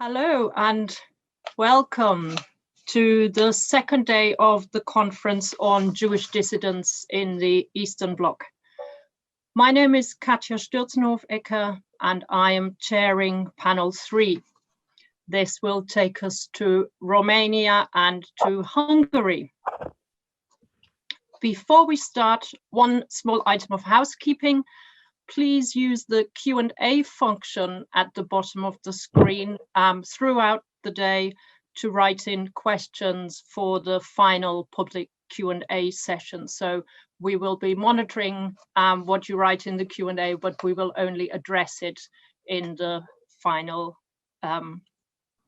Hello and welcome to the second day of the conference on Jewish dissidents in the Eastern Bloc. My name is Katja Stürzenhof-Ecker and I am chairing panel 3. This will take us to Romania and to Hungary. Before we start, one small item of housekeeping. Please use the Q&A function at the bottom of the screen throughout the day to write in questions for the final public Q&A session. So we will be monitoring what you write in the Q&A, but we will only address it in the final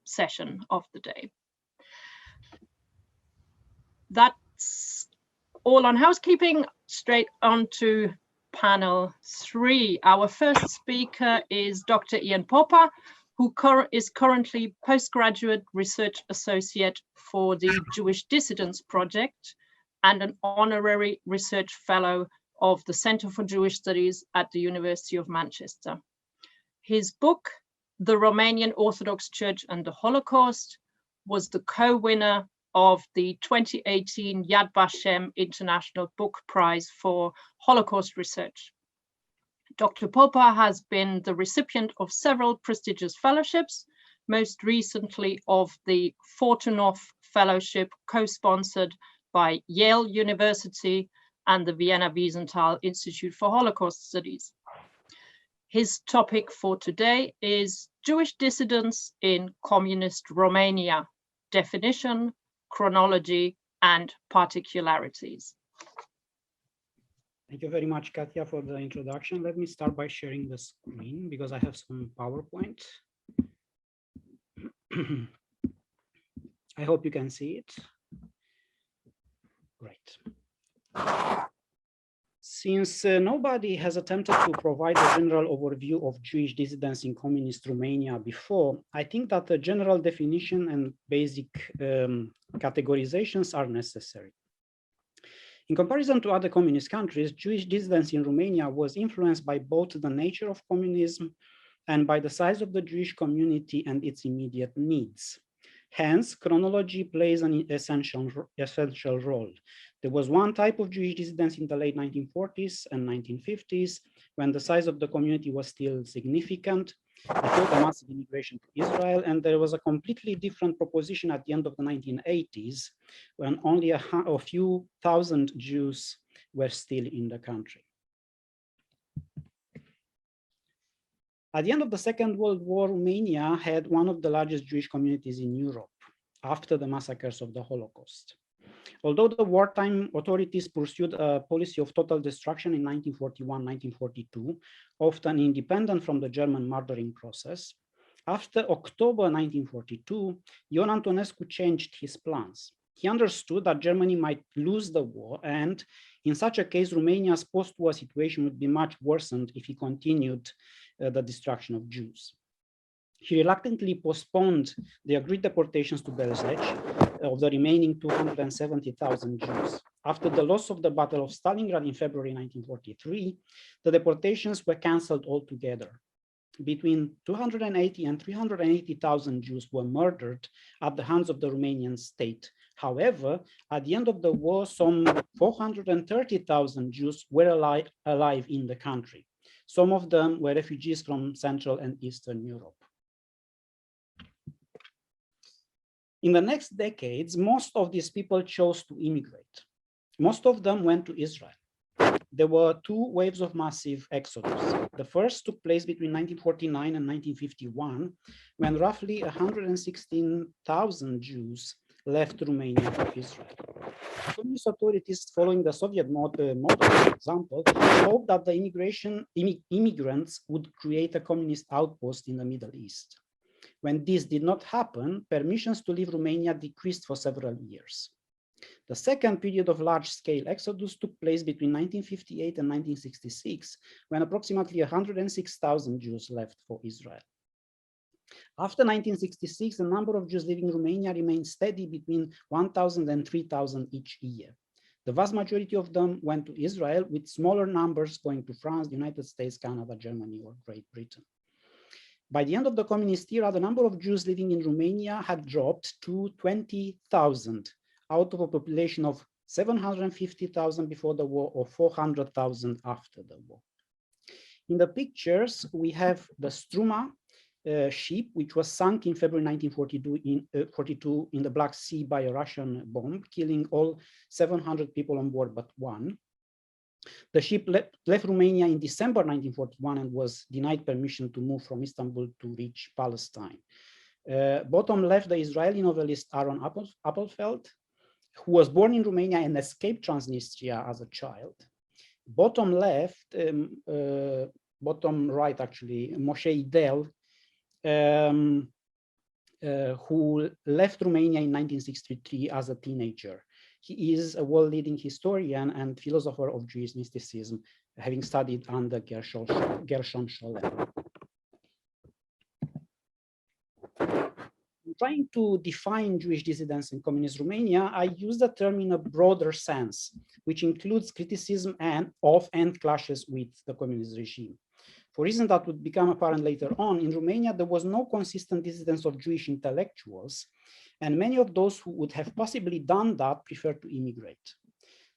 session of the day. That's all on housekeeping. Straight on to panel 3. Our first speaker is Dr. Ian Popa, who is currently postgraduate research associate for the Jewish Dissidents project and an honorary research fellow of the Center for Jewish Studies at the University of Manchester. His book, The Romanian Orthodox Church and the Holocaust, was the co-winner of the 2018 Yad Vashem International Book Prize for Holocaust Research. Dr. Popa has been the recipient of several prestigious fellowships, most recently of the Fortunoff Fellowship, co-sponsored by Yale University and the Vienna Wiesenthal Institute for Holocaust Studies. His topic for today is Jewish dissidents in communist Romania, definition, chronology, and particularities. Thank you very much, Katya, for the introduction. Let me start by sharing the screen because I have some PowerPoint. I hope you can see it. Great. Since nobody has attempted to provide a general overview of Jewish dissidents in communist Romania before, I think that a general definition and basic categorizations are necessary. In comparison to other communist countries, Jewish dissidents in Romania was influenced by both the nature of communism and by the size of the Jewish community and its immediate needs. Hence, chronology plays an essential role. There was one type of Jewish dissidents in the late 1940s and 1950s, when the size of the community was still significant, before the massive immigration to Israel, and there was a completely different proposition at the end of the 1980s, when only a few thousand Jews were still in the country. At the end of the Second World War, Romania had one of the largest Jewish communities in Europe after the massacres of the Holocaust. Although the wartime authorities pursued a policy of total destruction in 1941-1942, often independent from the German murdering process, after October 1942, Ion Antonescu changed his plans. He understood that Germany might lose the war, and in such a case, Romania's post-war situation would be much worsened if he continued the destruction of Jews. He reluctantly postponed the agreed deportations to Belzec of the remaining 270,000 Jews. After the loss of the Battle of Stalingrad in February 1943, the deportations were cancelled altogether. Between 280 and 380,000 Jews were murdered at the hands of the Romanian state. However, at the end of the war, some 430,000 Jews were alive in the country. Some of them were refugees from Central and Eastern Europe. In the next decades, most of these people chose to immigrate. Most of them went to Israel. There were two waves of massive exodus. The first took place between 1949 and 1951, when roughly 116,000 Jews left Romania for Israel. Communist authorities, following the Soviet model, for example, hoped that the immigrants would create a communist outpost in the Middle East. When this did not happen, permissions to leave Romania decreased for several years. The second period of large-scale exodus took place between 1958 and 1966, when approximately 106,000 Jews left for Israel. After 1966, the number of Jews living in Romania remained steady between 1,000 and 3,000 each year. The vast majority of them went to Israel, with smaller numbers going to France, the United States, Canada, Germany, or Great Britain. By the end of the communist era, the number of Jews living in Romania had dropped to 20,000 out of a population of 750,000 before the war or 400,000 after the war. In the pictures, we have the Struma ship, which was sunk in February 1942 in the Black Sea by a Russian bomb, killing all 700 people on board but one. The ship left Romania in December 1941 and was denied permission to move from Istanbul to reach Palestine. Bottom left, the Israeli novelist Aaron Appelfeld, who was born in Romania and escaped Transnistria as a child. Bottom left, bottom right actually, Moshe Idel, who left Romania in 1963 as a teenager. He is a world-leading historian and philosopher of Jewish mysticism, having studied under Gershon Scholem. Trying to define Jewish dissidents in communist Romania, I use the term in a broader sense, which includes criticism of and clashes with the communist regime. For reasons that would become apparent later on, in Romania, there was no consistent dissidence of Jewish intellectuals, and many of those who would have possibly done that preferred to immigrate.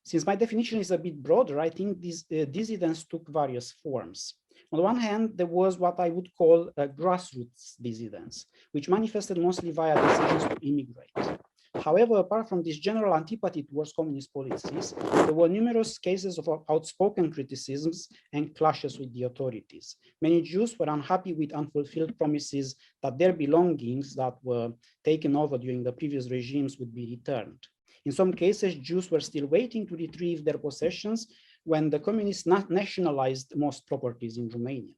Since my definition is a bit broader, I think these dissidents took various forms. On the one hand, there was what I would call a grassroots dissidence, which manifested mostly via decisions to immigrate. However, apart from this general antipathy towards communist policies, there were numerous cases of outspoken criticisms and clashes with the authorities. Many Jews were unhappy with unfulfilled promises that their belongings that were taken over during the previous regimes would be returned. In some cases, Jews were still waiting to retrieve their possessions when the communists nationalized most properties in Romania.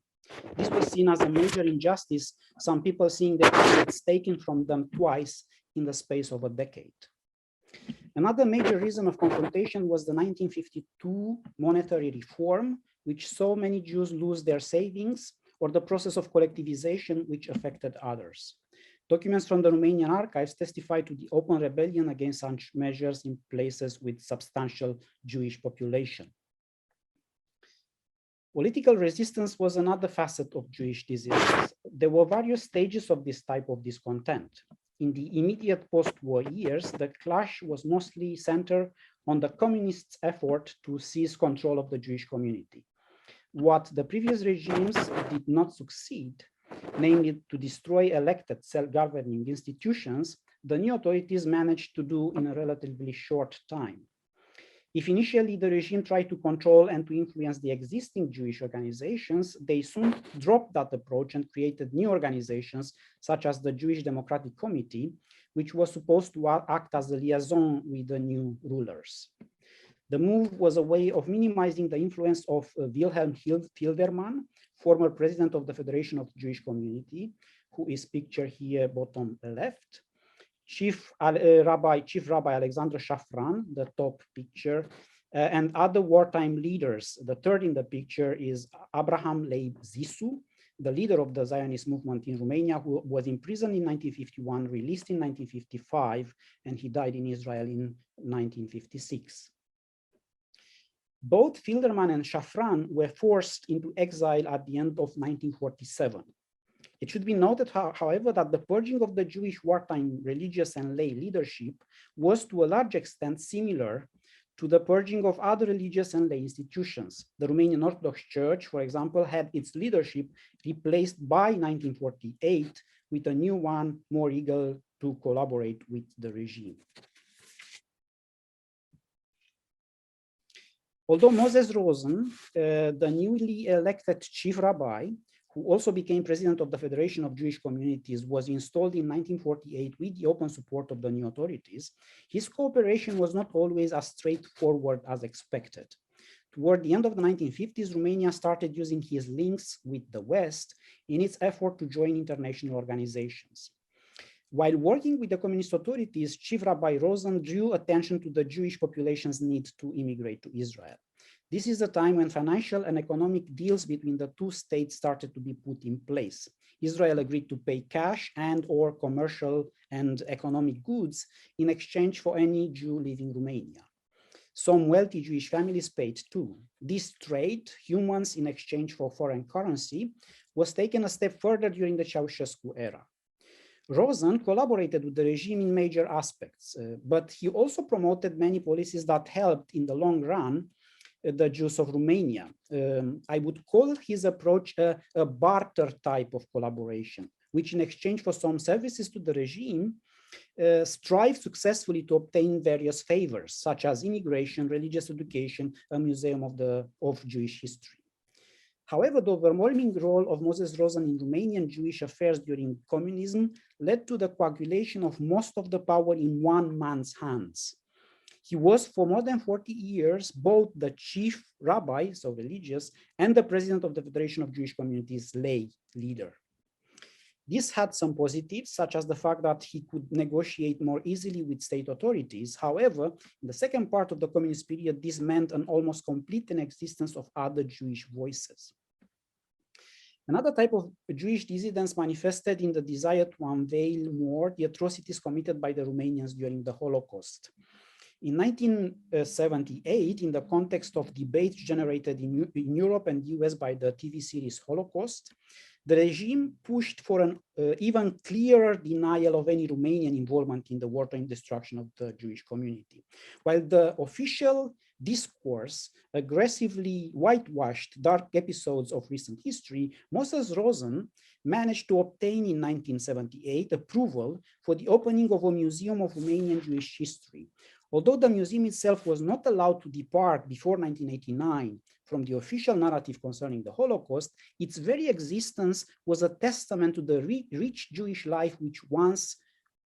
This was seen as a major injustice, some people seeing their assets taken from them twice in the space of a decade. Another major reason of confrontation was the 1952 monetary reform, which saw many Jews lose their savings, or the process of collectivization, which affected others. Documents from the Romanian archives testify to the open rebellion against such measures in places with substantial Jewish population. Political resistance was another facet of Jewish dissidence. There were various stages of this type of discontent. In the immediate post-war years, the clash was mostly centered on the communists' effort to seize control of the Jewish community. What the previous regimes did not succeed, namely to destroy elected self-governing institutions, the new authorities managed to do in a relatively short time. If initially the regime tried to control and to influence the existing Jewish organizations, they soon dropped that approach and created new organizations, such as the Jewish Democratic Committee, which was supposed to act as a liaison with the new rulers. The move was a way of minimizing the influence of Wilhelm Fildermann, former president of the Federation of the Jewish Community, who is pictured here bottom left, Chief Rabbi Alexander Shafran, the top picture, and other wartime leaders. The third in the picture is Abraham Leib Zissou, the leader of the Zionist movement in Romania, who was imprisoned in 1951, released in 1955, and he died in Israel in 1956. Both Fildermann and Shafran were forced into exile at the end of 1947. It should be noted, however, that the purging of the Jewish wartime religious and lay leadership was to a large extent similar to the purging of other religious and lay institutions. The Romanian Orthodox Church, for example, had its leadership replaced by 1948 with a new one more eager to collaborate with the regime. Although Moses Rosen, the newly elected chief rabbi, who also became president of the Federation of Jewish Communities, was installed in 1948 with the open support of the new authorities, his cooperation was not always as straightforward as expected. Toward the end of the 1950s, Romania started using his links with the West in its effort to join international organizations. While working with the communist authorities, Chief Rabbi Rosen drew attention to the Jewish population's need to immigrate to Israel. This is the time when financial and economic deals between the two states started to be put in place. Israel agreed to pay cash and/or commercial and economic goods in exchange for any Jew leaving Romania. Some wealthy Jewish families paid too. This trade, humans in exchange for foreign currency, was taken a step further during the Ceausescu era. Rosen collaborated with the regime in major aspects, but he also promoted many policies that helped in the long run the Jews of Romania. I would call his approach a barter type of collaboration, which in exchange for some services to the regime, strive successfully to obtain various favors, such as immigration, religious education, a museum of Jewish history. However, the overwhelming role of Moses Rosen in Romanian Jewish affairs during communism led to the coagulation of most of the power in one man's hands. He was for more than 40 years both the chief rabbi, so religious, and the president of the Federation of Jewish Communities, lay leader. This had some positives, such as the fact that he could negotiate more easily with state authorities. However, in the second part of the communist period, this meant an almost complete inexistence of other Jewish voices. Another type of Jewish dissidence manifested in the desire to unveil more the atrocities committed by the Romanians during the Holocaust. In 1978, in the context of debates generated in Europe and US by the TV series Holocaust, the regime pushed for an even clearer denial of any Romanian involvement in the wartime destruction of the Jewish community. While the official discourse aggressively whitewashed dark episodes of recent history, Moses Rosen managed to obtain in 1978 approval for the opening of a museum of Romanian Jewish history. Although the museum itself was not allowed to depart before 1989 from the official narrative concerning the Holocaust, its very existence was a testament to the rich Jewish life which once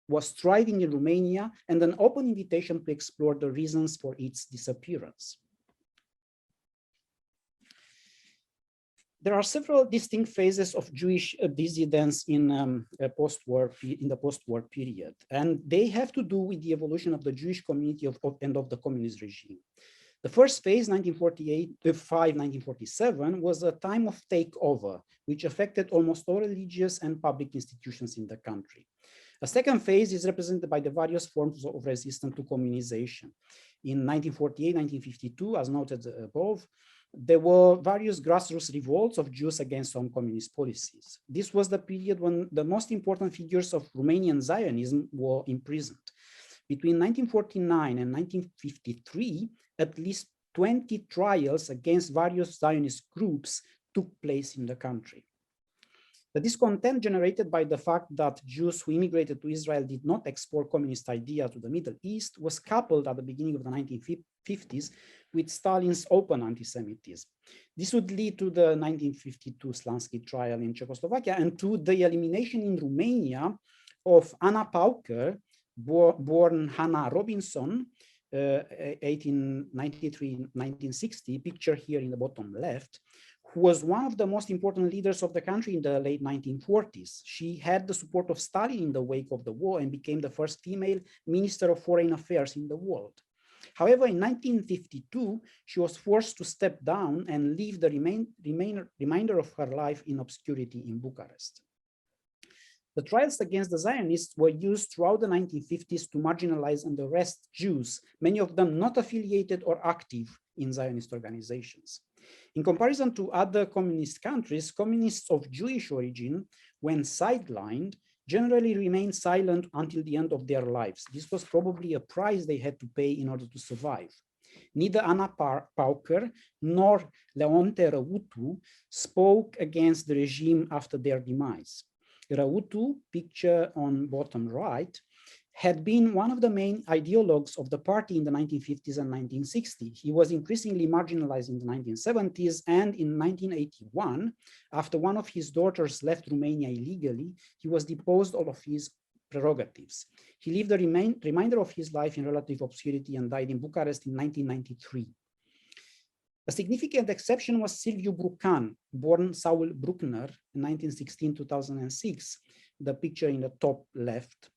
was thriving in Romania and an open invitation to explore the reasons for its disappearance. There are several distinct phases of Jewish dissidence in the post-war period, and they have to do with the evolution of the Jewish community and of the communist regime. The first phase, 1945-1947, was a time of takeover, which affected almost all religious and public institutions in the country. A second phase is represented by the various forms of resistance to communization. In 1948-1952, as noted above, there were various grassroots revolts of Jews against some communist policies. This was the period when the most important figures of Romanian Zionism were imprisoned. Between 1949 and 1953, at least 20 trials against various Zionist groups took place in the country. The discontent generated by the fact that Jews who immigrated to Israel did not export communist idea to the Middle East was coupled at the beginning of the 1950s with Stalin's open anti-Semitism. This would lead to the 1952 Slansky trial in Czechoslovakia and to the elimination in Romania of Anna Pauker, born Hannah Robinson, 1893-1960, picture here in the bottom left, who was one of the most important leaders of the country in the late 1940s. She had the support of Stalin in the wake of the war and became the first female Minister of Foreign Affairs in the world. However, in 1952, she was forced to step down and live the remainder of her life in obscurity in Bucharest. The trials against the Zionists were used throughout the 1950s to marginalize and arrest Jews, many of them not affiliated or active in Zionist organizations. In comparison to other communist countries, communists of Jewish origin, when sidelined, generally remained silent until the end of their lives. This was probably a price they had to pay in order to survive. Neither Anna Pauker nor Leonte Răutu spoke against the regime after their demise. Răutu, picture on bottom right, had been one of the main ideologues of the party in the 1950s and 1960s. He was increasingly marginalized in the 1970s, and in 1981, after one of his daughters left Romania illegally, he was deposed of his prerogatives. He lived the remainder of his life in relative obscurity and died in Bucharest in 1993. A significant exception was Silviu Brucan, born Saul Bruckner in 1916-2006, the picture in the top left,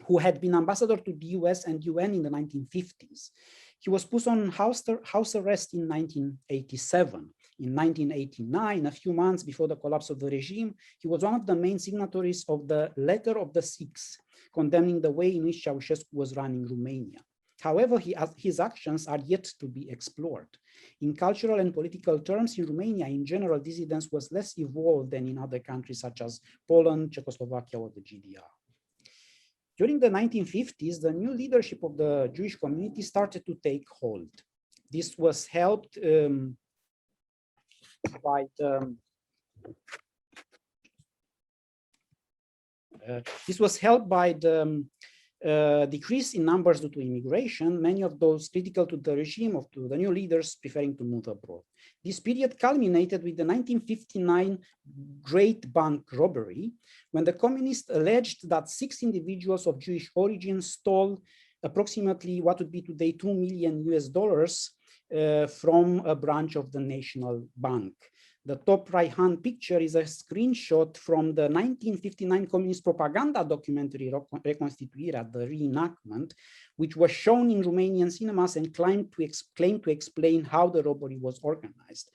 who had been ambassador to the US and UN in the 1950s. He was put on house arrest in 1987. In 1989, a few months before the collapse of the regime, he was one of the main signatories of the Letter of the Six, condemning the way in which Ceausescu was running Romania. However, his actions are yet to be explored. In cultural and political terms, in Romania, in general, dissidence was less evolved than in other countries such as Poland, Czechoslovakia, or the GDR. During the 1950s, the new leadership of the Jewish community started to take hold. This was helped by the decrease in numbers due to immigration, many of those critical to the regime of the new leaders preferring to move abroad. This period culminated with the 1959 Great Bank robbery, when the communists alleged that 6 individuals of Jewish origin stole approximately what would be today $2 million from a branch of the National Bank. The top right-hand picture is a screenshot from the 1959 communist propaganda documentary Reconstituirea, the reenactment, which was shown in Romanian cinemas and claimed to explain how the robbery was organized.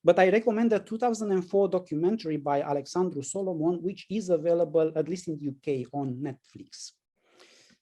But I recommend the 2004 documentary by Alexandru Solomon, which is available, at least in the UK, on Netflix.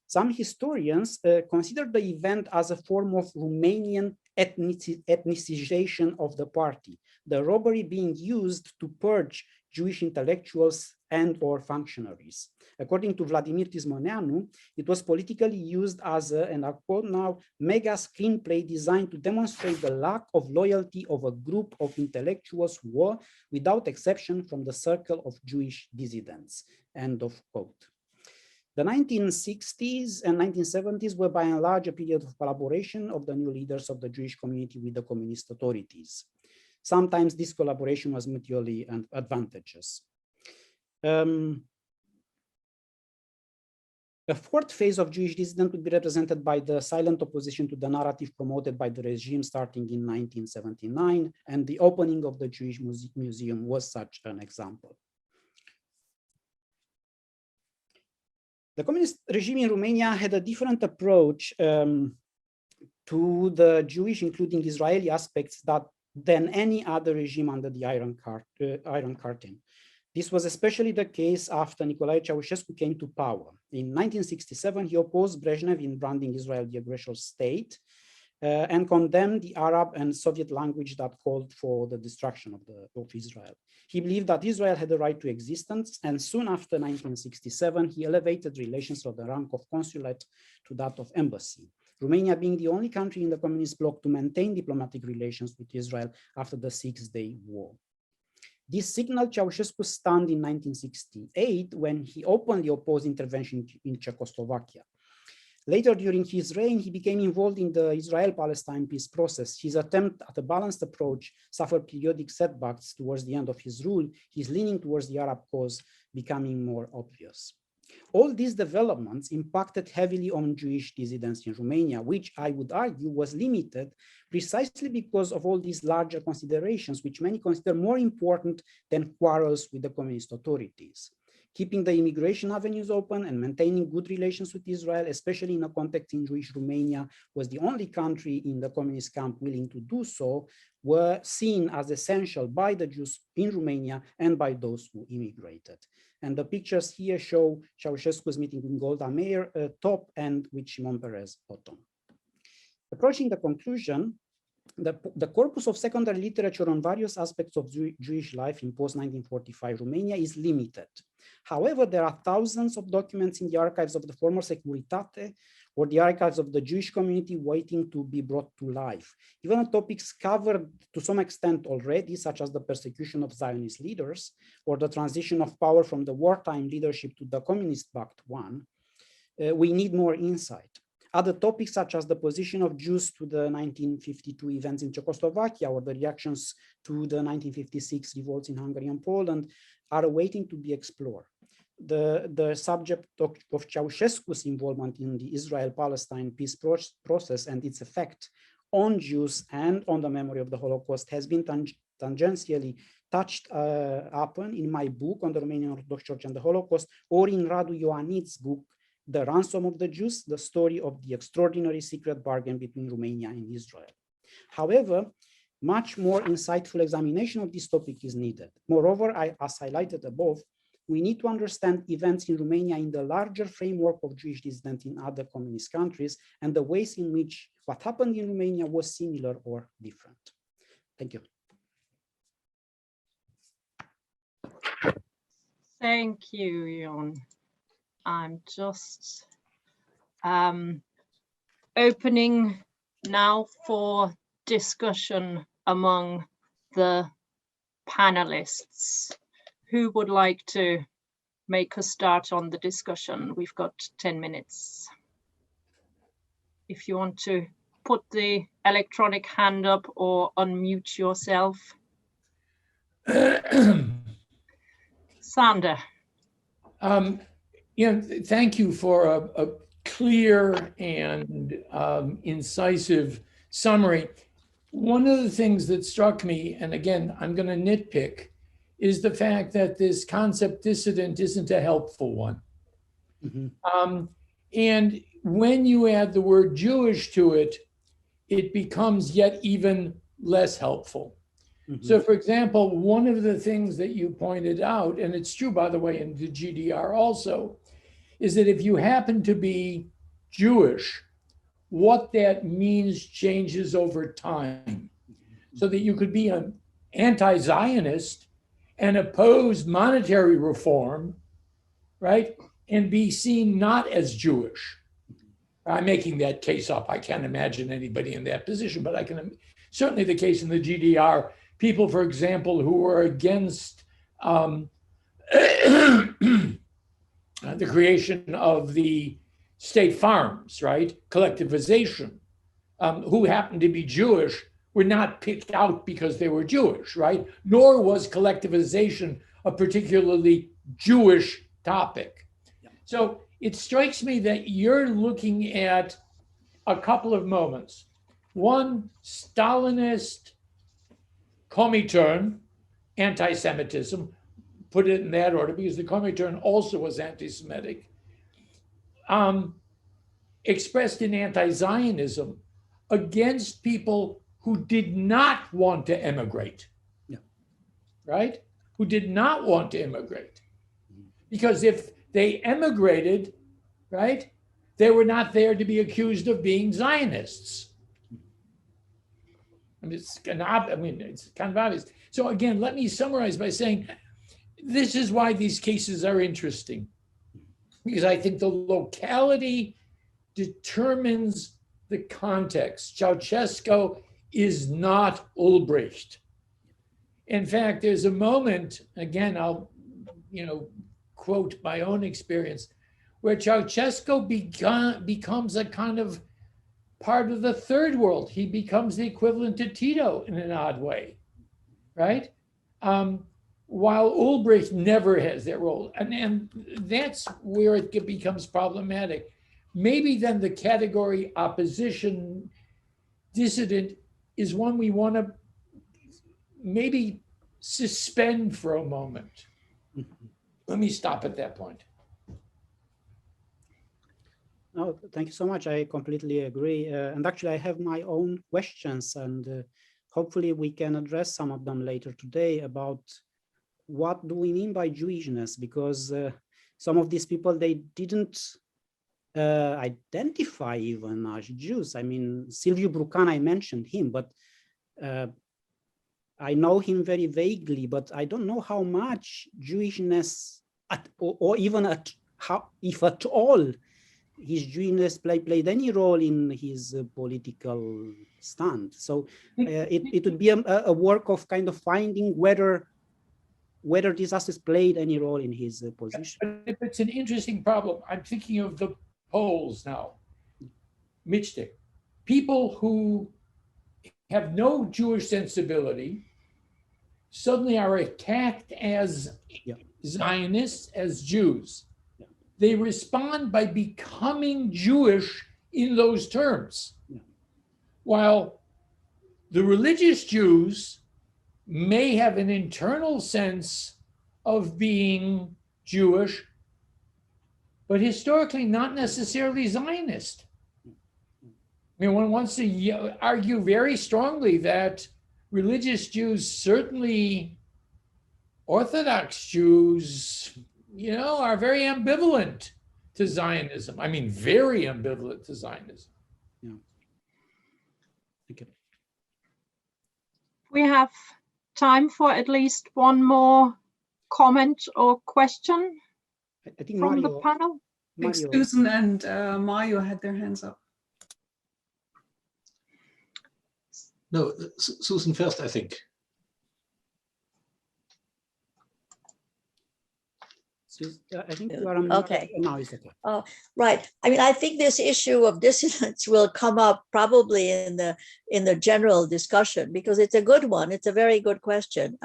Some historians consider the event as a form of Romanian ethnicization of the party, the robbery being used to purge Jewish intellectuals and or functionaries. According to Vladimir Tizmoneanu, it was politically used as a, and I quote now, mega screenplay designed to demonstrate the lack of loyalty of a group of intellectuals who were, without exception, from the circle of Jewish dissidents, end of quote. The 1960s and 1970s were by and large a period of collaboration of the new leaders of the Jewish community with the communist authorities. Sometimes this collaboration was mutually advantageous. A fourth phase of Jewish dissidence would be represented by the silent opposition to the narrative promoted by the regime starting in 1979, and the opening of the Jewish Museum was such an example. The communist regime in Romania had a different approach to the Jewish, including Israeli aspects, than any other regime under the Iron Curtain. This was especially the case after Nicolae Ceausescu came to power. In 1967, he opposed Brezhnev in branding Israel the aggressor state and condemned the Arab and Soviet language that called for the destruction of Israel. He believed that Israel had the right to existence, and soon after 1967, he elevated relations from the rank of consulate to that of embassy, Romania being the only country in the communist bloc to maintain diplomatic relations with Israel after the Six-Day War. This signaled Ceausescu's stand in 1968 when he openly opposed intervention in Czechoslovakia. Later during his reign, he became involved in the Israel-Palestine peace process. His attempt at a balanced approach suffered periodic setbacks towards the end of his rule, his leaning towards the Arab cause becoming more obvious. All these developments impacted heavily on Jewish dissidents in Romania, which I would argue was limited precisely because of all these larger considerations, which many consider more important than quarrels with the communist authorities. Keeping the immigration avenues open and maintaining good relations with Israel, especially in a context in which Romania was the only country in the communist camp willing to do so, were seen as essential by the Jews in Romania and by those who immigrated. And the pictures here show Ceausescu's meeting with Golda Meir top and with Shimon Peres bottom. Approaching the conclusion, the corpus of secondary literature on various aspects of Jewish life in post-1945 Romania is limited. However, there are thousands of documents in the archives of the former Securitate or the archives of the Jewish community waiting to be brought to life. Even on topics covered to some extent already, such as the persecution of Zionist leaders or the transition of power from the wartime leadership to the communist-backed one, we need more insight. Other topics such as the position of Jews to the 1952 events in Czechoslovakia or the reactions to the 1956 revolts in Hungary and Poland are waiting to be explored. The subject of Ceausescu's involvement in the Israel-Palestine peace process and its effect on Jews and on the memory of the Holocaust has been tangentially touched upon in my book on the Romanian Orthodox Church and the Holocaust, or in Radu Ioanid's book, The Ransom of the Jews, the story of the extraordinary secret bargain between Romania and Israel. However, much more insightful examination of this topic is needed. Moreover, as highlighted above, we need to understand events in Romania in the larger framework of Jewish dissidents in other communist countries and the ways in which what happened in Romania was similar or different. Thank you. Thank you, Jon. I'm just opening now for discussion among the panelists. Who would like to make a start on the discussion? We've got 10 minutes. If you want to put the electronic hand up or unmute yourself. Sander. Thank you for a clear and incisive summary. One of the things that struck me, and again, I'm going to nitpick, is the fact that this concept dissident isn't a helpful one. Mm-hmm. And when you add the word Jewish to it, it becomes yet even less helpful. Mm-hmm. So, for example, one of the things that you pointed out, and it's true, by the way, in the GDR also, is that if you happen to be Jewish, what that means changes over time. So that you could be an anti-Zionist and oppose monetary reform, right? And be seen not as Jewish. I'm making that case up. I can't imagine anybody in that position, but I can, certainly the case in the GDR, people, for example, who were against the creation of the state farms, right? Collectivization, who happened to be Jewish, were not picked out because they were Jewish, right? Nor was collectivization a particularly Jewish topic. Yeah. So it strikes me that you're looking at a couple of moments. One, Stalinist Comintern, anti-Semitism, put it in that order because the Comintern also was anti-Semitic, expressed in anti-Zionism against people who did not want to emigrate, yeah. Right? Who did not want to immigrate. Because if they emigrated, right, they were not there to be accused of being Zionists. It's kind of obvious. So again, let me summarize by saying, this is why these cases are interesting. Because I think the locality determines the context. Ceausescu is not Ulbricht. In fact, there's a moment, again, I'll quote my own experience, where Ceausescu becomes a kind of part of the third world. He becomes the equivalent to Tito in an odd way, right? While Ulbricht never has that role. And that's where it becomes problematic. Maybe then the category opposition dissident is one we want to maybe suspend for a moment. Let me stop at that point. No, thank you so much. I completely agree. And actually, I have my own questions, and hopefully we can address some of them later today about what do we mean by Jewishness, because some of these people, they didn't identify even as Jews. I mean, Silviu Brucan, I mentioned him, but I know him very vaguely, but I don't know how much Jewishness, or even how, if at all, his Jewishness played any role in his political stand. So it would be a work of kind of finding whether these aspects played any role in his position. It's an interesting problem. I'm thinking of the Poles now. Michtik. People who have no Jewish sensibility suddenly are attacked as Zionists, as Jews. Yeah. They respond by becoming Jewish in those terms. Yeah. While the religious Jews may have an internal sense of being Jewish, but historically not necessarily Zionist. I mean, one wants to argue very strongly that religious Jews, certainly Orthodox Jews, you know, are very ambivalent to Zionism. I mean, very ambivalent to Zionism. Yeah. Thank you. We have time for at least one more comment or question I think from Mario, the panel. I think Mario. Susan and Mario had their hands up. No, Susan first, I think. I think you are on mute. Okay. Now it's okay. Right. I mean, I think this issue of dissidence will come up probably in the general discussion, because it's a good one. It's a very good question.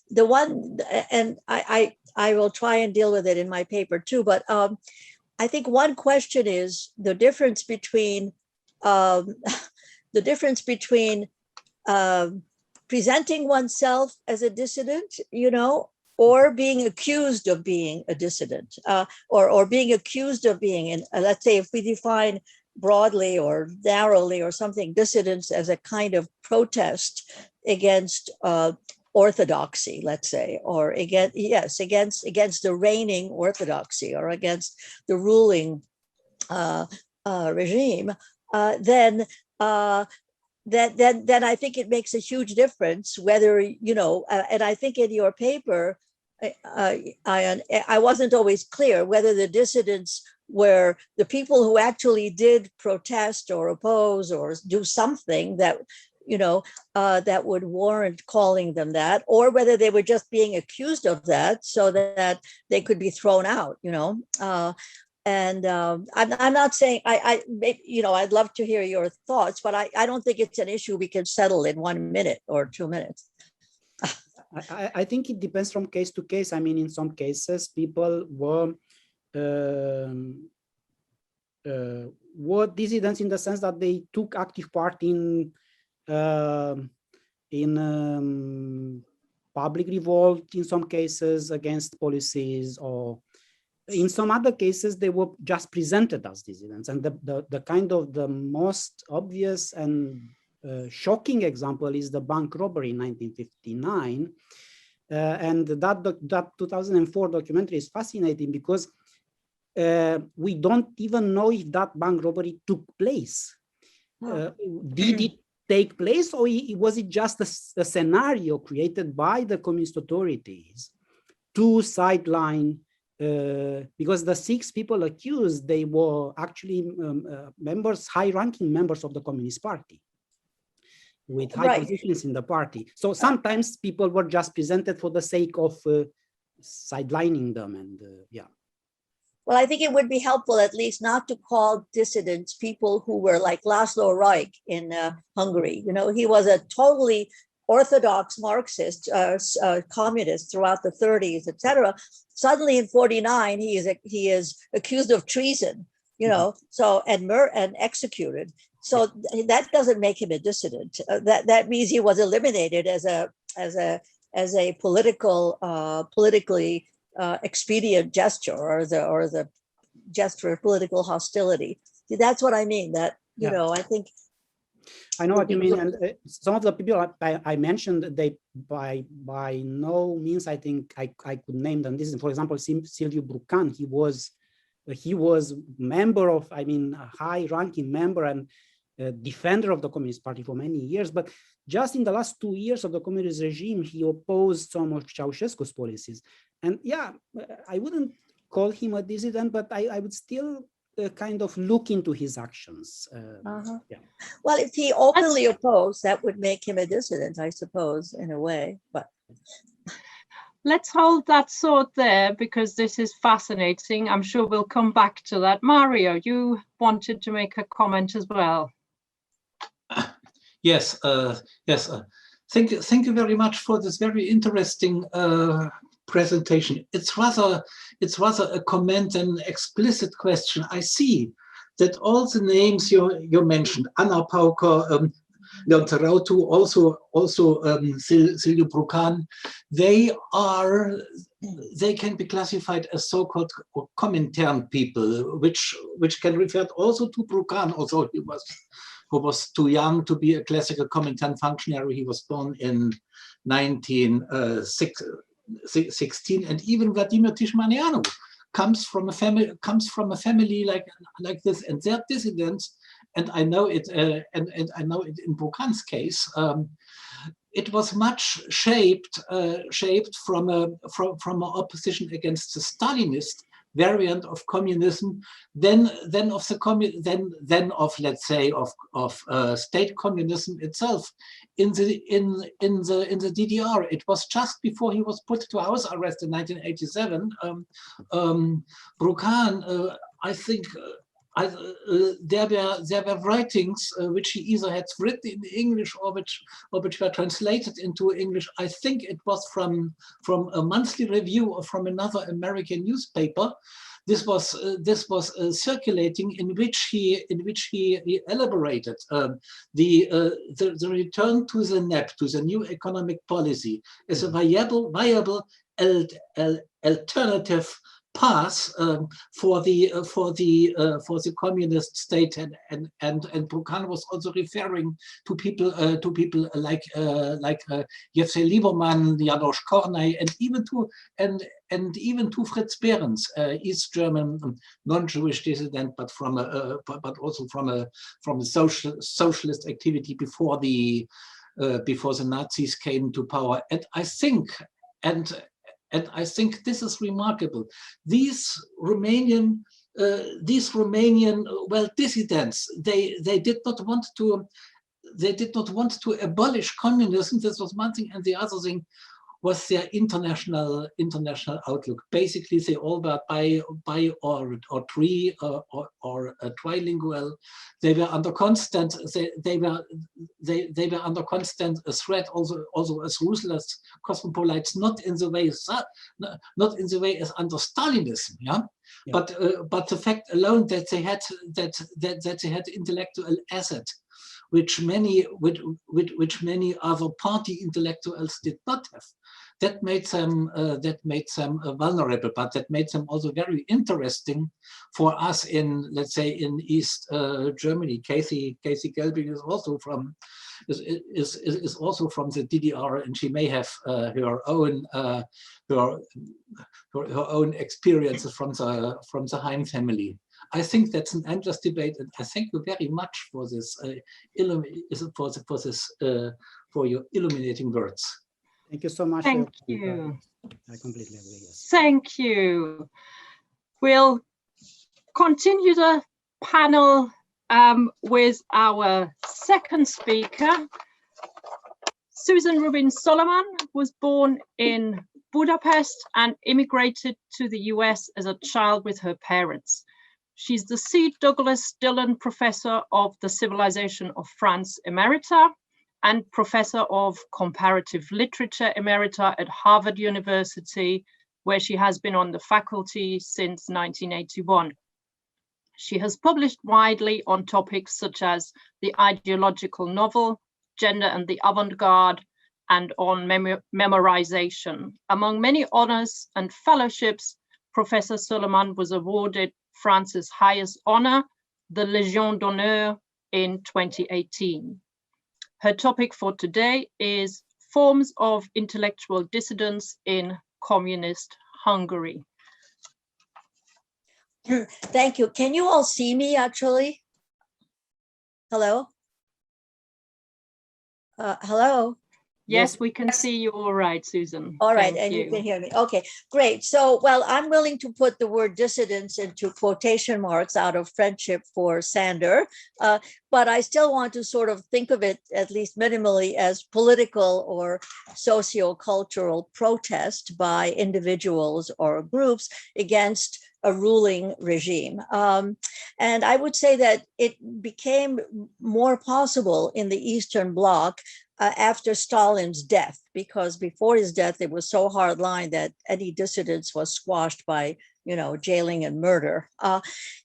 The one, and I will try and deal with it in my paper too. But I think one question is the difference between presenting oneself as a dissident, you know, or being accused of being a dissident, or being accused of being, and let's say if we define broadly or narrowly or something, dissidence as a kind of protest against orthodoxy, let's say, or against the reigning orthodoxy or against the ruling regime, then I think it makes a huge difference whether, you know, and I think in your paper, I wasn't always clear whether the dissidents were the people who actually did protest or oppose or do something that, you know, that would warrant calling them that, or whether they were just being accused of that so that they could be thrown out, you know. I'm not saying you know, I'd love to hear your thoughts, but I don't think it's an issue we can settle in 1 minute or 2 minutes. I think it depends from case to case. I mean, in some cases, people were dissidents in the sense that they took active part in public revolt, in some cases against policies, or in some other cases, they were just presented as dissidents. And the kind of the most obvious and shocking example is the bank robbery in 1959. And that 2004 documentary is fascinating because we don't even know if that bank robbery took place. Did it take place, or was it just a scenario created by the communist authorities to sideline? Because the 6 people accused, they were actually members, high-ranking members of the Communist Party, with high positions in the party. So sometimes people were just presented for the sake of sidelining them, and yeah. Well, I think it would be helpful at least not to call dissidents people who were like Laszlo Rajk in Hungary. You know, he was a totally orthodox Marxist, communist throughout the 30s, etc. Suddenly in 49, he is accused of treason, you know, so and executed. So that doesn't make him a dissident. That means he was eliminated as a politically expedient gesture, or the gesture of political hostility. See, that's what I mean. That, you know, I think. I know what you mean, and some of the people I mentioned, they by no means I think I could name them. This is, for example, Silviu Brucan. He was member of, I mean, a high-ranking member and defender of the Communist Party for many years. But just in the last 2 years of the communist regime, he opposed some of Ceausescu's policies. And yeah, I wouldn't call him a dissident, but I would still kind of look into his actions. Yeah. Well, if he openly opposed, that would make him a dissident, I suppose, in a way. But let's hold that thought there, because this is fascinating. I'm sure we'll come back to that. Mario, you wanted to make a comment as well. Yes, yes. Thank you very much for this very interesting presentation. It's rather a comment and an explicit question. I see that all the names you mentioned, Anna Pauker, Leon Terautu, also Silviu Brucan, they can be classified as so-called Comintern people, which can refer also to Brucan, although he was too young to be a classical Comintern functionary. He was born in 1906. 16, and even Vladimir Tishmanianu comes from a family like this, and they're dissidents. And I know it, and I know it in Buchan's case. It was much shaped from an opposition against the Stalinist variant of communism, then of let's say of state communism itself in the DDR. It was just before he was put to house arrest in 1987. Buchan, I think. There were writings which he either had written in English or which were translated into English. I think it was from a monthly review or from another American newspaper. This was circulating, in which he elaborated the return to the NEP, to the new economic policy, as a viable alternative path for the communist state, and Buchan was also referring to people like Jeffrey Lieberman, Janos Kornay, and even to Fritz Behrens, East German non-Jewish dissident, but also from a socialist activity before the Nazis came to power. And I think this is remarkable. These Romanian dissidents, they did not want to abolish communism. This was one thing, and the other thing was their international outlook. Basically, they all were bi or trilingual. They were under constant they were under constant threat, also as ruthless cosmopolites, not in the way as under Stalinism, yeah. But the fact alone that they had intellectual asset, which many other party intellectuals did not have. That made them vulnerable, but that made them also very interesting for us in, let's say, in East Germany. Cathy Gelbin is also from the DDR, and she may have her own experiences from the Hein family. I think that's an endless debate, and I thank you very much for this for your illuminating words. Thank you so much. Thank you. I completely agree. Yes. Thank you. We'll continue the panel with our second speaker. Susan Rubin Suleiman was born in Budapest and immigrated to the US as a child with her parents. She's the C. Douglas Dillon Professor of the Civilization of France Emerita and Professor of Comparative Literature Emerita at Harvard University, where she has been on the faculty since 1981. She has published widely on topics such as the ideological novel, gender and the avant-garde, and on memorization. Among many honors and fellowships, Professor Suleiman was awarded France's highest honor, the Légion d'honneur, in 2018. Her topic for today is forms of intellectual dissidence in communist Hungary. Thank you. Can you all see me actually? Hello? Hello? Yes, we can see you all right, Susan. All right, Thank and you can hear me. Okay, great. So, well, I'm willing to put the word dissidence into quotation marks out of friendship for Sander, but I still want to sort of think of it, at least minimally, as political or socio-cultural protest by individuals or groups against a ruling regime. And I would say that it became more possible in the Eastern Bloc after Stalin's death, because before his death, it was so hardline that any dissidence was squashed by, jailing and murder.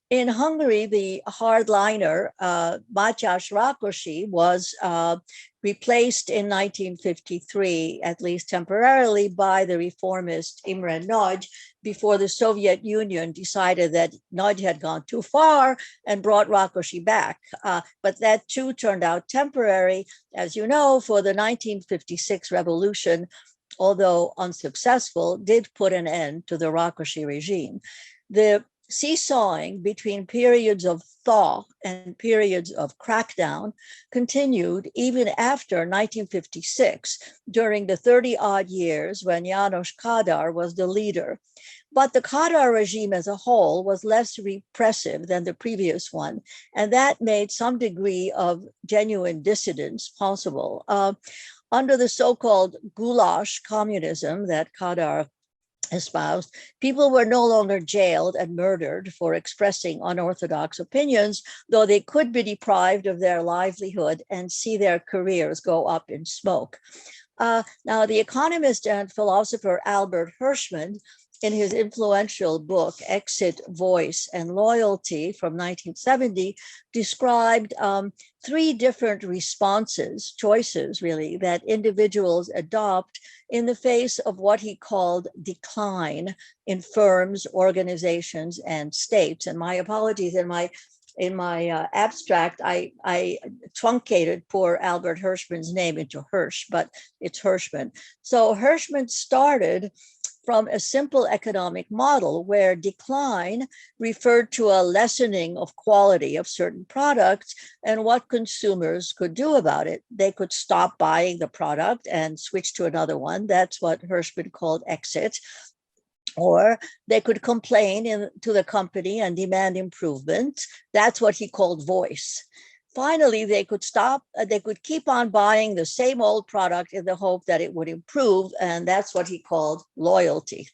In Hungary, the hardliner, Mátyás Rákosi, was replaced in 1953, at least temporarily, by the reformist Imre Nagy, before the Soviet Union decided that Nagy had gone too far and brought Rákosi back. But that too turned out temporary. As you know, for the 1956 revolution, although unsuccessful, did put an end to the Rákosi regime. The seesawing between periods of thaw and periods of crackdown continued even after 1956, during the 30-odd years when János Kádár was the leader. But the Kádár regime as a whole was less repressive than the previous one, and that made some degree of genuine dissidence possible. Under the so-called goulash communism that Kádár espoused, people were no longer jailed and murdered for expressing unorthodox opinions, though they could be deprived of their livelihood and see their careers go up in smoke. Now, the economist and philosopher Albert Hirschman, in his influential book, Exit, Voice, and Loyalty from 1970, described three different responses, choices really, that individuals adopt in the face of what he called decline in firms, organizations, and states. And my apologies, in my abstract, I truncated poor Albert Hirschman's name into Hirsch, but it's Hirschman. So Hirschman started from a simple economic model where decline referred to a lessening of quality of certain products and what consumers could do about it. They could stop buying the product and switch to another one. That's what Hirschman called exit. Or they could complain to the company and demand improvement. That's what he called voice. Finally, they could keep on buying the same old product in the hope that it would improve, and that's what he called loyalty.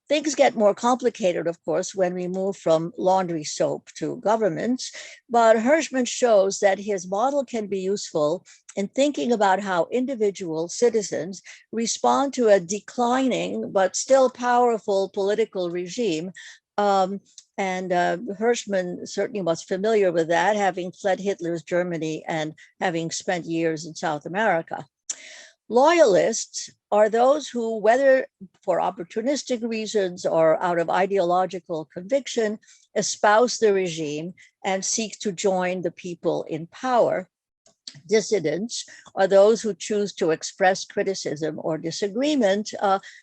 Things get more complicated, of course, when we move from laundry soap to governments, but Hirschman shows that his model can be useful in thinking about how individual citizens respond to a declining but still powerful political regime. And Hirschman certainly was familiar with that, having fled Hitler's Germany and having spent years in South America. Loyalists are those who, whether for opportunistic reasons or out of ideological conviction, espouse the regime and seek to join the people in power. Dissidents are those who choose to express criticism or disagreement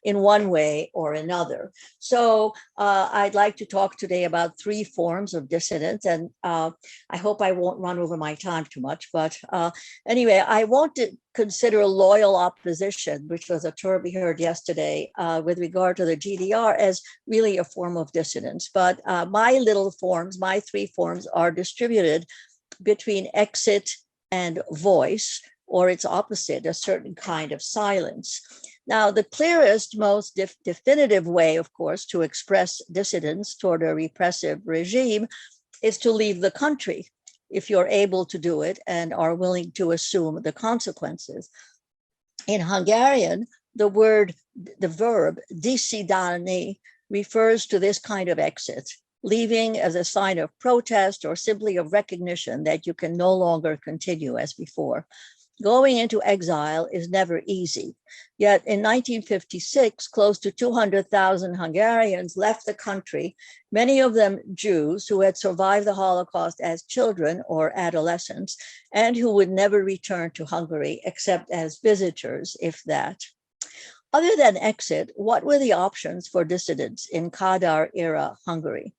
in one way or another. So I'd like to talk today about three forms of dissidence, and I hope I won't run over my time too much, but anyway, I want to consider loyal opposition, which was a term we heard yesterday with regard to the GDR, as really a form of dissidence. But my three forms are distributed between exit and voice, or its opposite, a certain kind of silence. Now, the clearest, most definitive way, of course, to express dissidence toward a repressive regime is to leave the country, if you're able to do it and are willing to assume the consequences. In Hungarian, the verb dissidálni refers to this kind of exit, leaving as a sign of protest or simply of recognition that you can no longer continue as before. Going into exile is never easy. Yet in 1956, close to 200,000 Hungarians left the country, many of them Jews who had survived the Holocaust as children or adolescents, and who would never return to Hungary except as visitors, if that. Other than exit, what were the options for dissidents in Kádár-era Hungary?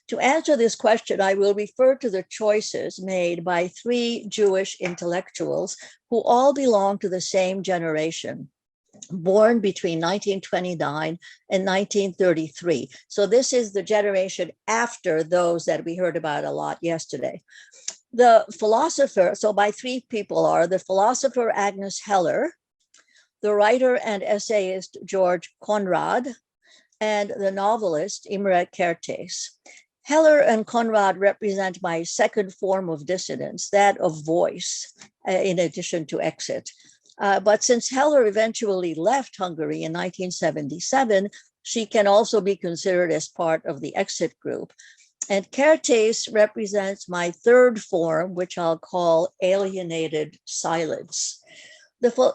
To answer this question, I will refer to the choices made by three Jewish intellectuals who all belong to the same generation, born between 1929 and 1933. So this is the generation after those that we heard about a lot yesterday. The philosopher, so my three people are the philosopher Agnes Heller, the writer and essayist George Conrad, and the novelist Imre Kertész. Heller and Conrad represent my second form of dissidence, that of voice, in addition to exit. But since Heller eventually left Hungary in 1977, she can also be considered as part of the exit group. And Kertész represents my third form, which I'll call alienated silence.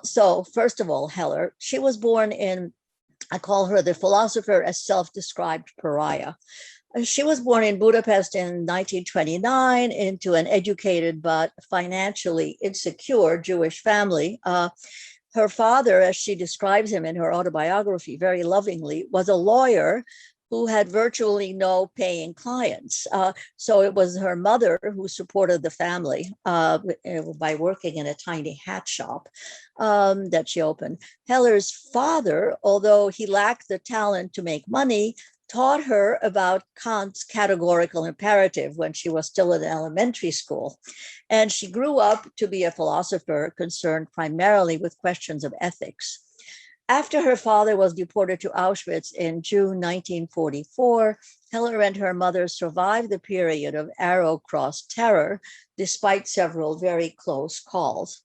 So first of all, Heller, she was born in, I call her the philosopher as self-described pariah. She was born in Budapest in 1929 into an educated but financially insecure Jewish family. Her father, as she describes him in her autobiography very lovingly, was a lawyer who had virtually no paying clients. So it was her mother who supported the family by working in a tiny hat shop that she opened. Heller's father, although he lacked the talent to make money, taught her about Kant's categorical imperative when she was still in elementary school. And she grew up to be a philosopher concerned primarily with questions of ethics. After her father was deported to Auschwitz in June 1944, Heller and her mother survived the period of arrow-cross terror, despite several very close calls.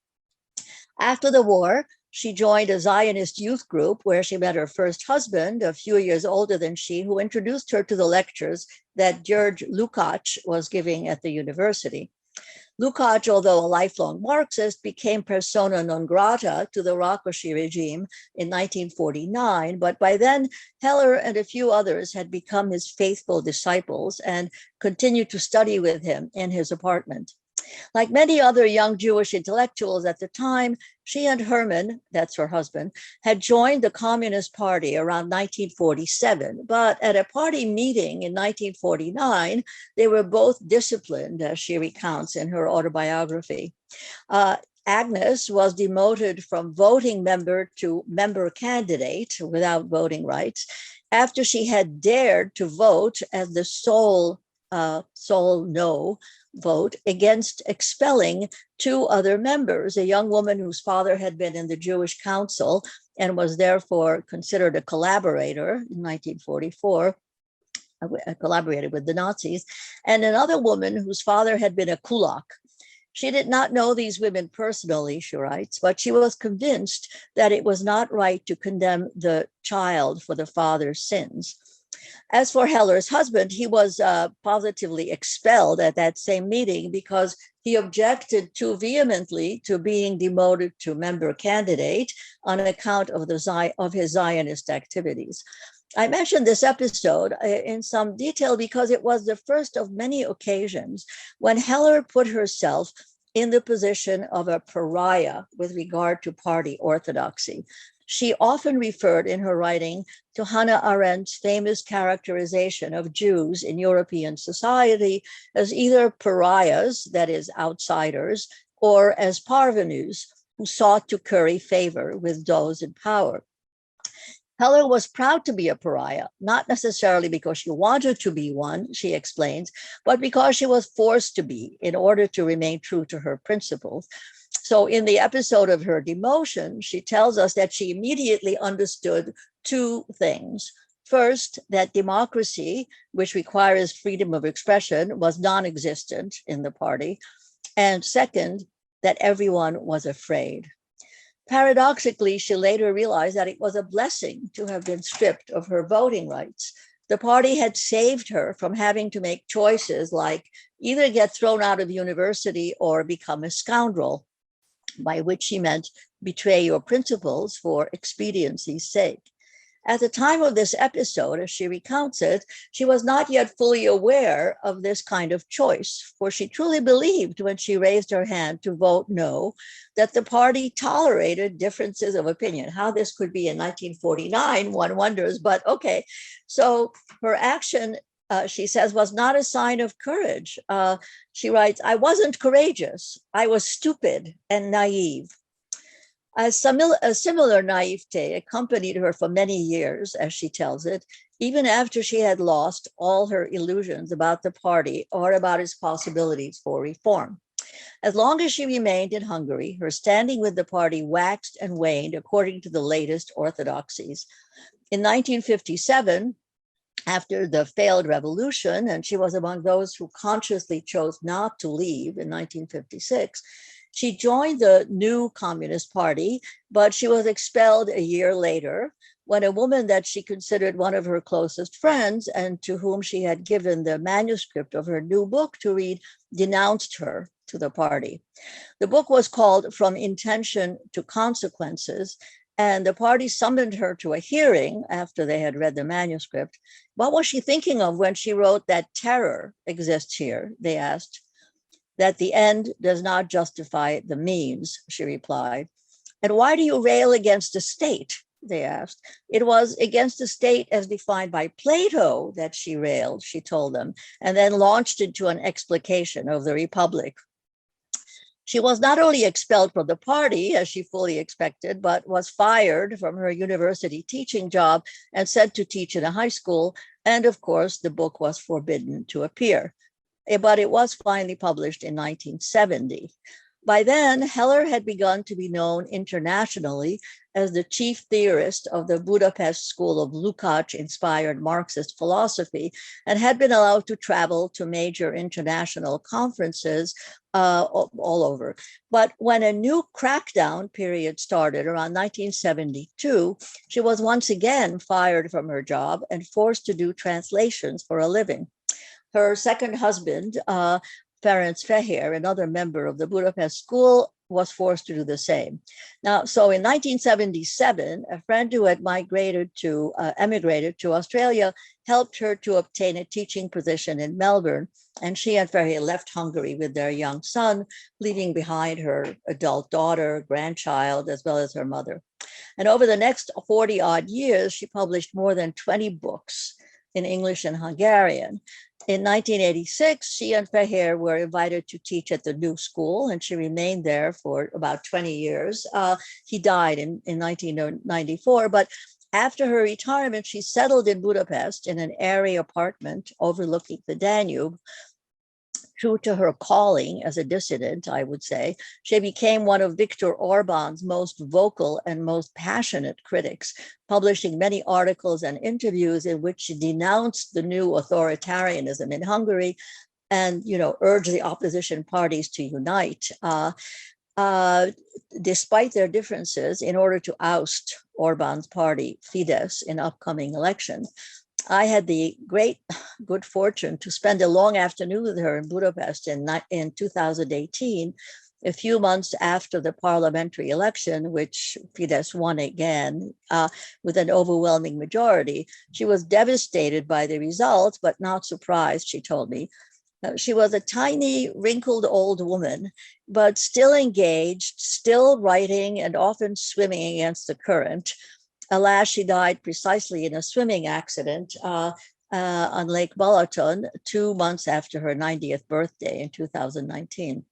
After the war, she joined a Zionist youth group where she met her first husband, a few years older than she, who introduced her to the lectures that George Lukács was giving at the university. Lukács, although a lifelong Marxist, became persona non grata to the Rákosi regime in 1949, but by then Heller and a few others had become his faithful disciples and continued to study with him in his apartment. Like many other young Jewish intellectuals at the time, she and Herman, that's her husband, had joined the Communist Party around 1947. But at a party meeting in 1949, they were both disciplined, as she recounts in her autobiography. Agnes was demoted from voting member to member candidate without voting rights after she had dared to vote as the sole no vote against expelling two other members, a young woman whose father had been in the Jewish Council and was therefore considered a collaborator in 1944, collaborated with the Nazis, and another woman whose father had been a kulak. She did not know these women personally, she writes, but she was convinced that it was not right to condemn the child for the father's sins. As for Heller's husband, he was positively expelled at that same meeting because he objected too vehemently to being demoted to member candidate on account of his Zionist activities. I mentioned this episode in some detail because it was the first of many occasions when Heller put herself in the position of a pariah with regard to party orthodoxy. She often referred in her writing to Hannah Arendt's famous characterization of Jews in European society as either pariahs, that is, outsiders, or as parvenus, who sought to curry favor with those in power. Heller was proud to be a pariah, not necessarily because she wanted to be one, she explains, but because she was forced to be in order to remain true to her principles. So in the episode of her demotion, she tells us that she immediately understood two things. First, that democracy, which requires freedom of expression, was non-existent in the party. And second, that everyone was afraid. Paradoxically, she later realized that it was a blessing to have been stripped of her voting rights. The party had saved her from having to make choices like either get thrown out of university or become a scoundrel, by which she meant betray your principles for expediency's sake. At the time of this episode, as she recounts it, she was not yet fully aware of this kind of choice, for she truly believed when she raised her hand to vote no, that the party tolerated differences of opinion. How this could be in 1949, one wonders, but okay. So her action, she says, was not a sign of courage. She writes, I wasn't courageous. I was stupid and naive. A similar naivete accompanied her for many years, as she tells it, even after she had lost all her illusions about the party or about its possibilities for reform. As long as she remained in Hungary, her standing with the party waxed and waned according to the latest orthodoxies. In 1957, after the failed revolution, and she was among those who consciously chose not to leave in 1956, she joined the new Communist Party, but she was expelled a year later when a woman that she considered one of her closest friends and to whom she had given the manuscript of her new book to read denounced her to the party. The book was called From Intention to Consequences, and the party summoned her to a hearing after they had read the manuscript. What was she thinking of when she wrote that terror exists here, they asked. That the end does not justify the means, she replied. And why do you rail against the state? They asked. It was against the state as defined by Plato that she railed, she told them, and then launched into an explication of the Republic. She was not only expelled from the party, as she fully expected, but was fired from her university teaching job and sent to teach in a high school. And of course, the book was forbidden to appear. But it was finally published in 1970. By then, Heller had begun to be known internationally as the chief theorist of the Budapest school of Lukács-inspired Marxist philosophy, and had been allowed to travel to major international conferences all over. But when a new crackdown period started around 1972, she was once again fired from her job and forced to do translations for a living. Her second husband, Ferenc Fehér, another member of the Budapest school, was forced to do the same. Now, so in 1977, a friend who had emigrated to Australia helped her to obtain a teaching position in Melbourne, and she and Fehér left Hungary with their young son, leaving behind her adult daughter, grandchild, as well as her mother. And over the next 40 odd years, she published more than 20 books in English and Hungarian. In 1986, she and Fehér were invited to teach at the new school, and she remained there for about 20 years. He died in 1994, but after her retirement, she settled in Budapest in an airy apartment overlooking the Danube. True to her calling as a dissident, I would say, she became one of Viktor Orbán's most vocal and most passionate critics, publishing many articles and interviews in which she denounced the new authoritarianism in Hungary and, urged the opposition parties to unite, despite their differences, in order to oust Orbán's party, Fidesz, in upcoming elections. I had the great good fortune to spend a long afternoon with her in Budapest in 2018, a few months after the parliamentary election, which Fidesz won again with an overwhelming majority. She was devastated by the results, but not surprised, she told me. She was a tiny, wrinkled old woman, but still engaged, still writing, and often swimming against the current. Alas, she died precisely in a swimming accident on Lake Balaton 2 months after her 90th birthday in 2019.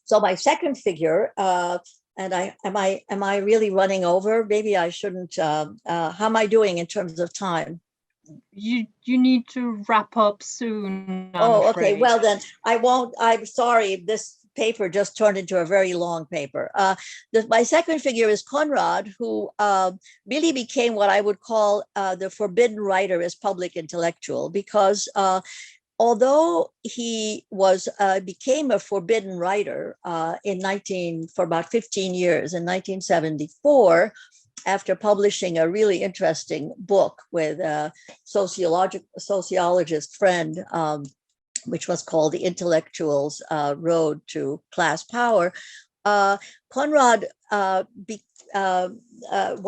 So my second figure, and am I really running over? Maybe I shouldn't. How am I doing in terms of time? You need to wrap up soon. Oh, okay. Well, then I won't. I'm sorry. This paper just turned into a very long paper. My second figure is Konrad, who really became what I would call the forbidden writer as public intellectual, because although he became a forbidden writer for about 15 years in 1974, after publishing a really interesting book with a sociologist friend, which was called The Intellectual's Road to Class Power, Konrad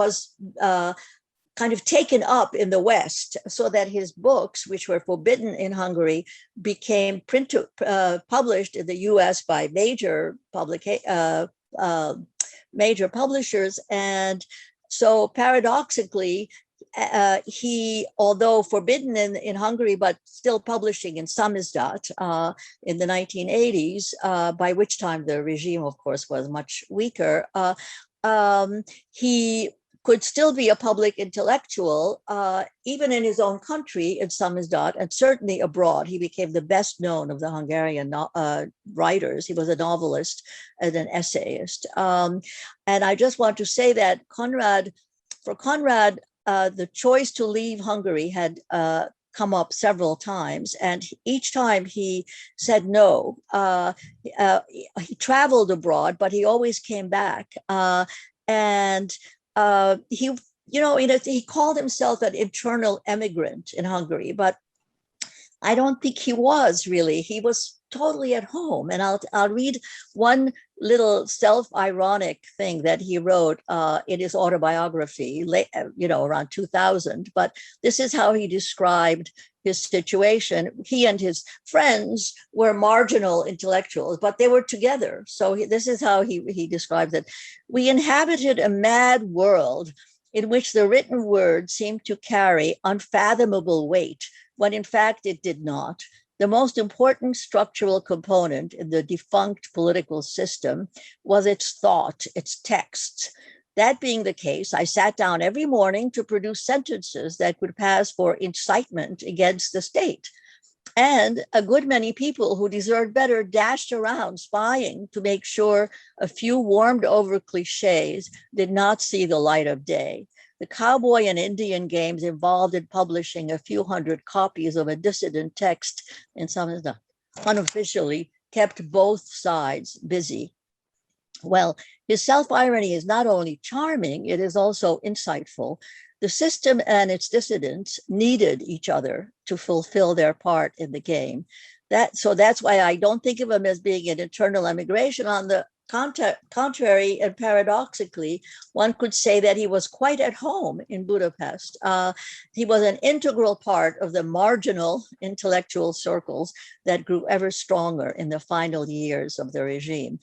was kind of taken up in the West, so that his books, which were forbidden in Hungary, became published in the US by major publishers. And so paradoxically, he, although forbidden in Hungary, but still publishing in samizdat in the 1980s, by which time the regime, of course, was much weaker, he could still be a public intellectual, even in his own country, in samizdat, and certainly abroad. He became the best known of the Hungarian writers. He was a novelist and an essayist. And I just want to say that for Konrad, the choice to leave Hungary had come up several times, and each time he said no. He traveled abroad, but he always came back. He called himself an internal emigrant in Hungary, but I don't think he was really. He was totally at home. And I'll read one little self-ironic thing that he wrote in his autobiography, around 2000. But this is how he described his situation. He and his friends were marginal intellectuals, but they were together. So this is how he describes it. We inhabited a mad world in which the written word seemed to carry unfathomable weight, when in fact it did not. The most important structural component in the defunct political system was its thought, its texts. That being the case, I sat down every morning to produce sentences that could pass for incitement against the state. And a good many people who deserved better dashed around spying to make sure a few warmed over cliches did not see the light of day. The cowboy and Indian games involved in publishing a few hundred copies of a dissident text, and some of them unofficially, kept both sides busy. Well, his self-irony is not only charming, it is also insightful. The system and its dissidents needed each other to fulfill their part in the game. So that's why I don't think of him as being an internal emigration. On the contrary, and paradoxically, one could say that he was quite at home in Budapest. He was an integral part of the marginal intellectual circles that grew ever stronger in the final years of the regime.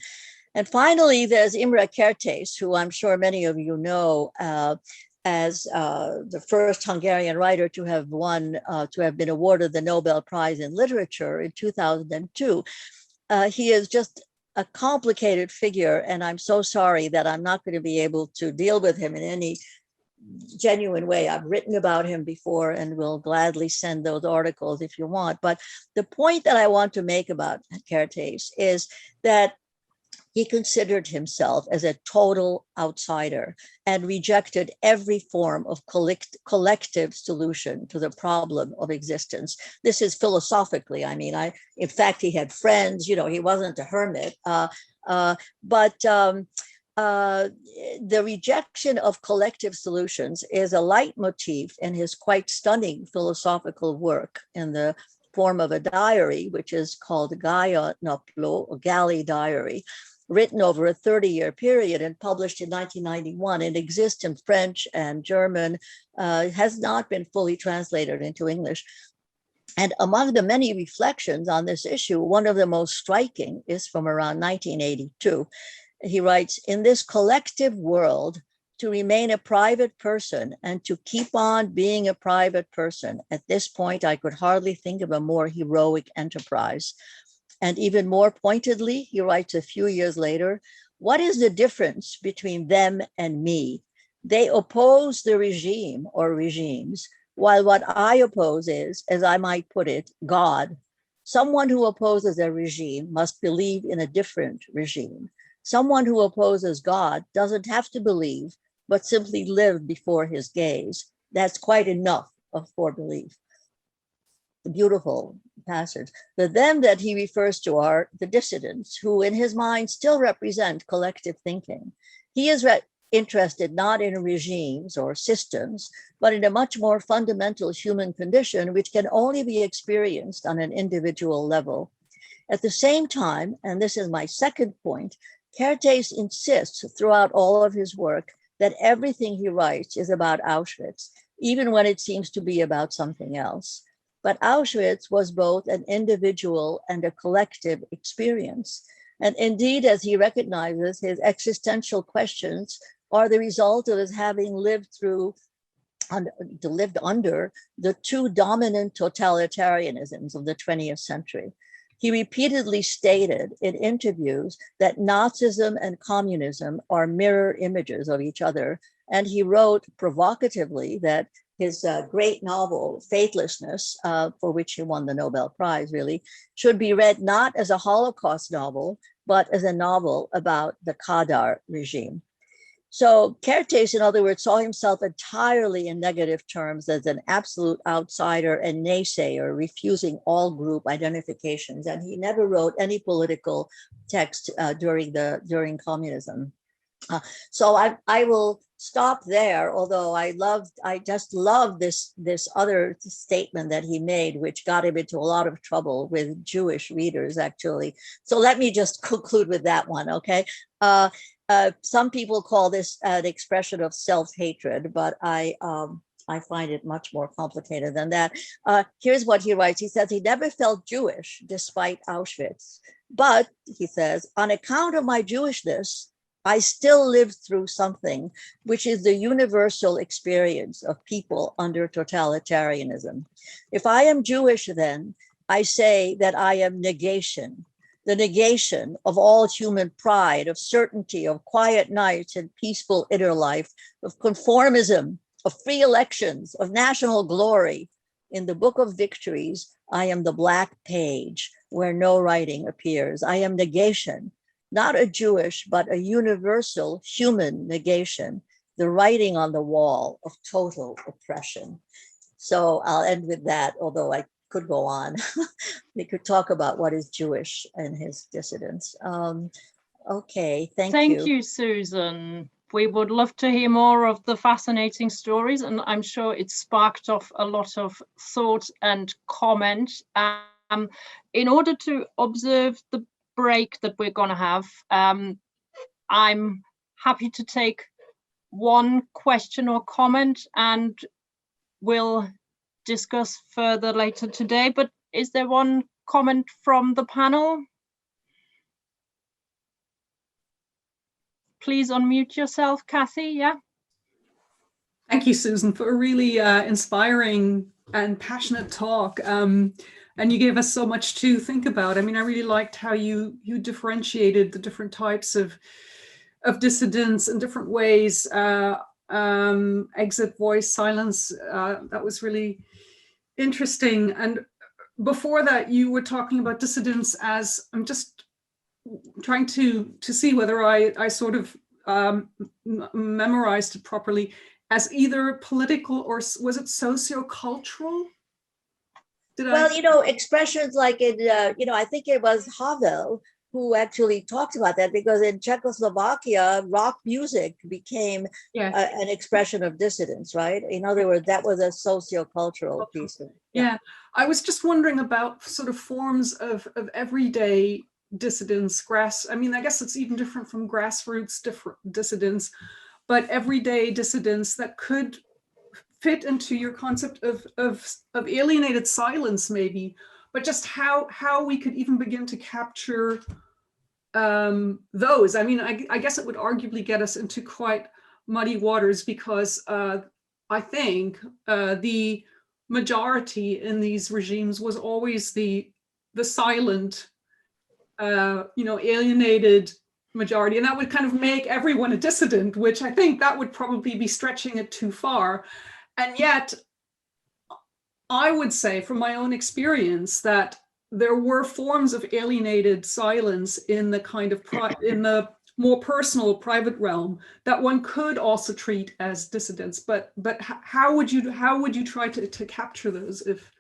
And finally, there's Imre Kertész, who I'm sure many of you know as the first Hungarian writer to have been awarded the Nobel Prize in Literature in 2002. He is just a complicated figure, and I'm so sorry that I'm not going to be able to deal with him in any genuine way. I've written about him before and will gladly send those articles if you want. But the point that I want to make about Kertész is that he considered himself as a total outsider and rejected every form of collective solution to the problem of existence. This is philosophically, in fact, he had friends, he wasn't a hermit, but the rejection of collective solutions is a leitmotif in his quite stunning philosophical work in the form of a diary, which is called Gaia Napló, or Galley Diary, written over a 30-year period and published in 1991. It exists in French and German, has not been fully translated into English. And among the many reflections on this issue, one of the most striking is from around 1982. He writes, "In this collective world, to remain a private person and to keep on being a private person, at this point, I could hardly think of a more heroic enterprise." And even more pointedly, he writes a few years later, "What is the difference between them and me? They oppose the regime or regimes, while what I oppose is, as I might put it, God. Someone who opposes a regime must believe in a different regime. Someone who opposes God doesn't have to believe, but simply live before his gaze. That's quite enough for belief." Beautiful passage. The them that he refers to are the dissidents, who in his mind still represent collective thinking. He is interested not in regimes or systems, but in a much more fundamental human condition, which can only be experienced on an individual level. At the same time, and this is my second point, Kertész insists throughout all of his work that everything he writes is about Auschwitz, even when it seems to be about something else. But Auschwitz was both an individual and a collective experience. And indeed, as he recognizes, his existential questions are the result of his having lived under the two dominant totalitarianisms of the 20th century. He repeatedly stated in interviews that Nazism and communism are mirror images of each other. And he wrote provocatively that his great novel, Faithlessness, for which he won the Nobel Prize, really, should be read not as a Holocaust novel, but as a novel about the Kadar regime. So Kertész, in other words, saw himself entirely in negative terms as an absolute outsider and naysayer, refusing all group identifications. And he never wrote any political text during communism. So I will stop there, although I just love this other statement that he made, which got him into a lot of trouble with Jewish readers, actually. So let me just conclude with that one, okay? Some people call this an expression of self-hatred, but I I find it much more complicated than that. Here's what he writes. He says he never felt Jewish despite Auschwitz. But, he says, on account of my Jewishness, I still live through something which is the universal experience of people under totalitarianism. If I am Jewish, then I say that I am negation, the negation of all human pride, of certainty, of quiet nights and peaceful inner life, of conformism, of free elections, of national glory. In the book of victories, I am the black page where no writing appears. I am negation, not a Jewish, but a universal human negation, the writing on the wall of total oppression. So I'll end with that, although I could go on. We could talk about what is Jewish and his dissidents. Okay, thank you. Thank you, Susan. We would love to hear more of the fascinating stories, and I'm sure it sparked off a lot of thought and comment. In order to observe the break that we're going to have, I'm happy to take one question or comment, and we'll discuss further later today. But is there one comment from the panel? Please unmute yourself, Cathy. Yeah. Thank you, Susan, for a really inspiring and passionate talk. And you gave us so much to think about. I mean, I really liked how you differentiated the different types of dissidents in different ways. Exit, voice, silence. That was really interesting. And before that, you were talking about dissidents as, I'm just trying to see whether I sort of memorized it properly, as either political or was it sociocultural? Well, you know, expressions like in, you know, I think it was Havel who actually talked about that, because in Czechoslovakia, rock music became an expression of dissidence, right? In other words, that was a sociocultural piece of it. Yeah, I was just wondering about sort of forms of everyday dissidents, I mean, I guess it's even different from grassroots dissidents, but everyday dissidents that could fit into your concept of alienated silence, maybe, but just how we could even begin to capture those. I mean, I guess it would arguably get us into quite muddy waters, because I think the majority in these regimes was always the silent, you know, alienated majority, and that would kind of make everyone a dissident, which I think that would probably be stretching it too far. And yet, I would say from my own experience that there were forms of alienated silence in the kind of in the more personal private realm that one could also treat as dissidents. But how would you try to capture those if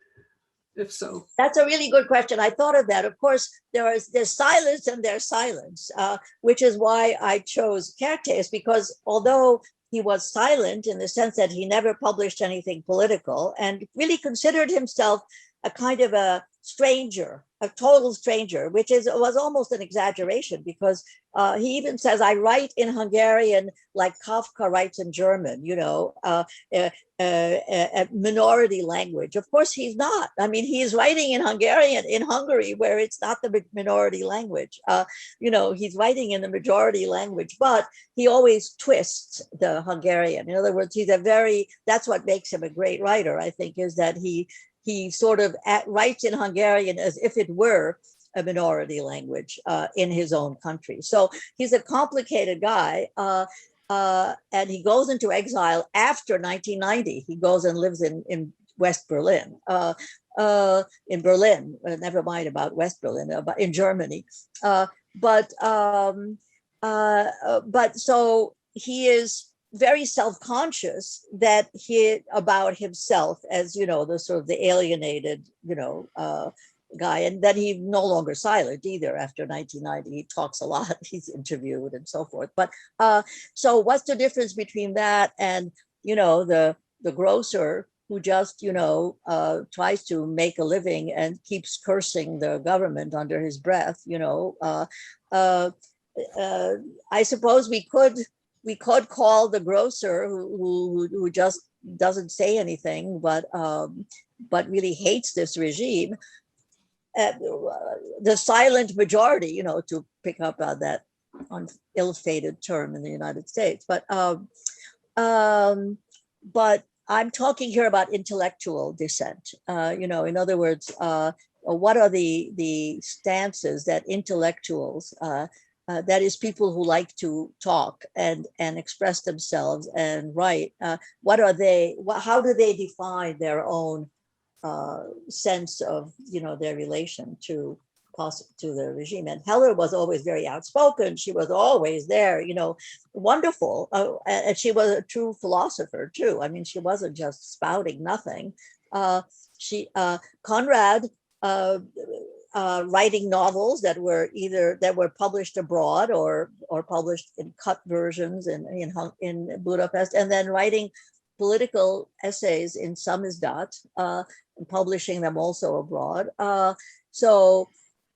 so? That's a really good question. I thought of that. Of course, there's silence and there's silence, which is why I chose Kertész, because although he was silent in the sense that he never published anything political and really considered himself a kind of a stranger, a total stranger, which was almost an exaggeration, because he even says, I write in Hungarian like Kafka writes in German, you know, a minority language. Of course, he's not. I mean, he's writing in Hungarian in Hungary, where it's not the minority language. You know, he's writing in the majority language, but he always twists the Hungarian. In other words, that's what makes him a great writer, I think, is that he sort of writes in Hungarian as if it were a minority language in his own country. So he's a complicated guy. And he goes into exile after 1990. He goes and lives in West Berlin, in Berlin, never mind about West Berlin, but in Germany. But so he is very self-conscious about himself as, you know, the sort of the alienated, you know, guy, and then he's no longer silent either after 1990. He talks a lot, he's interviewed and so forth. But so what's the difference between that and, you know, the grocer who just, you know, tries to make a living and keeps cursing the government under his breath, you know? I suppose we could call the grocer who just doesn't say anything, but really hates this regime. The silent majority, you know, to pick up on that ill-fated term in the United States, but I'm talking here about intellectual dissent. You know, in other words, what are the stances that intellectuals, that is, people who like to talk and express themselves and write, what are they? How do they define their own sense of, you know, their relation to the regime? And Heller was always very outspoken. She was always there, you know, wonderful. And she was a true philosopher too. I mean, she wasn't just spouting nothing. Conrad, writing novels that were published abroad or published in cut versions in Budapest, and then writing political essays in samizdat, and publishing them also abroad.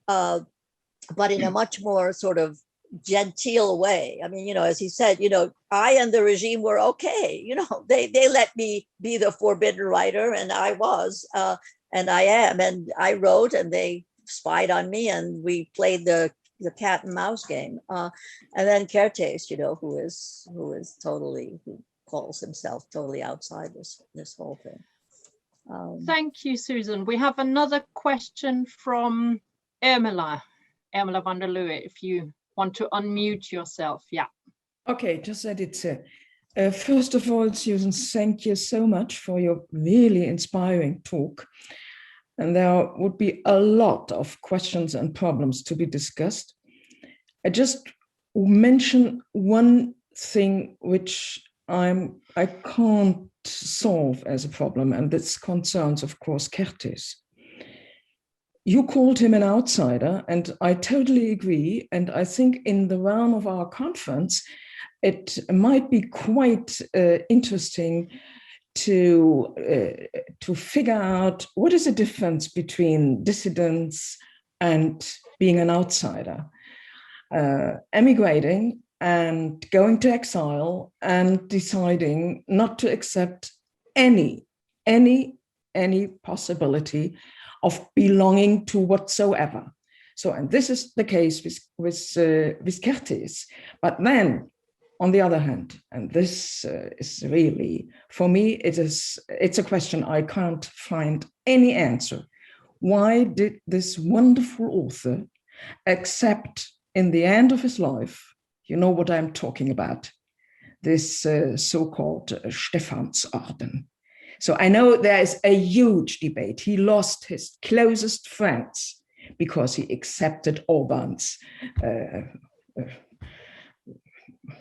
But in a much more sort of genteel way. I mean, you know, as he said, you know, I and the regime were okay. You know, they let me be the forbidden writer, and I was, and I am, and I wrote, and they spied on me, and we played the cat and mouse game. And then Kertész, you know, who calls himself totally outside this whole thing. Thank you, Susan. We have another question from Ermela van der Leeuwen, if you want to unmute yourself. Yeah. Okay, just let it say. First of all, Susan, thank you so much for your really inspiring talk. And there would be a lot of questions and problems to be discussed. I just mention one thing which I can't solve as a problem, and this concerns, of course, Kertész. You called him an outsider, and I totally agree. And I think in the realm of our conference, it might be quite interesting to figure out what is the difference between dissidence and being an outsider, emigrating and going to exile and deciding not to accept any possibility of belonging to whatsoever. So, and this is the case with Kertész. But then, on the other hand, and this is really, for me, it's a question I can't find any answer. Why did this wonderful author accept, in the end of his life, you know what I'm talking about, this so-called Stephansorden? So I know there is a huge debate. He lost his closest friends because he accepted Orban's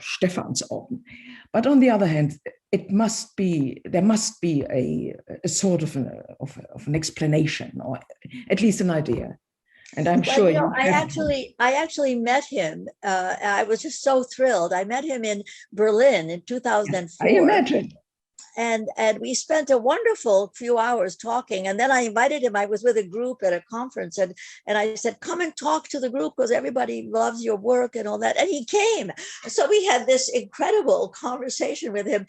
Stephansorden. But on the other hand, there must be a sort of an explanation, or at least an idea. And I'm sure you know, I actually met him. I was just so thrilled. I met him in Berlin in 2004. I imagine. And we spent a wonderful few hours talking. And then I invited him. I was with a group at a conference, and I said, come and talk to the group because everybody loves your work and all that. And he came. So we had this incredible conversation with him.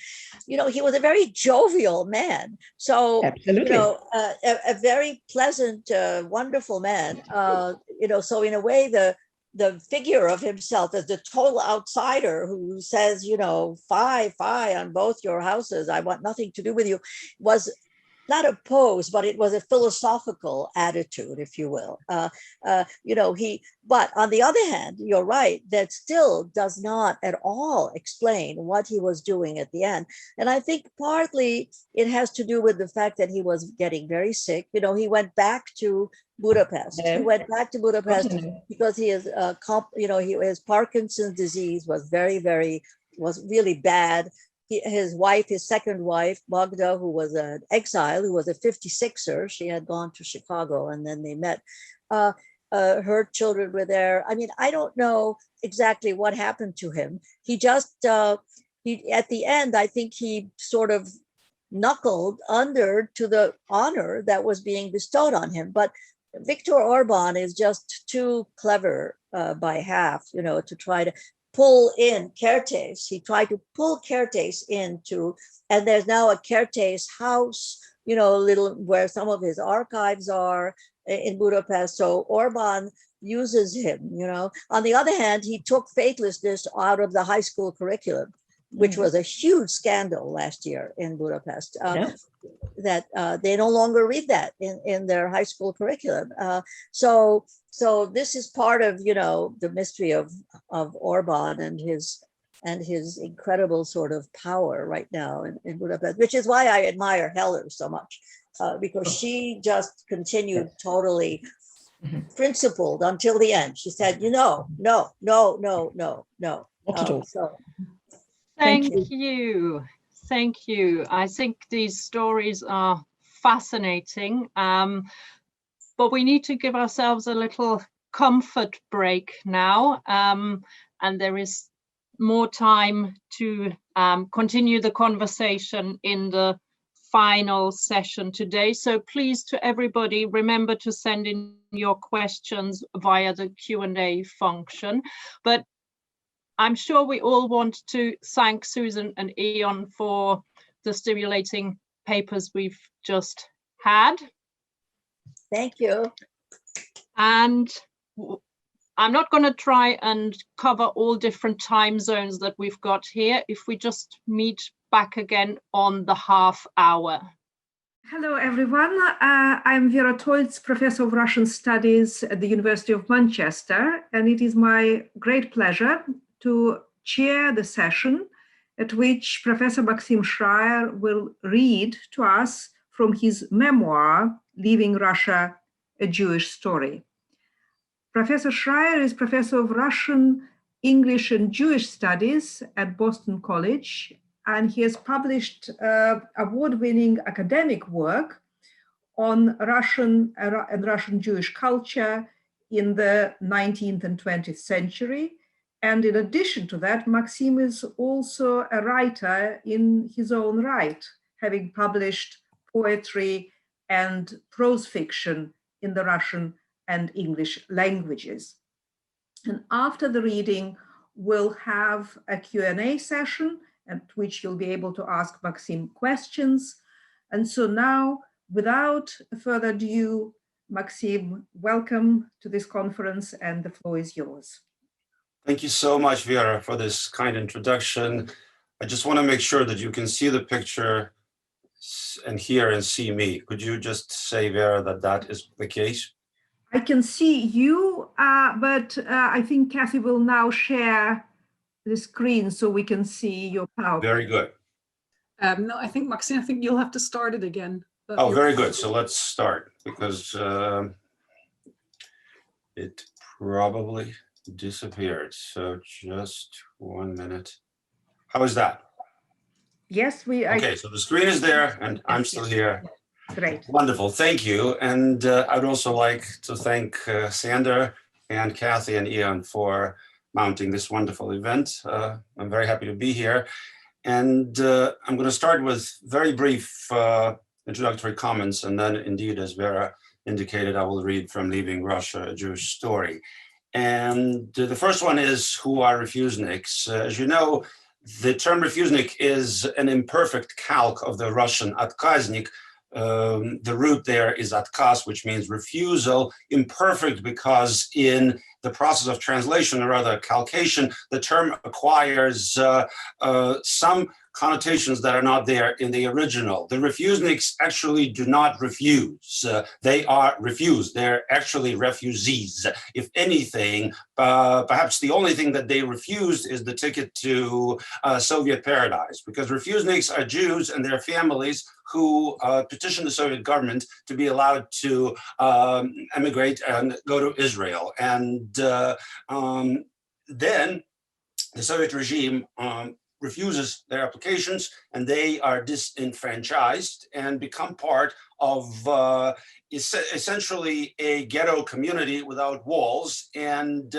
You know, he was a very jovial man. So, absolutely. You know, a very pleasant, wonderful man. You know, so in a way, the figure of himself as the total outsider who says, you know, fie on both your houses, I want nothing to do with you, was not opposed, but it was a philosophical attitude, if you will. You know, but on the other hand, you're right, that still does not at all explain what he was doing at the end. And I think partly it has to do with the fact that he was getting very sick. You know, he went back to Budapest. He went back to Budapest because he is, you know, his Parkinson's disease was was really bad. His wife, his second wife, Magda, who was an exile, who was a 56er, she had gone to Chicago and then they met. Her children were there. I mean, I don't know exactly what happened to him. He just, at the end, I think he sort of knuckled under to the honor that was being bestowed on him. But Viktor Orban is just too clever by half, you know, to try to pull in Kertész. He tried to pull Kertész into, and there's now a Kertész house, you know, little where some of his archives are in Budapest. So Orban uses him, you know. On the other hand, he took faithlessness out of the high school curriculum, which was a huge scandal last year in Budapest. That they no longer read that in their high school curriculum. So this is part of, you know, the mystery of Orban and his incredible sort of power right now in Budapest, which is why I admire Heller so much, because she just continued totally principled until the end. She said, you know, no. Not at all. So Thank you. Thank you. I think these stories are fascinating, but we need to give ourselves a little comfort break now, and there is more time to continue the conversation in the final session today. So please, to everybody, remember to send in your questions via the Q&A function. But I'm sure we all want to thank Susan and Ian for the stimulating papers we've just had. thank you. And I'm not going to try and cover all different time zones that we've got here. If we just meet back again on the half hour. Hello, everyone. I'm Vera Tolz, Professor of Russian Studies at the University of Manchester, and it is my great pleasure to chair the session at which Professor Maxim Shrayer will read to us from his memoir, Leaving Russia, A Jewish Story. Professor Shrayer is Professor of Russian, English, and Jewish Studies at Boston College, and he has published award-winning academic work on Russian and Russian Jewish culture in the 19th and 20th century. And in addition to that, Maxim is also a writer in his own right, having published poetry and prose fiction in the Russian and English languages. And after the reading, we'll have a Q&A session at which you'll be able to ask Maxim questions. And so now, without further ado, Maxim, welcome to this conference, and the floor is yours. Thank you so much, Vera, for this kind introduction. I just want to make sure that you can see the picture and hear and see me. Could you just say, Vera, that that is the case? I can see you, but I think Cathy will now share the screen so we can see your PowerPoint. Very good. No, I think, Maxim, I think you'll have to start it again. Oh, very good. So let's start, because it probably disappeared. So just 1 minute. How is that? Yes, Okay, so the screen is there and I'm still here. Great. Wonderful, thank you. And I'd also like to thank Sander and Cathy and Ian for mounting this wonderful event. I'm very happy to be here. And I'm going to start with very brief introductory comments, and then indeed, as Vera indicated, I will read from Leaving Russia, A Jewish Story. And the first one is, who are Refuseniks? As you know, the term Refusenik is an imperfect calque of the Russian Atkaznik. The root there is Atkas, which means refusal, imperfect because in the process of translation, or rather calcation, the term acquires some connotations that are not there in the original. The Refuseniks actually do not refuse. They are refused. They're actually refugees. If anything, perhaps the only thing that they refused is the ticket to Soviet paradise, because Refuseniks are Jews and their families who petitioned the Soviet government to be allowed to emigrate and go to Israel. And then the Soviet regime refuses their applications, and they are disenfranchised and become part of essentially a ghetto community without walls. And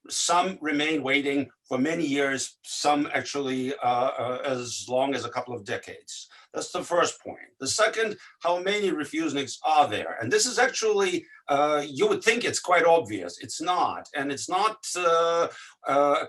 some remain waiting for many years, some actually as long as a couple of decades. That's the first point. The second, how many Refuseniks are there? And this is actually you would think it's quite obvious. It's not. And it's not a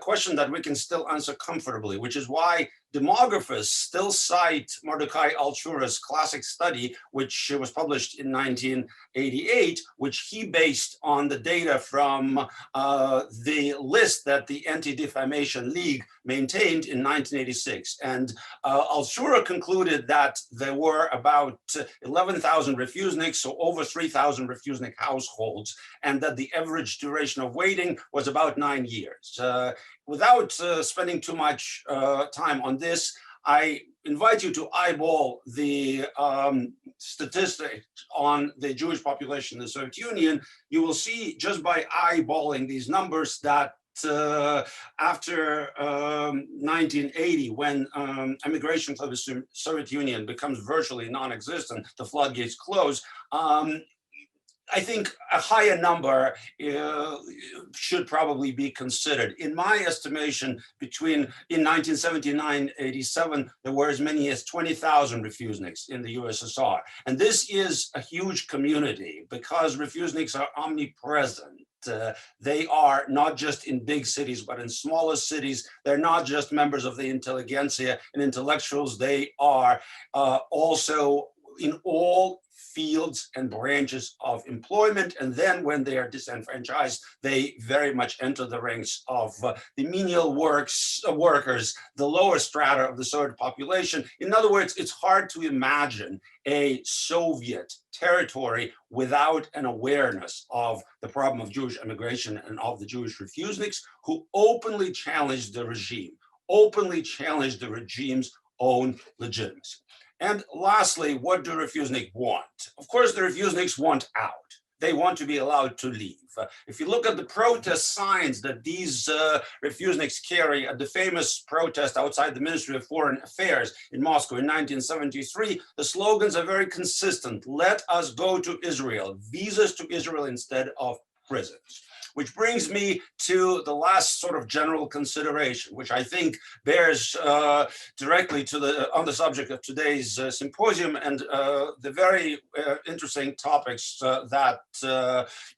question that we can still answer comfortably, which is why demographers still cite Mordecai Altshuler's classic study, which was published in 1988, which he based on the data from the list that the Anti-Defamation League maintained in 1986. And Altshuler concluded that there were about 11,000 Refuseniks, so over 3,000 Refusenik households, and that the average duration of waiting was about 9 years. Without spending too much time on this, I invite you to eyeball the statistics on the Jewish population in the Soviet Union. You will see just by eyeballing these numbers that after 1980, when immigration to the Soviet Union becomes virtually non-existent, the floodgates close, I think a higher number should probably be considered. In my estimation, in 1979-87, there were as many as 20,000 Refuseniks in the USSR. And this is a huge community because Refuseniks are omnipresent. They are not just in big cities, but in smaller cities. They're not just members of the intelligentsia and intellectuals. They are also in all fields and branches of employment. And then when they are disenfranchised, they very much enter the ranks of the menial workers, the lower strata of the Soviet population. In other words, it's hard to imagine a Soviet territory without an awareness of the problem of Jewish immigration and of the Jewish Refuseniks who openly challenged the regime, openly challenged the regime's own legitimacy. And lastly, what do Refusenik want? Of course, the Refuseniks want out. They want to be allowed to leave. If you look at the protest signs that these Refuseniks carry at the famous protest outside the Ministry of Foreign Affairs in Moscow in 1973, the slogans are very consistent. Let us go to Israel, visas to Israel instead of prisons. Which brings me to the last sort of general consideration, which I think bears directly to on the subject of today's symposium and the very interesting topics that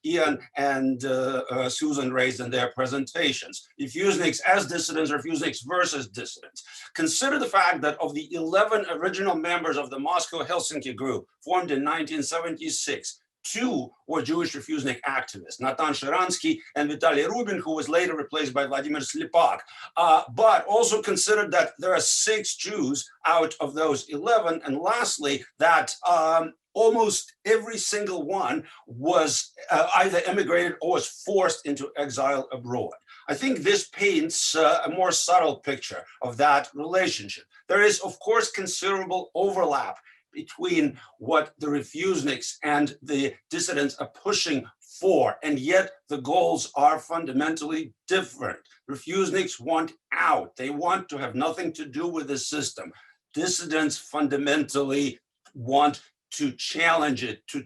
Ian and Susan raised in their presentations. Refuseniks as dissidents, Refuseniks versus dissidents. Consider the fact that of the 11 original members of the Moscow-Helsinki group formed in 1976, 2 were Jewish Refusenik activists, Natan Sharansky and Vitaly Rubin, who was later replaced by Vladimir Slepak. But also consider that there are 6 Jews out of those 11. And lastly, that almost every single one was either emigrated or was forced into exile abroad. I think this paints a more subtle picture of that relationship. There is, of course, considerable overlap between what the Refuseniks and the dissidents are pushing for, and yet the goals are fundamentally different. Refuseniks want out. They want to have nothing to do with the system. Dissidents fundamentally want to challenge it, to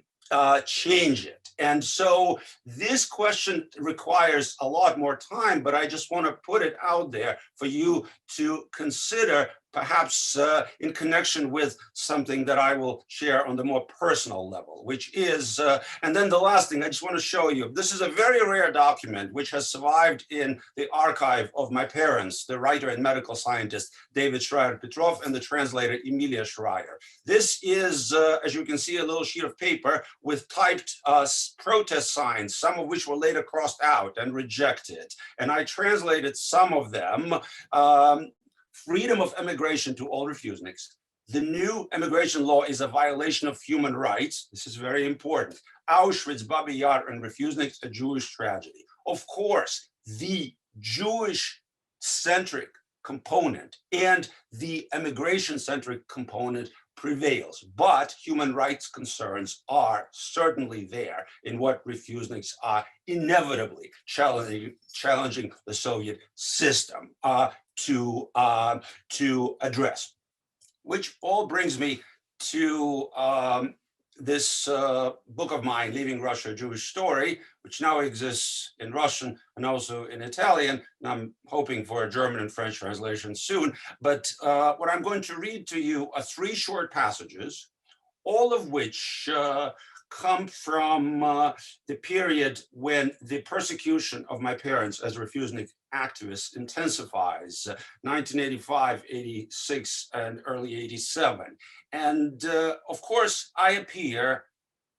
change it. And so this question requires a lot more time, but I just want to put it out there for you to consider, perhaps in connection with something that I will share on the more personal level, which is, and then the last thing I just want to show you, this is a very rare document which has survived in the archive of my parents, the writer and medical scientist, David Shrayer Petrov, and the translator, Emilia Shrayer. This is, as you can see, a little sheet of paper with typed protest signs, some of which were later crossed out and rejected. And I translated some of them. Freedom of emigration to all Refuseniks. The new immigration law is a violation of human rights. This is very important. Auschwitz, Babi Yar, and Refuseniks, a Jewish tragedy. Of course, the Jewish-centric component and the immigration-centric component prevails, but human rights concerns are certainly there in what Refuseniks are inevitably challenging the Soviet system to address. Which all brings me to this book of mine, Leaving Russia, a Jewish Story, which now exists in Russian and also in Italian, and I'm hoping for a German and French translation soon. But what I'm going to read to you are 3 short passages, all of which come from the period when the persecution of my parents as Refusenik activists intensifies, 1985, 86, and early 87. And of course, I appear,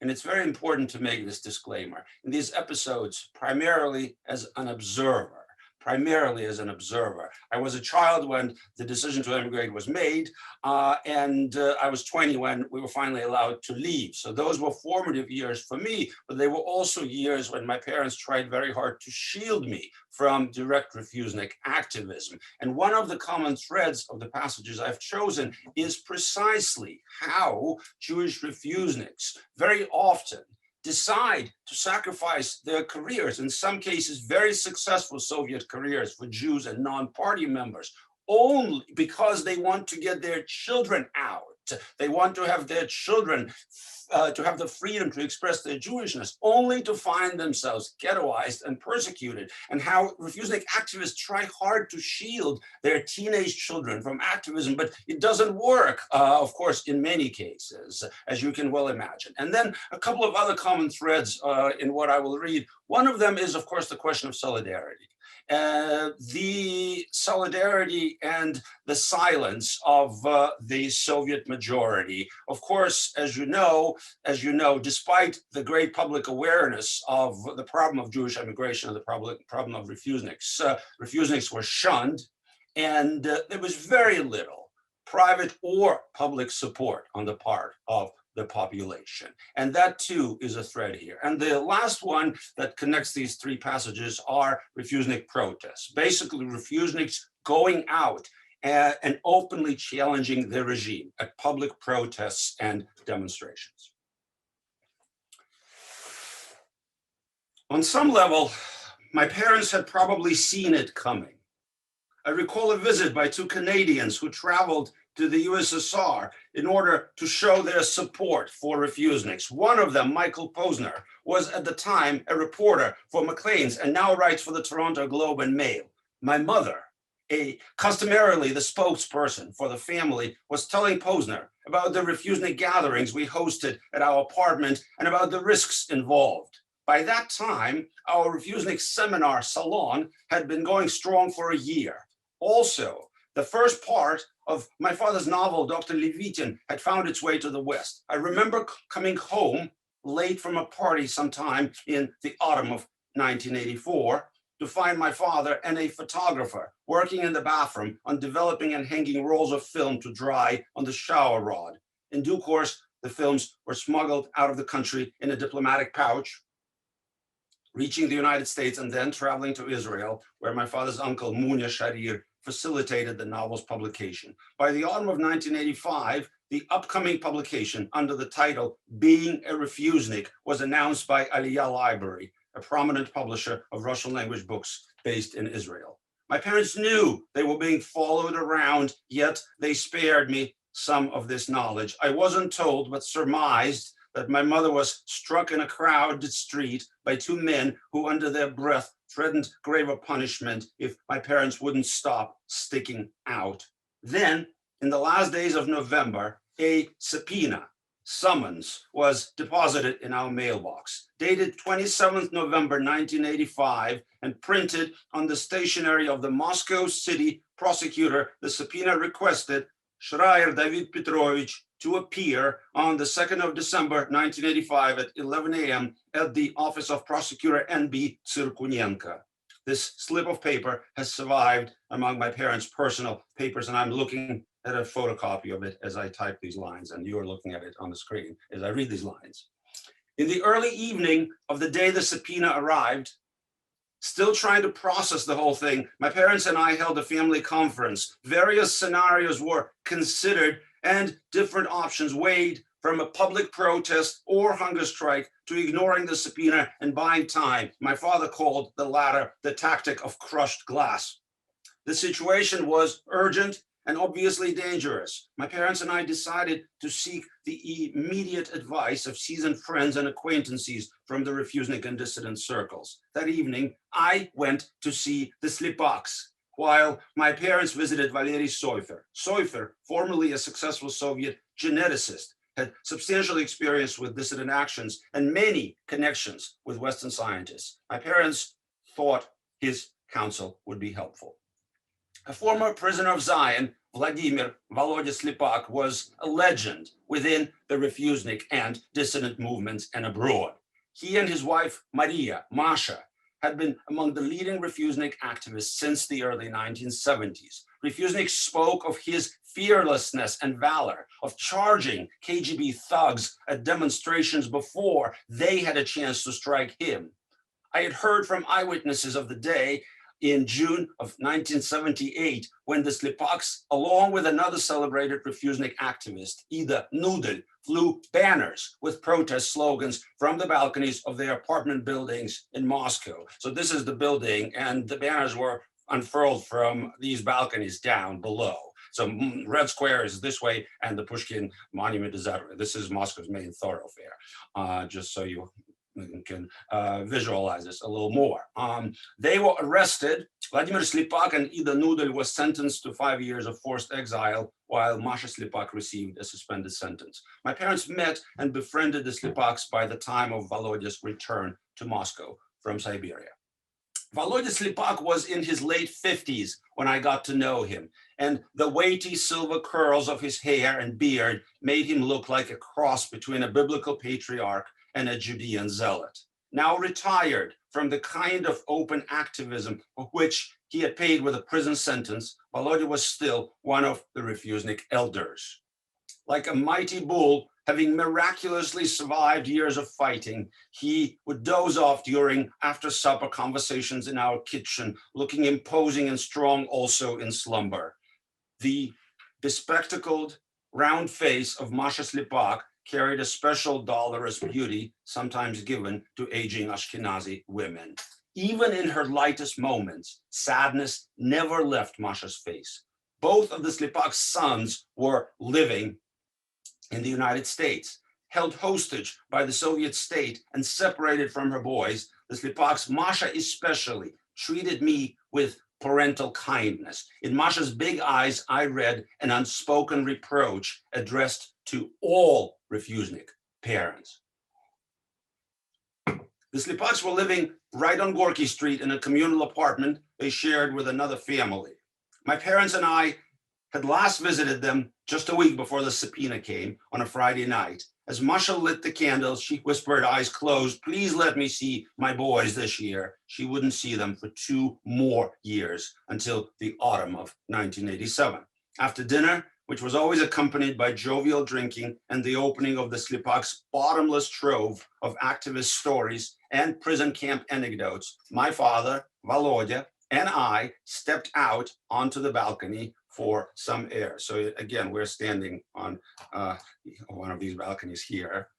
and it's very important to make this disclaimer, in these episodes primarily as an observer. I was a child when the decision to emigrate was made, and I was 20 when we were finally allowed to leave. So those were formative years for me, but they were also years when my parents tried very hard to shield me from direct Refusenik activism. And one of the common threads of the passages I've chosen is precisely how Jewish Refuseniks very often decide to sacrifice their careers, in some cases very successful Soviet careers for Jews and non-party members, only because they want to get their children out. They want to have their children to have the freedom to express their Jewishness, only to find themselves ghettoized and persecuted, and how Refusenik activists try hard to shield their teenage children from activism, but it doesn't work, of course, in many cases, as you can well imagine. And then a couple of other common threads in what I will read. One of them is, of course, the question of solidarity. The solidarity and the silence of the Soviet majority. Of course, as you know, despite the great public awareness of the problem of Jewish immigration and the problem of Refuseniks, Refuseniks were shunned, and there was very little private or public support on the part of the population. And that too is a thread here. And the last one that connects these three passages are Refusenik protests. Basically, Refuseniks going out and openly challenging the regime at public protests and demonstrations. On some level, my parents had probably seen it coming. I recall a visit by two Canadians who traveled to the USSR in order to show their support for Refuseniks. One of them, Michael Posner, was at the time a reporter for Maclean's and now writes for the Toronto Globe and Mail. My mother, customarily the spokesperson for the family, was telling Posner about the Refusenik gatherings we hosted at our apartment and about the risks involved. By that time, our Refusenik seminar salon had been going strong for a year. Also, the first part of my father's novel, Dr. Levitin, had found its way to the West. I remember coming home late from a party sometime in the autumn of 1984 to find my father and a photographer working in the bathroom on developing and hanging rolls of film to dry on the shower rod. In due course, the films were smuggled out of the country in a diplomatic pouch, reaching the United States and then traveling to Israel, where my father's uncle, Munya Shrayer, facilitated the novel's publication. By the autumn of 1985, the upcoming publication under the title Being a Refusenik was announced by Aliyah Library, a prominent publisher of Russian language books based in Israel. My parents knew they were being followed around, yet they spared me some of this knowledge. I wasn't told, but surmised that my mother was struck in a crowded street by two men who, under their breath, threatened graver punishment if my parents wouldn't stop sticking out. Then, in the last days of November, a subpoena summons was deposited in our mailbox, dated 27th November 1985, and printed on the stationery of the Moscow City prosecutor. The subpoena requested Shrayer David Petrovich to appear on the 2nd of December 1985 at 11 a.m. at the office of Prosecutor N.B. Tsirkunenko. This slip of paper has survived among my parents' personal papers, and I'm looking at a photocopy of it as I type these lines, and you're looking at it on the screen as I read these lines. In the early evening of the day the subpoena arrived, still trying to process the whole thing, my parents and I held a family conference. Various scenarios were considered and different options weighed, from a public protest or hunger strike to ignoring the subpoena and buying time. My father called the latter the tactic of crushed glass. The situation was urgent and obviously dangerous. My parents and I decided to seek the immediate advice of seasoned friends and acquaintances from the Refusenik and dissident circles. That evening, I went to see the Slipaks, while my parents visited Valery Soifer. Soifer, formerly a successful Soviet geneticist, had substantial experience with dissident actions and many connections with Western scientists. My parents thought his counsel would be helpful. A former prisoner of Zion, Vladimir Volodya Slipak, was a legend within the Refusenik and dissident movements and abroad. He and his wife, Maria, Masha, had been among the leading Refusenik activists since the early 1970s. Refusenik spoke of his fearlessness and valor, of charging KGB thugs at demonstrations before they had a chance to strike him. I had heard from eyewitnesses of the day in June of 1978, when the Slipaks, along with another celebrated Refusenik activist, Ida Nudel, flew banners with protest slogans from the balconies of their apartment buildings in Moscow. So this is the building, and the banners were unfurled from these balconies down below. So Red Square is this way, and the Pushkin Monument is that way. This is Moscow's main thoroughfare, just so you can visualize this a little more. They were arrested. Vladimir Slipak and Ida Nudel were sentenced to 5 years of forced exile, while Masha Slipak received a suspended sentence. My parents met and befriended the Slipaks by the time of Volodya's return to Moscow from Siberia. Volodya Slipak was in his late 50s when I got to know him, and the weighty silver curls of his hair and beard made him look like a cross between a biblical patriarch and a Judean zealot. Now retired from the kind of open activism for which he had paid with a prison sentence, Volodya was still one of the Refusenik elders. Like a mighty bull, having miraculously survived years of fighting, he would doze off during after-supper conversations in our kitchen, looking imposing and strong also in slumber. The bespectacled, round face of Masha Slipak carried a special dolorous beauty, sometimes given to aging Ashkenazi women. Even in her lightest moments, sadness never left Masha's face. Both of the Slipak's sons were living in the United States. Held hostage by the Soviet state and separated from her boys, the Slipaks, Masha especially, treated me with parental kindness. In Masha's big eyes, I read an unspoken reproach addressed to all Refusenik parents. The Slipaks were living right on Gorky Street in a communal apartment they shared with another family. My parents and I had last visited them just a week before the subpoena came on a Friday night. As Masha lit the candles, she whispered, eyes closed, "Please let me see my boys this year." She wouldn't see them for 2 more years until the autumn of 1987. After dinner, which was always accompanied by jovial drinking and the opening of the Slipak's bottomless trove of activist stories and prison camp anecdotes, my father, Volodya, and I stepped out onto the balcony for some air. So again, we're standing on one of these balconies here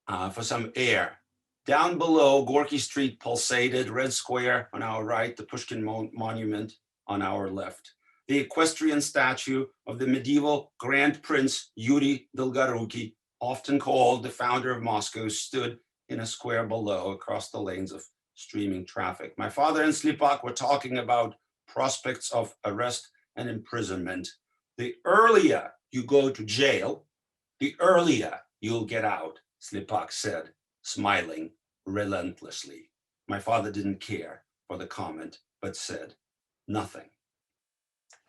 for some air. Down below, Gorky Street pulsated, Red Square on our right, the Pushkin Monument on our left. The equestrian statue of the medieval Grand Prince Yuri Dolgoruki, often called the founder of Moscow, stood in a square below across the lanes of streaming traffic. My father and Slipak were talking about prospects of arrest and imprisonment. The earlier you go to jail, the earlier you'll get out, Slipak said, smiling relentlessly. My father didn't care for the comment, but said nothing.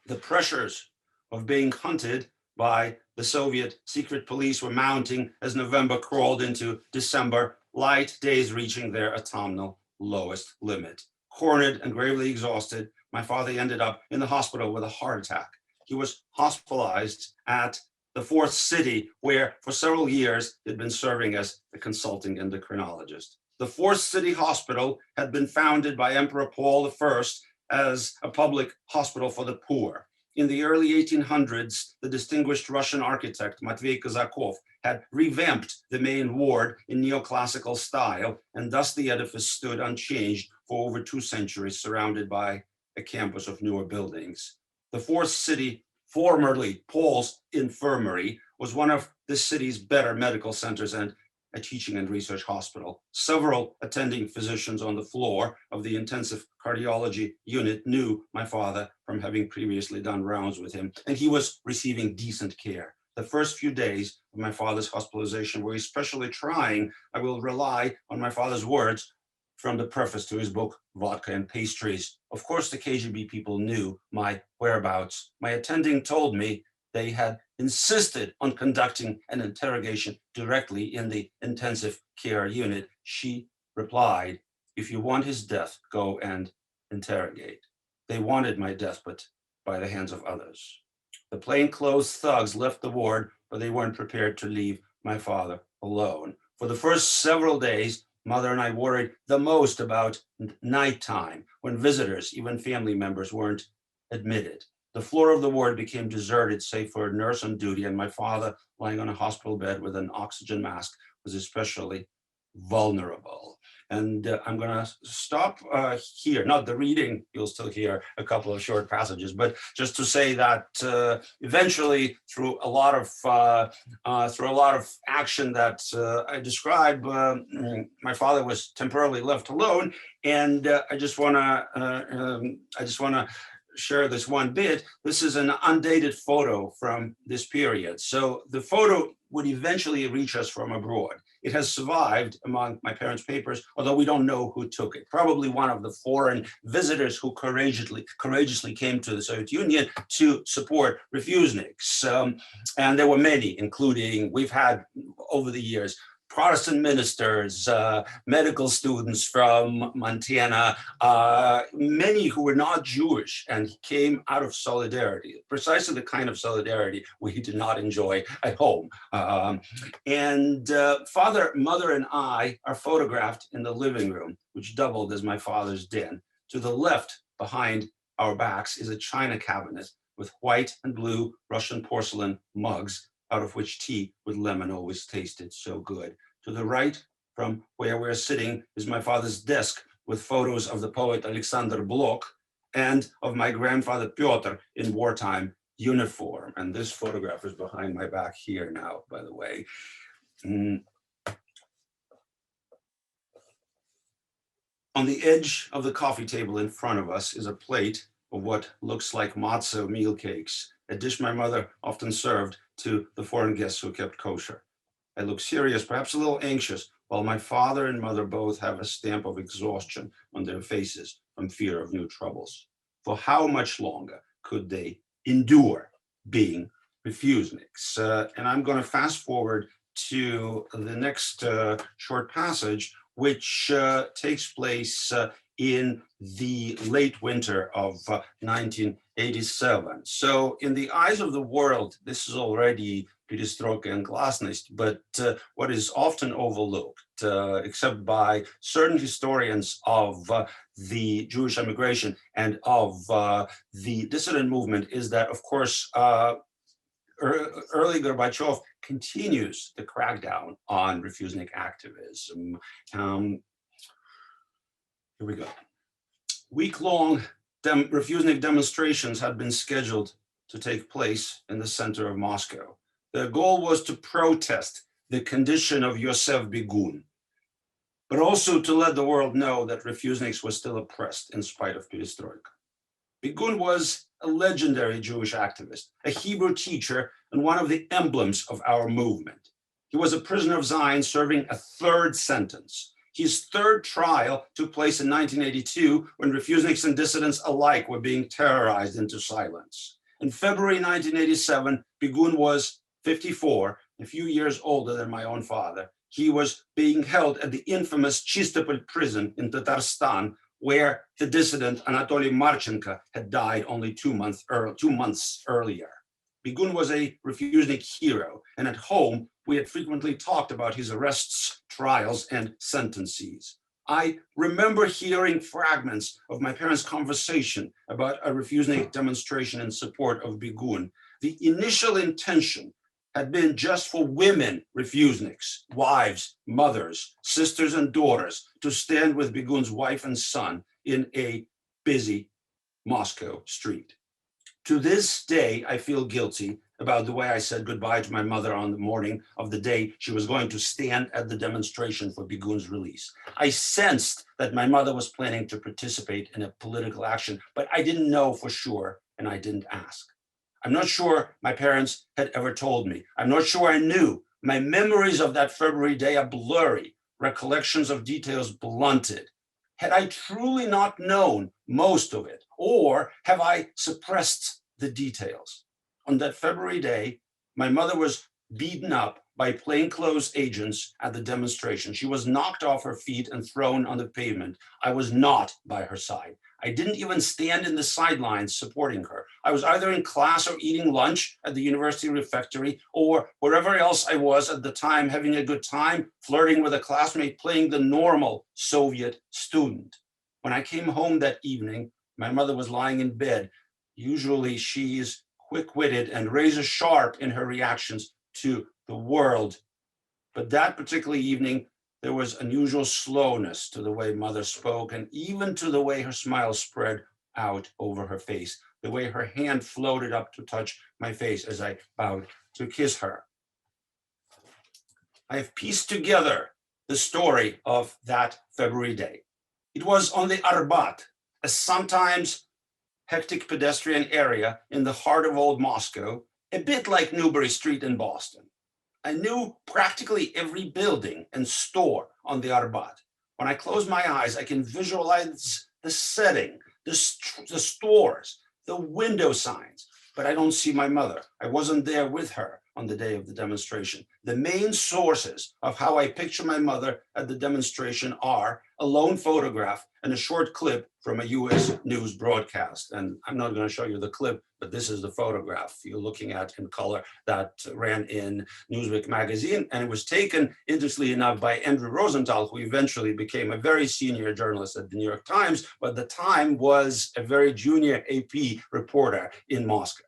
The pressures of being hunted by the Soviet secret police were mounting as November crawled into December, light days reaching their autumnal lowest limit. Cornered and gravely exhausted, my father ended up in the hospital with a heart attack. He was hospitalized at the Fourth City, where for several years he'd been serving as a consulting endocrinologist. The Fourth City Hospital had been founded by Emperor Paul I as a public hospital for the poor. In the early 1800s, the distinguished Russian architect Matvei Kozakov had revamped the main ward in neoclassical style, and thus the edifice stood unchanged for over 2 centuries, surrounded by a campus of newer buildings. The Fourth City, formerly Paul's Infirmary, was one of the city's better medical centers and a teaching and research hospital. Several attending physicians on the floor of the intensive cardiology unit knew my father from having previously done rounds with him, and he was receiving decent care. The first few days of my father's hospitalization were especially trying. I will rely on my father's words from the preface to his book, Vodka and Pastries. Of course, the KGB people knew my whereabouts. My attending told me they had insisted on conducting an interrogation directly in the intensive care unit. She replied, "If you want his death, go and interrogate." They wanted my death, but by the hands of others. The plainclothes thugs left the ward, but they weren't prepared to leave my father alone. For the first several days, Mother and I worried the most about nighttime, when visitors, even family members, weren't admitted. The floor of the ward became deserted, save for a nurse on duty, and my father, lying on a hospital bed with an oxygen mask, was especially vulnerable. And I'm going to stop here, not the reading, you'll still hear a couple of short passages, but just to say that eventually through a lot of action that I describe, my father was temporarily left alone. And I just want to share this one bit. This is an undated photo from this period. So the photo would eventually reach us from abroad. It has survived among my parents' papers, although we don't know who took it. Probably one of the foreign visitors who courageously came to the Soviet Union to support Refuseniks. And there were many, including, we've had over the years, Protestant ministers, medical students from Montana, many who were not Jewish and came out of solidarity, precisely the kind of solidarity we did not enjoy at home. Father, mother, and I are photographed in the living room, which doubled as my father's den. To the left, behind our backs, is a china cabinet with white and blue Russian porcelain mugs, out of which tea with lemon always tasted so good. To the right, from where we're sitting, is my father's desk with photos of the poet Alexander Blok and of my grandfather Pyotr in wartime uniform. And this photograph is behind my back here now, by the way. On the edge of the coffee table in front of us is a plate of what looks like matzo meal cakes, a dish my mother often served to the foreign guests who kept kosher. I look serious, perhaps a little anxious, while my father and mother both have a stamp of exhaustion on their faces from fear of new troubles. For how much longer could they endure being Refuseniks? And I'm going to fast forward to the next short passage, which takes place in the late winter of 1987. So in the eyes of the world, this is already perestroika and glasnost, but what is often overlooked, except by certain historians of the Jewish immigration and of the dissident movement, is that, of course, early Gorbachev continues the crackdown on Refusenik activism. Here we go. Week-long Refusenik demonstrations had been scheduled to take place in the center of Moscow. Their goal was to protest the condition of Yosef Bigun, but also to let the world know that Refuseniks were still oppressed in spite of perestroika. Bigun was a legendary Jewish activist, a Hebrew teacher, and one of the emblems of our movement. He was a prisoner of Zion serving a third sentence. His third trial took place in 1982 when Refuseniks and dissidents alike were being terrorized into silence. In February 1987, Bigun was 54, a few years older than my own father. He was being held at the infamous Chistopol prison in Tatarstan, where the dissident Anatoly Marchenko had died only 2 months earlier. Bigun was a Refusenik hero, and at home, we had frequently talked about his arrests, trials, and sentences. I remember hearing fragments of my parents' conversation about a Refusenik demonstration in support of Bigun. The initial intention had been just for women Refuseniks, wives, mothers, sisters, and daughters to stand with Bigun's wife and son in a busy Moscow street. To this day, I feel guilty about the way I said goodbye to my mother on the morning of the day she was going to stand at the demonstration for Bigun's release. I sensed that my mother was planning to participate in a political action, but I didn't know for sure, and I didn't ask. I'm not sure my parents had ever told me. I'm not sure I knew. My memories of that February day are blurry, recollections of details blunted. Had I truly not known most of it, or have I suppressed the details? On that February day, my mother was beaten up by plainclothes agents at the demonstration. She was knocked off her feet and thrown on the pavement. I was not by her side. I didn't even stand in the sidelines supporting her. I was either in class or eating lunch at the university refectory or wherever else I was at the time, having a good time, flirting with a classmate, playing the normal Soviet student. When I came home that evening, my mother was lying in bed. Usually she is quick-witted and razor sharp in her reactions to the world. But that particular evening, there was unusual slowness to the way mother spoke and even to the way her smile spread out over her face, the way her hand floated up to touch my face as I bowed to kiss her. I have pieced together the story of that February day. It was on the Arbat, a sometimes hectic pedestrian area in the heart of old Moscow, a bit like Newbury Street in Boston. I knew practically every building and store on the Arbat. When I close my eyes, I can visualize the setting, the stores, the window signs, but I don't see my mother. I wasn't there with her on the day of the demonstration. The main sources of how I picture my mother at the demonstration are a lone photograph and a short clip from a US news broadcast. And I'm not going to show you the clip, but this is the photograph you're looking at in color that ran in Newsweek magazine. And it was taken, interestingly enough, by Andrew Rosenthal, who eventually became a very senior journalist at the New York Times, but at the time was a very junior AP reporter in Moscow.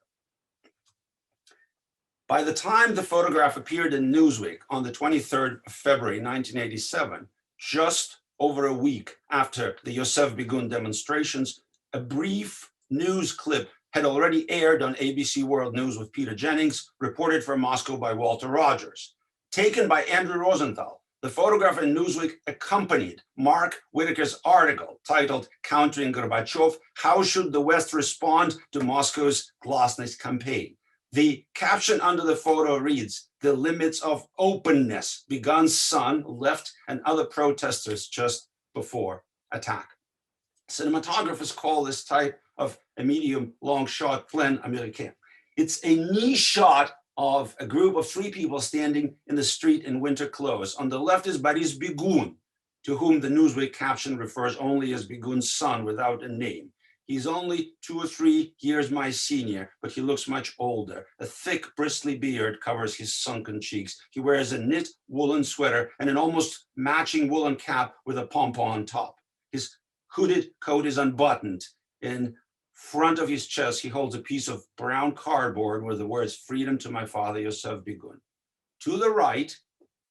By the time the photograph appeared in Newsweek on the 23rd of February, 1987, just over a week after the Yosef Begun demonstrations, a brief news clip had already aired on ABC World News with Peter Jennings, reported from Moscow by Walter Rogers. Taken by Andrew Rosenthal, the photograph in Newsweek accompanied Mark Whitaker's article titled "Countering Gorbachev, How Should the West Respond to Moscow's Glasnost Campaign?" The caption under the photo reads, "The limits of openness, Begun's son left and other protesters just before attack." Cinematographers call this type of a medium long shot plein américain. It's a knee shot of a group of three people standing in the street in winter clothes. On the left is Boris Begun, to whom the Newsweek caption refers only as Begun's son without a name. He's only 2 or 3 years my senior, but he looks much older. A thick, bristly beard covers his sunken cheeks. He wears a knit woolen sweater and an almost matching woolen cap with a pom-pom on top. His hooded coat is unbuttoned. In front of his chest, he holds a piece of brown cardboard with the words "Freedom to my father, Yosef Begun." To the right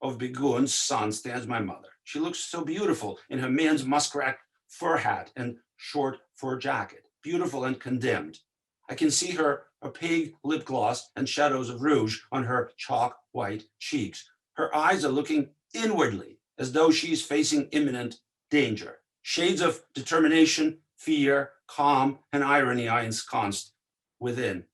of Begun's son stands my mother. She looks so beautiful in her man's muskrat fur hat and short fur jacket, beautiful and condemned. I can see her opaque lip gloss and shadows of rouge on her chalk white cheeks. Her eyes are looking inwardly as though she's facing imminent danger. Shades of determination, fear, calm, and irony are ensconced within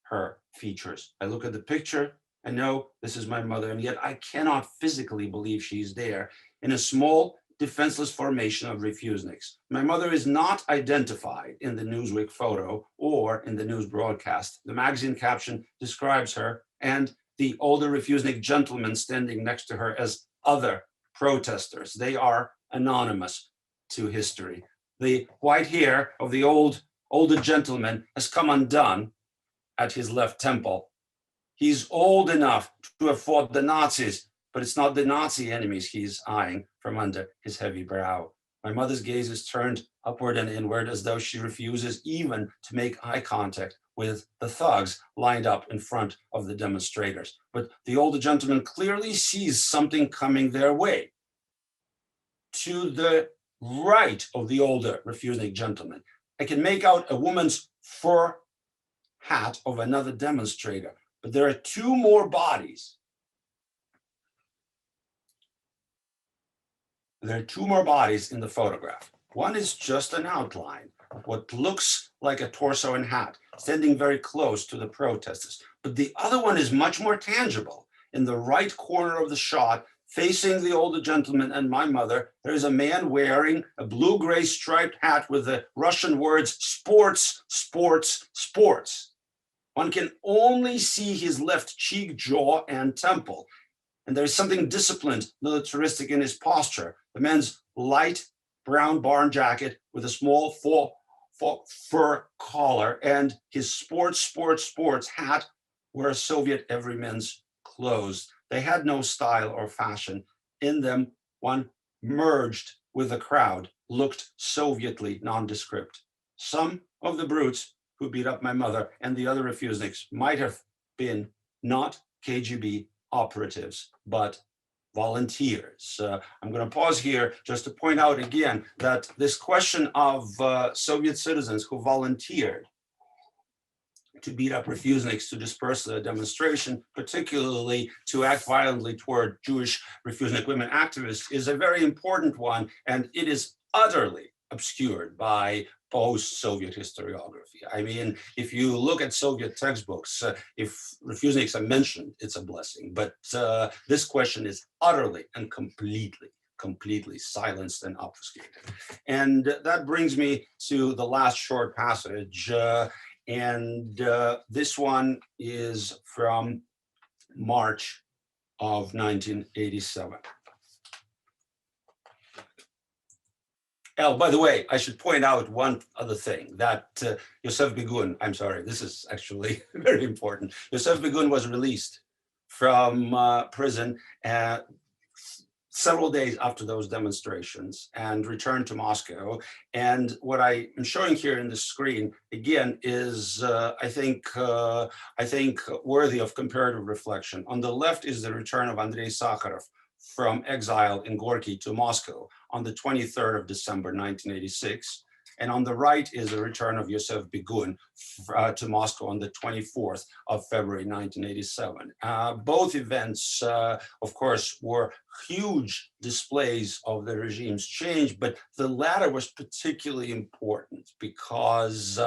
her features. I look at the picture, I know this is my mother, and yet I cannot physically believe she's there in a small, defenseless formation of Refuseniks. My mother is not identified in the Newsweek photo or in the news broadcast. The magazine caption describes her and the older Refusenik gentleman standing next to her as other protesters. They are anonymous to history. The white hair of the older gentleman has come undone at his left temple. He's old enough to have fought the Nazis, but it's not the Nazi enemies he's eyeing from under his heavy brow. My mother's gaze is turned upward and inward as though she refuses even to make eye contact with the thugs lined up in front of the demonstrators. But the older gentleman clearly sees something coming their way. To the right of the older Refusenik gentleman, I can make out a woman's fur hat of another demonstrator, but there are two more bodies. There are two more bodies in the photograph. One is just an outline of what looks like a torso and hat, standing very close to the protesters. But the other one is much more tangible. In the right corner of the shot, facing the older gentleman and my mother, there is a man wearing a blue-gray striped hat with the Russian words, sports, sports, sports. One can only see his left cheek, jaw, and temple. And there is something disciplined, militaristic in his posture. The man's light brown barn jacket with a small fur collar and his sports hat were Soviet everyman's clothes. They had no style or fashion. In them, one merged with the crowd, looked Sovietly nondescript. Some of the brutes who beat up my mother and the other Refuseniks might have been not KGB operatives, but volunteers. I'm going to pause here just to point out again that this question of Soviet citizens who volunteered to beat up Refuseniks, to disperse the demonstration, particularly to act violently toward Jewish Refusenik women activists, is a very important one, and it is utterly obscured by post-Soviet historiography. I mean, if you look at Soviet textbooks, if Refuseniks are mentioned, it's a blessing, but this question is utterly and completely silenced and obfuscated. And that brings me to the last short passage. This one is from March of 1987. Oh, by the way, I should point out one other thing, that Yosef Begun, I'm sorry, this is actually very important. Yosef Begun was released from prison several days after those demonstrations and returned to Moscow. And what I am showing here in the screen, again, is I think worthy of comparative reflection. On the left is the return of Andrei Sakharov from exile in Gorky to Moscow on the 23rd of December, 1986. And on the right is the return of Yosef Begun to Moscow on the 24th of February, 1987. Both events, of course, were huge displays of the regime's change, but the latter was particularly important because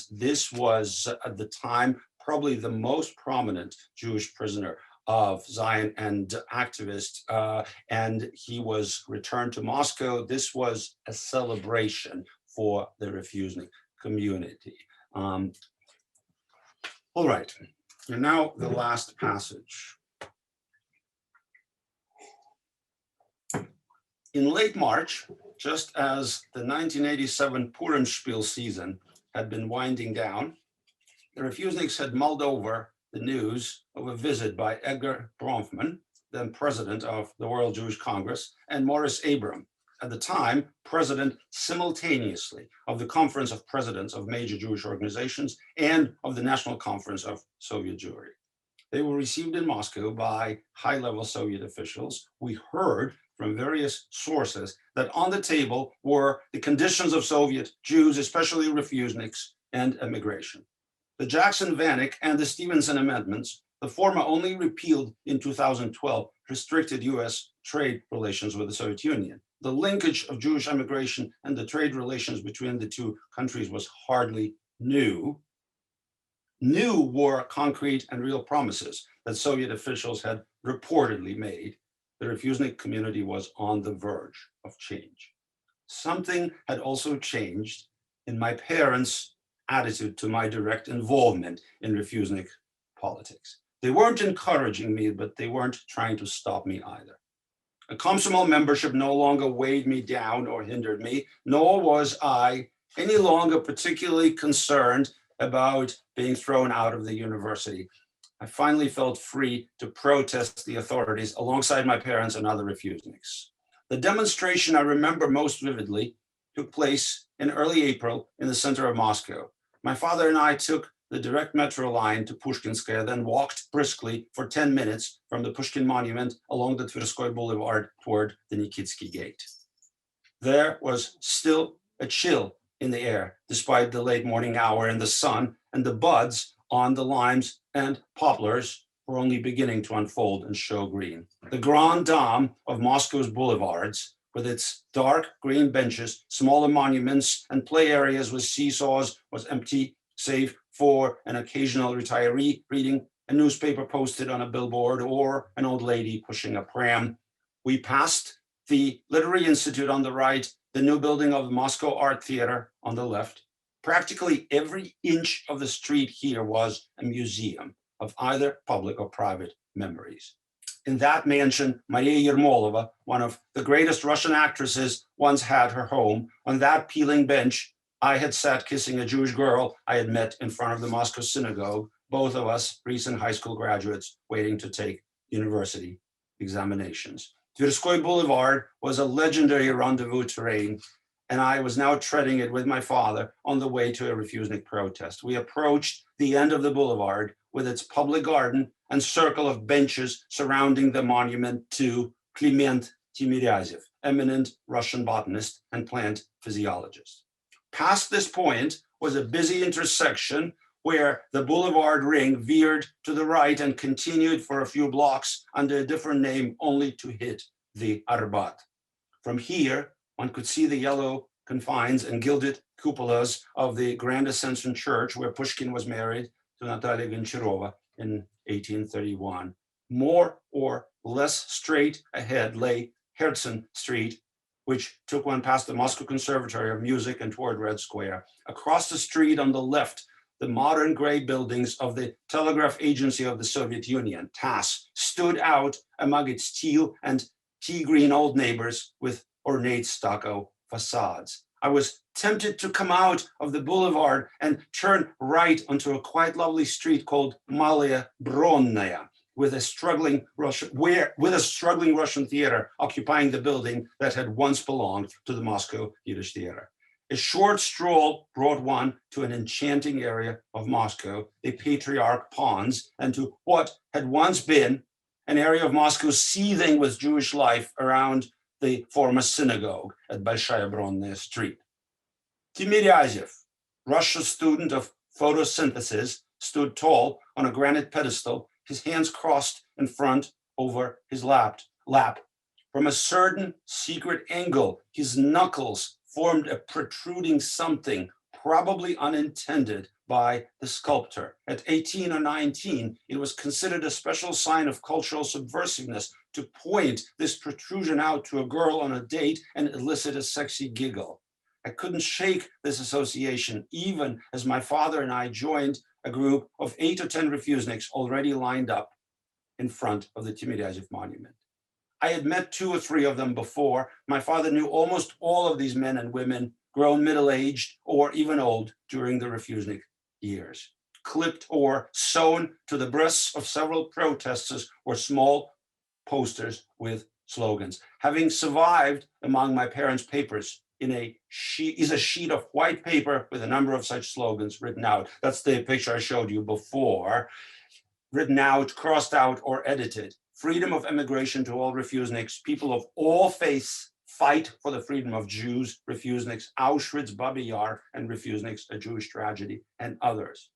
this was, at the time, probably the most prominent Jewish prisoner of Zion and activist, and he was returned to Moscow. This was a celebration for the Refusenik community. All right, and now the last passage. In late March, just as the 1987 Purim Spiel season had been winding down, the Refuseniks had mulled over the news of a visit by Edgar Bronfman, then president of the World Jewish Congress, and Morris Abram, at the time president simultaneously of the Conference of Presidents of Major Jewish Organizations and of the National Conference of Soviet Jewry. They were received in Moscow by high-level Soviet officials. We heard from various sources that on the table were the conditions of Soviet Jews, especially Refuseniks, and immigration. The Jackson-Vanik and the Stevenson amendments, the former only repealed in 2012, restricted US trade relations with the Soviet Union. The linkage of Jewish immigration and the trade relations between the two countries was hardly new. New were concrete and real promises that Soviet officials had reportedly made. The Refusenik community was on the verge of change. Something had also changed in my parents' attitude to my direct involvement in Refusenik politics. They weren't encouraging me, but they weren't trying to stop me either. A Komsomol membership no longer weighed me down or hindered me, nor was I any longer particularly concerned about being thrown out of the university. I finally felt free to protest the authorities alongside my parents and other Refuseniks. The demonstration I remember most vividly took place in early April in the center of Moscow. My father and I took the direct metro line to Pushkinskaya, then walked briskly for 10 minutes from the Pushkin Monument along the Tverskoy Boulevard toward the Nikitsky Gate. There was still a chill in the air, despite the late morning hour and the sun, and the buds on the limes and poplars were only beginning to unfold and show green. The Grand Dame of Moscow's boulevards with its dark green benches, smaller monuments, and play areas with seesaws, was empty, save for an occasional retiree reading a newspaper posted on a billboard or an old lady pushing a pram. We passed the Literary Institute on the right, the new building of the Moscow Art Theater on the left. Practically every inch of the street here was a museum of either public or private memories. In that mansion, Maria Yermolova, one of the greatest Russian actresses, once had her home. On that peeling bench, I had sat kissing a Jewish girl I had met in front of the Moscow synagogue, both of us recent high school graduates waiting to take university examinations. Tverskoy Boulevard was a legendary rendezvous terrain, and I was now treading it with my father on the way to a Refusenik protest. We approached the end of the boulevard with its public garden and circle of benches surrounding the monument to Kliment Timiryazev, eminent Russian botanist and plant physiologist. Past this point was a busy intersection where the boulevard ring veered to the right and continued for a few blocks under a different name, only to hit the Arbat. From here, one could see the yellow confines and gilded cupolas of the Grand Ascension Church, where Pushkin was married to Natalia Goncharova in 1831. More or less straight ahead lay Herzen Street, which took one past the Moscow Conservatory of Music and toward Red Square. Across the street on the left, the modern gray buildings of the Telegraph Agency of the Soviet Union, TASS, stood out among its teal and tea-green old neighbors with ornate stucco facades. I was tempted to come out of the boulevard and turn right onto a quite lovely street called Malaya Bronnaya, with a struggling Russian theater occupying the building that had once belonged to the Moscow Yiddish Theater. A short stroll brought one to an enchanting area of Moscow, the Patriarch Ponds, and to what had once been an area of Moscow seething with Jewish life around the former synagogue at Bolshaya Bronnaya Street. Timiryazev, Russia's student of photosynthesis, stood tall on a granite pedestal, his hands crossed in front over his lap. From a certain secret angle, his knuckles formed a protruding something, probably unintended by the sculptor. At 18 or 19, it was considered a special sign of cultural subversiveness to point this protrusion out to a girl on a date and elicit a sexy giggle. I couldn't shake this association, even as my father and I joined a group of 8 or 10 Refuseniks already lined up in front of the Timiryazev monument. I had met 2 or 3 of them before. My father knew almost all of these men and women, grown middle-aged or even old during the Refusenik years. Clipped or sewn to the breasts of several protesters were small posters with slogans. Having survived among my parents' papers is a sheet of white paper with a number of such slogans written out. That's the picture I showed you before. Written out, crossed out, or edited. Freedom of emigration to all Refuseniks. People of all faiths fight for the freedom of Jews. Refuseniks. Auschwitz, Babi Yar, and Refuseniks, a Jewish tragedy, and others.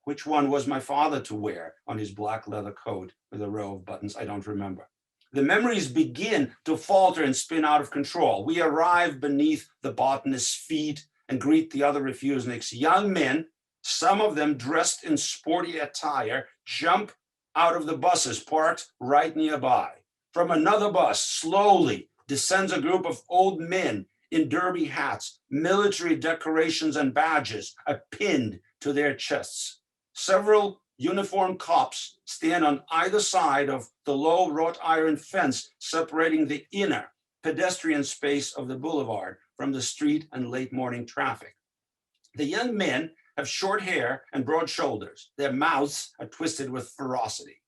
Which one was my father to wear on his black leather coat with a row of buttons? I don't remember. The memories begin to falter and spin out of control. We arrive beneath the botanist's feet and greet the other Refuseniks. Young men, some of them dressed in sporty attire, jump out of the buses parked right nearby. From another bus, slowly descends a group of old men in derby hats, military decorations and badges pinned to their chests. Several uniformed cops stand on either side of the low wrought iron fence separating the inner pedestrian space of the boulevard from the street and late morning traffic. The young men have short hair and broad shoulders. Their mouths are twisted with ferocity.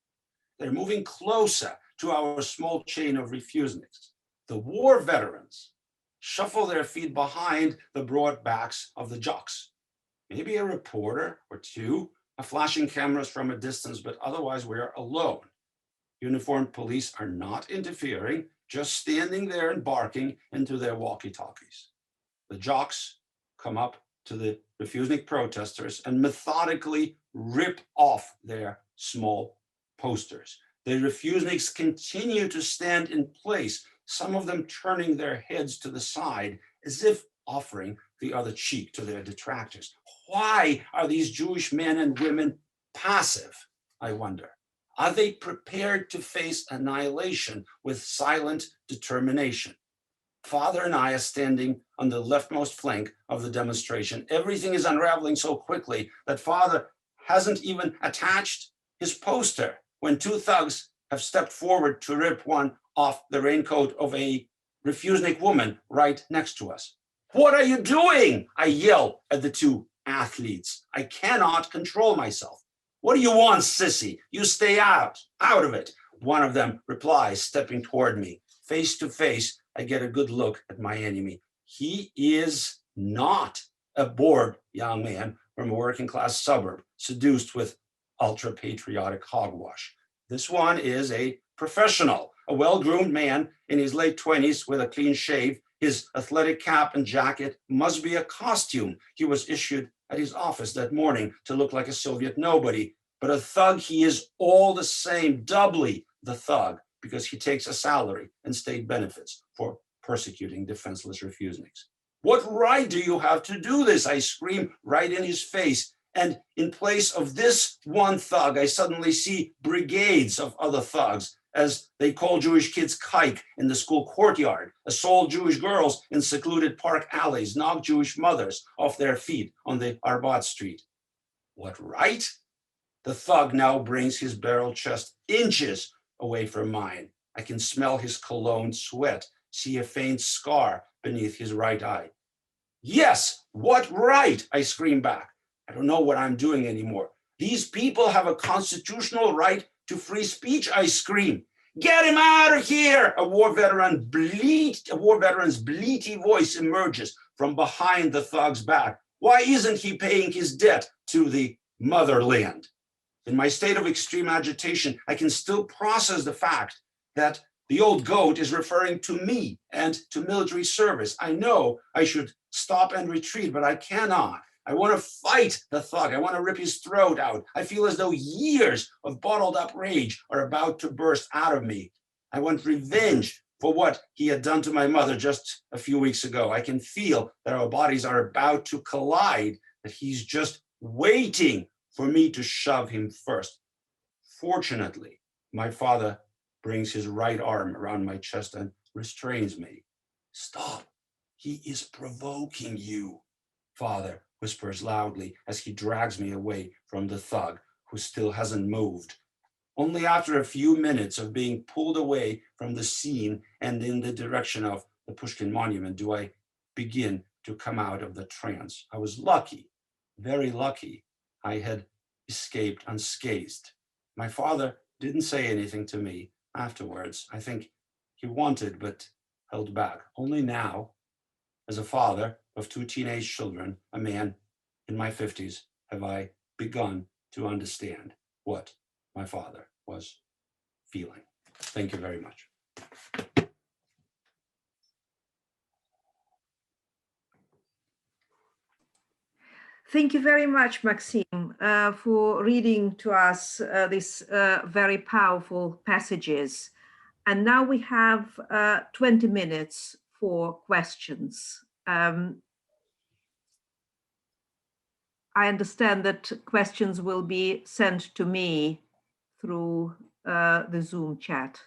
They're moving closer to our small chain of Refuseniks. The war veterans shuffle their feet behind the broad backs of the jocks. Maybe a reporter or 2 are flashing cameras from a distance, but otherwise we are alone. Uniformed police are not interfering, just standing there and barking into their walkie-talkies. The jocks come up to the Refusenik protesters and methodically rip off their small posters. The Refuseniks continue to stand in place, some of them turning their heads to the side as if offering the other cheek to their detractors. Why are these Jewish men and women passive, I wonder? Are they prepared to face annihilation with silent determination? Father and I are standing on the leftmost flank of the demonstration. Everything is unraveling so quickly that Father hasn't even attached his poster when two thugs have stepped forward to rip one off the raincoat of a Refusenik woman right next to us. What are you doing? I yell at the two athletes. I cannot control myself. What do you want, sissy? You stay out of it. One of them replies, stepping toward me. Face to face, I get a good look at my enemy. He is not a bored young man from a working class suburb, seduced with ultra-patriotic hogwash. This one is a professional, a well-groomed man in his late 20s with a clean shave. His athletic cap and jacket must be a costume he was issued at his office that morning to look like a Soviet nobody. But a thug he is all the same, doubly the thug, because he takes a salary and state benefits for persecuting defenseless Refuseniks. What right do you have to do this? I scream right in his face. And in place of this one thug, I suddenly see brigades of other thugs, as they call Jewish kids kike in the school courtyard, assault Jewish girls in secluded park alleys, knock Jewish mothers off their feet on the Arbat Street. What right? The thug now brings his barrel chest inches away from mine. I can smell his cologne sweat, see a faint scar beneath his right eye. Yes, what right? I scream back. I don't know what I'm doing anymore. These people have a constitutional right to free speech, I scream. Get him out of here! A war veteran's bleaty voice emerges from behind the thug's back. Why isn't he paying his debt to the motherland? In my state of extreme agitation, I can still process the fact that the old goat is referring to me and to military service. I know I should stop and retreat, but I cannot. I want to fight the thug. I want to rip his throat out. I feel as though years of bottled up rage are about to burst out of me. I want revenge for what he had done to my mother just a few weeks ago. I can feel that our bodies are about to collide, that he's just waiting for me to shove him first. Fortunately, my father brings his right arm around my chest and restrains me. Stop. He is provoking you, Father whispers loudly as he drags me away from the thug who still hasn't moved. Only after a few minutes of being pulled away from the scene and in the direction of the Pushkin Monument do I begin to come out of the trance. I was lucky, very lucky. I had escaped unscathed. My father didn't say anything to me afterwards. I think he wanted, but held back. Only now, as a father of two teenage children, a man in my 50s, have I begun to understand what my father was feeling. Thank you very much. Thank you very much, Maxim, for reading to us these very powerful passages. And now we have 20 minutes for questions. I understand that questions will be sent to me through the Zoom chat.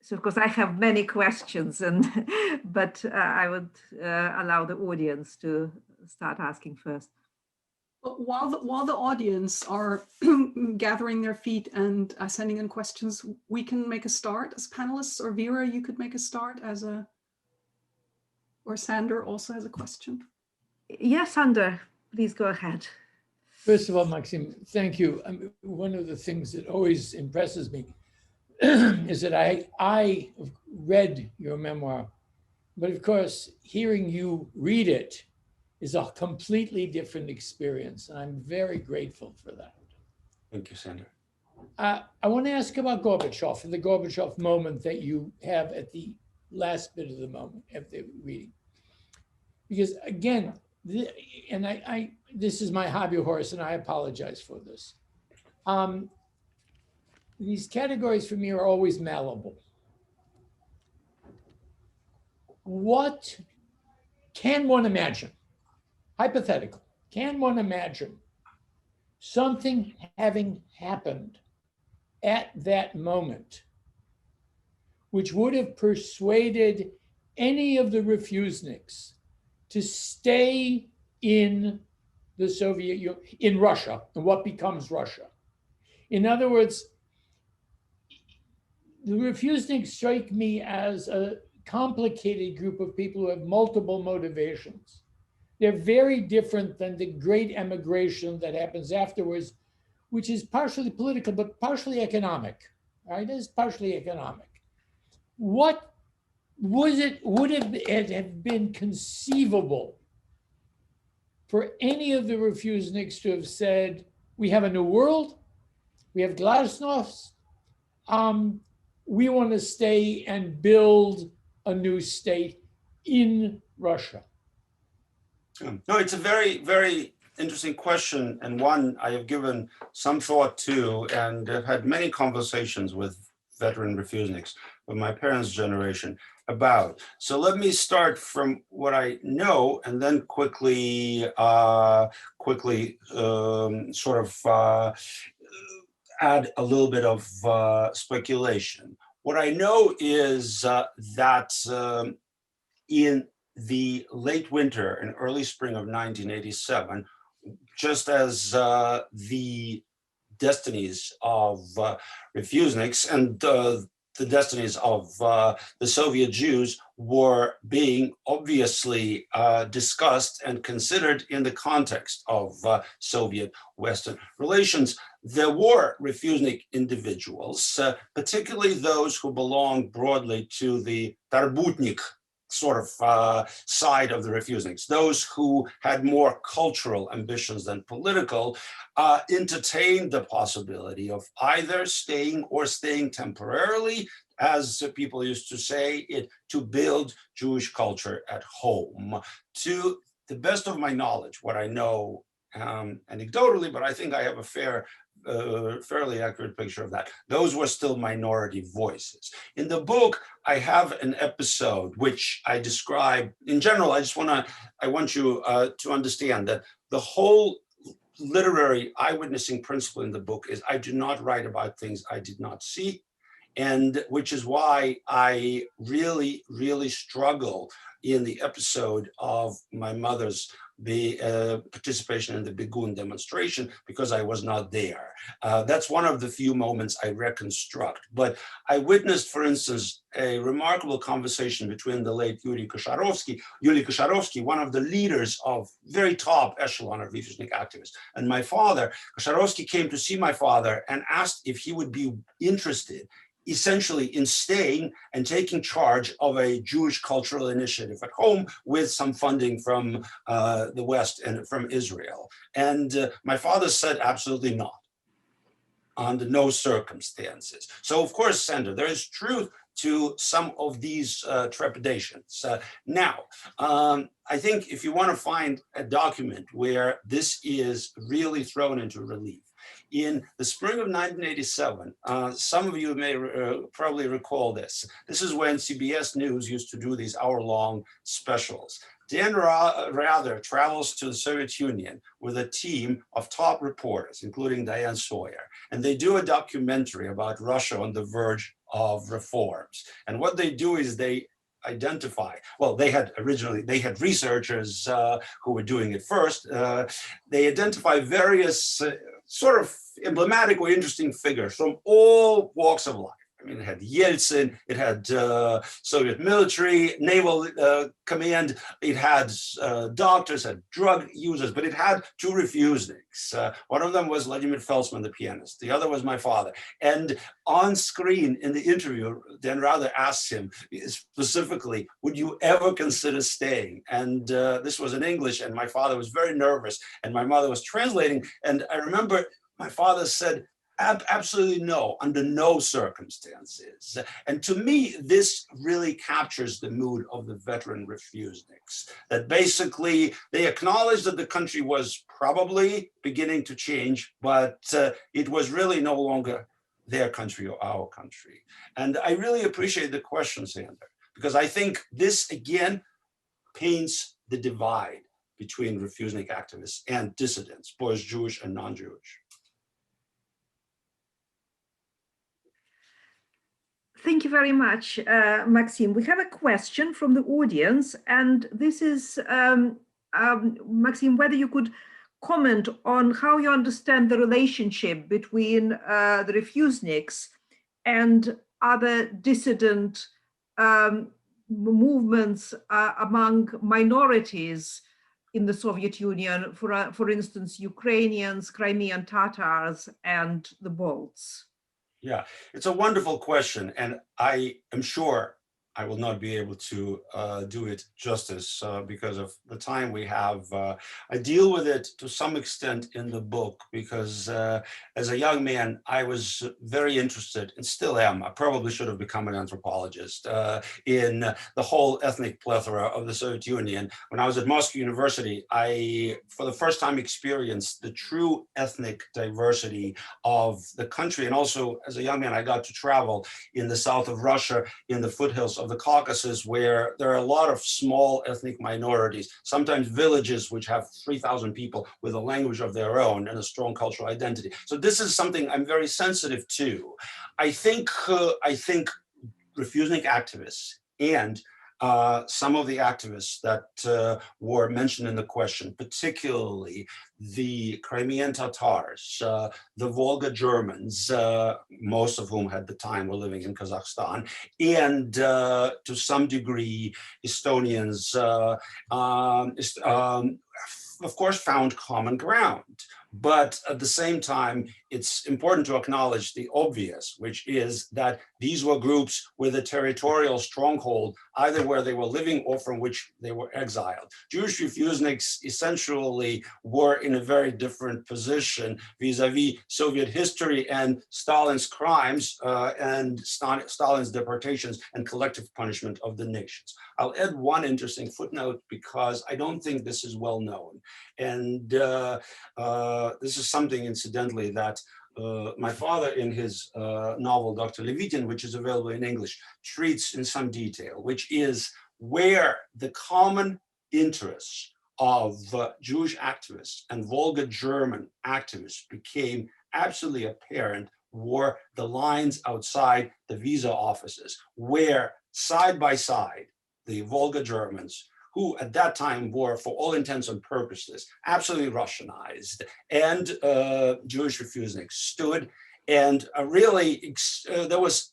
So, because I have many questions, but I would allow the audience to start asking first. But while the audience are gathering their feet and sending in questions, we can make a start as panelists, or Vera, you could make a start or Sander also has a question. Yes, Sander, please go ahead. First of all, Maxim, thank you. One of the things that always impresses me is that I read your memoir, but of course, hearing you read it is a completely different experience, and I'm very grateful for that. Thank you, Sander. I want to ask about Gorbachev and the Gorbachev moment that you have at the last bit of the moment of the reading. Because again, this is my hobby horse, and I apologize for this. These categories for me are always malleable. what can one imagine, hypothetical, can one imagine something having happened at that moment which would have persuaded any of the Refuseniks to stay in the Soviet Union, in Russia, and what becomes Russia? In other words, the Refuseniks strike me as a complicated group of people who have multiple motivations. They're very different than the great emigration that happens afterwards, which is partially political, but partially economic, right? It's partially economic. What would it have been conceivable for any of the Refuseniks to have said, we have a new world, we have glasnost, we want to stay and build a new state in Russia? No, it's a very, very interesting question, and one I have given some thought to, and have had many conversations with veteran Refuseniks of my parents' generation about. So let me start from what I know, and then quickly add a little bit of speculation. What I know is that in the late winter and early spring of 1987, just as the destinies of Refuseniks and the destinies of the Soviet Jews were being obviously discussed and considered in the context of Soviet-Western relations, there were Refusenik individuals, particularly those who belonged broadly to the Tarbutnik sort of side of the Refuseniks, those who had more cultural ambitions than political, entertained the possibility of either staying or staying temporarily, as people used to say, to build Jewish culture at home. To the best of my knowledge, what I know anecdotally, but I think I have a fairly accurate picture of that. Those were still minority voices. In the book, I have an episode which I describe. In general, I want you to understand that the whole literary eyewitnessing principle in the book is I do not write about things I did not see, and which is why I really, really struggle in the episode of my mother's participation in the Begun demonstration, because I was not there. That's one of the few moments I reconstruct. But I witnessed, for instance, a remarkable conversation between the late Yuri Kosharovsky, one of the leaders of very top echelon of Refusenik activists, and my father. Kosharovsky came to see my father and asked if he would be interested essentially in staying and taking charge of a Jewish cultural initiative at home with some funding from the West and from Israel. And my father said absolutely not, under no circumstances. So of course, Sander, there is truth to some of these trepidations. Now, I think if you want to find a document where this is really thrown into relief, in the spring of 1987, some of you may probably recall this. This is when CBS News used to do these hour-long specials. Dan Rather travels to the Soviet Union with a team of top reporters, including Diane Sawyer, and they do a documentary about Russia on the verge of reforms. And what they do is they identify, well, they had researchers who were doing it first. They identify various sort of emblematic or interesting figures from all walks of life. I mean, it had Yeltsin, it had Soviet military, naval command, it had doctors, had drug users, but it had two Refuseniks. One of them was Vladimir Felsman, the pianist. The other was my father. And on screen in the interview, Dan Rather asked him specifically, would you ever consider staying? And this was in English, and my father was very nervous, and my mother was translating. And I remember my father said, absolutely no, under no circumstances. And to me, this really captures the mood of the veteran Refuseniks, that basically they acknowledged that the country was probably beginning to change, but it was really no longer their country or our country. And I really appreciate the question, Sander, because I think this again paints the divide between Refusenik activists and dissidents, both Jewish and non-Jewish. Thank you very much, Maxim. We have a question from the audience, and this is, Maxim, whether you could comment on how you understand the relationship between the Refuseniks and other dissident movements among minorities in the Soviet Union, for instance, Ukrainians, Crimean Tatars, and the Balts. Yeah, it's a wonderful question, and I am sure I will not be able to do it justice because of the time we have. I deal with it to some extent in the book because as a young man, I was very interested, and still am, I probably should have become an anthropologist, in the whole ethnic plethora of the Soviet Union. When I was at Moscow University, I, for the first time, experienced the true ethnic diversity of the country. And also, as a young man, I got to travel in the south of Russia, in the foothills of the Caucasus, where there are a lot of small ethnic minorities, sometimes villages which have 3,000 people with a language of their own and a strong cultural identity. So this is something I'm very sensitive to. I think Refusenik activists and some of the activists that were mentioned in the question, particularly the Crimean Tatars, the Volga Germans, most of whom at the time were living in Kazakhstan, and to some degree, Estonians, of course, found common ground. But at the same time, it's important to acknowledge the obvious, which is that these were groups with a territorial stronghold, either where they were living or from which they were exiled. Jewish Refuseniks essentially were in a very different position vis-a-vis Soviet history and Stalin's crimes and Stalin's deportations and collective punishment of the nations. I'll add one interesting footnote because I don't think this is well known. And this is something, incidentally, that my father in his novel, Dr. Levitin, which is available in English, treats in some detail, which is where the common interests of Jewish activists and Volga German activists became absolutely apparent were the lines outside the visa offices, where side by side, the Volga Germans, who at that time were, for all intents and purposes, absolutely Russianized, and Jewish Refuseniks stood, and really there was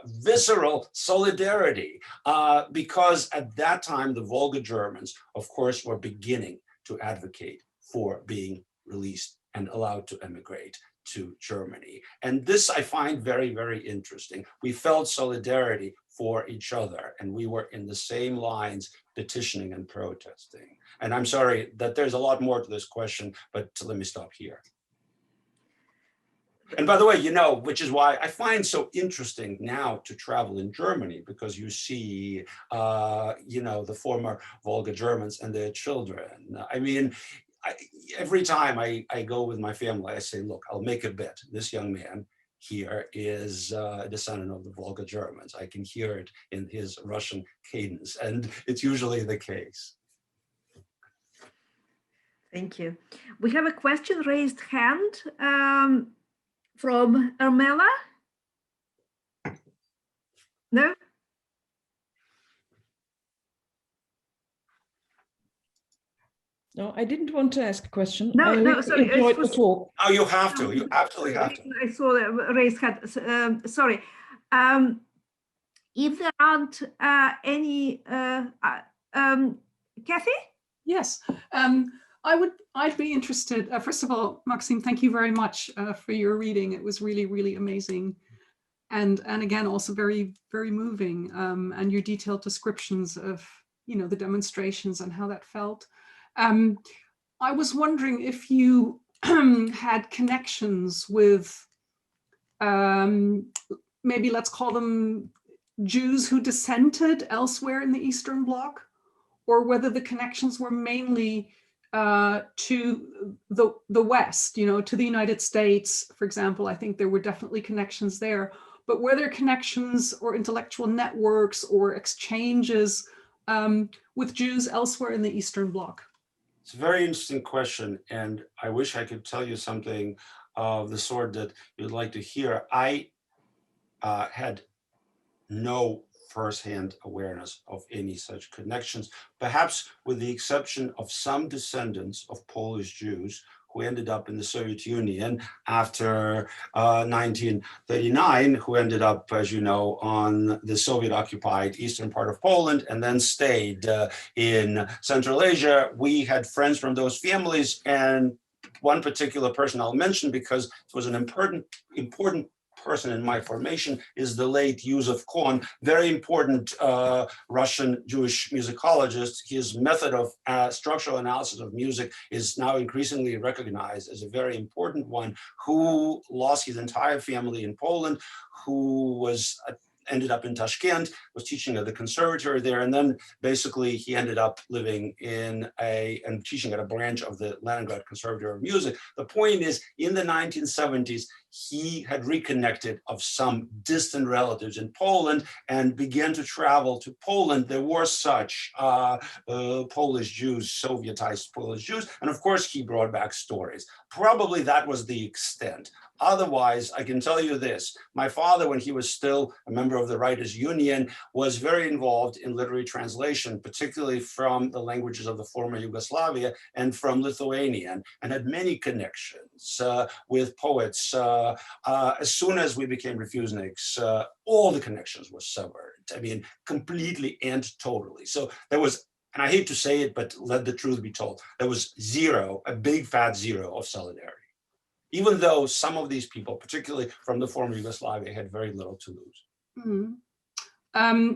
visceral solidarity because at that time the Volga Germans, of course, were beginning to advocate for being released and allowed to emigrate to Germany. And this I find very, very interesting. We felt solidarity for each other, and we were in the same lines petitioning and protesting. And I'm sorry that there's a lot more to this question, but let me stop here. And by the way, you know, which is why I find so interesting now to travel in Germany, because you see, you know, the former Volga Germans and their children. I mean, every time I go with my family, I say, look, I'll make a bet. This young man here is a descendant of the Volga Germans. I can hear it in his Russian cadence, and it's usually the case. Thank you. We have a question, raised hand from Ermela. No? No, I didn't want to ask a question. No, sorry. The talk. Oh, you have to. You absolutely have to. I saw the raised hand. Sorry. If there aren't any, Cathy? Yes. I'd be interested. First of all, Maxim, thank you very much for your reading. It was really, really amazing. And again, also very, very moving. And your detailed descriptions of, you know, the demonstrations and how that felt. I was wondering if you had connections with, maybe let's call them Jews who dissented elsewhere in the Eastern Bloc, or whether the connections were mainly to the West, you know, to the United States, for example. I think there were definitely connections there, but were there connections or intellectual networks or exchanges with Jews elsewhere in the Eastern Bloc? It's a very interesting question, and I wish I could tell you something of the sort that you'd like to hear. I had no firsthand awareness of any such connections, perhaps with the exception of some descendants of Polish Jews who ended up in the Soviet Union after 1939, who ended up, as you know, on the Soviet-occupied eastern part of Poland and then stayed in Central Asia. We had friends from those families, and one particular person I'll mention because it was an important person in my formation is the late Yusuf Kohn, very important Russian Jewish musicologist. His method of structural analysis of music is now increasingly recognized as a very important one, who lost his entire family in Poland, who was ended up in Tashkent, was teaching at the conservatory there, and then basically he ended up living in and teaching at a branch of the Leningrad Conservatory of Music. The point is, in the 1970s, he had reconnected of some distant relatives in Poland and began to travel to Poland. There were such Polish Jews, Sovietized Polish Jews, and of course he brought back stories. Probably that was the extent. Otherwise, I can tell you this, my father, when he was still a member of the Writers' Union, was very involved in literary translation, particularly from the languages of the former Yugoslavia and from Lithuanian, and had many connections with poets. As soon as we became Refuseniks, all the connections were severed. I mean, completely and totally. So there was, and I hate to say it, but let the truth be told, there was zero, a big fat zero of solidarity. Even though some of these people, particularly from the former Yugoslavia, had very little to lose. Mm-hmm.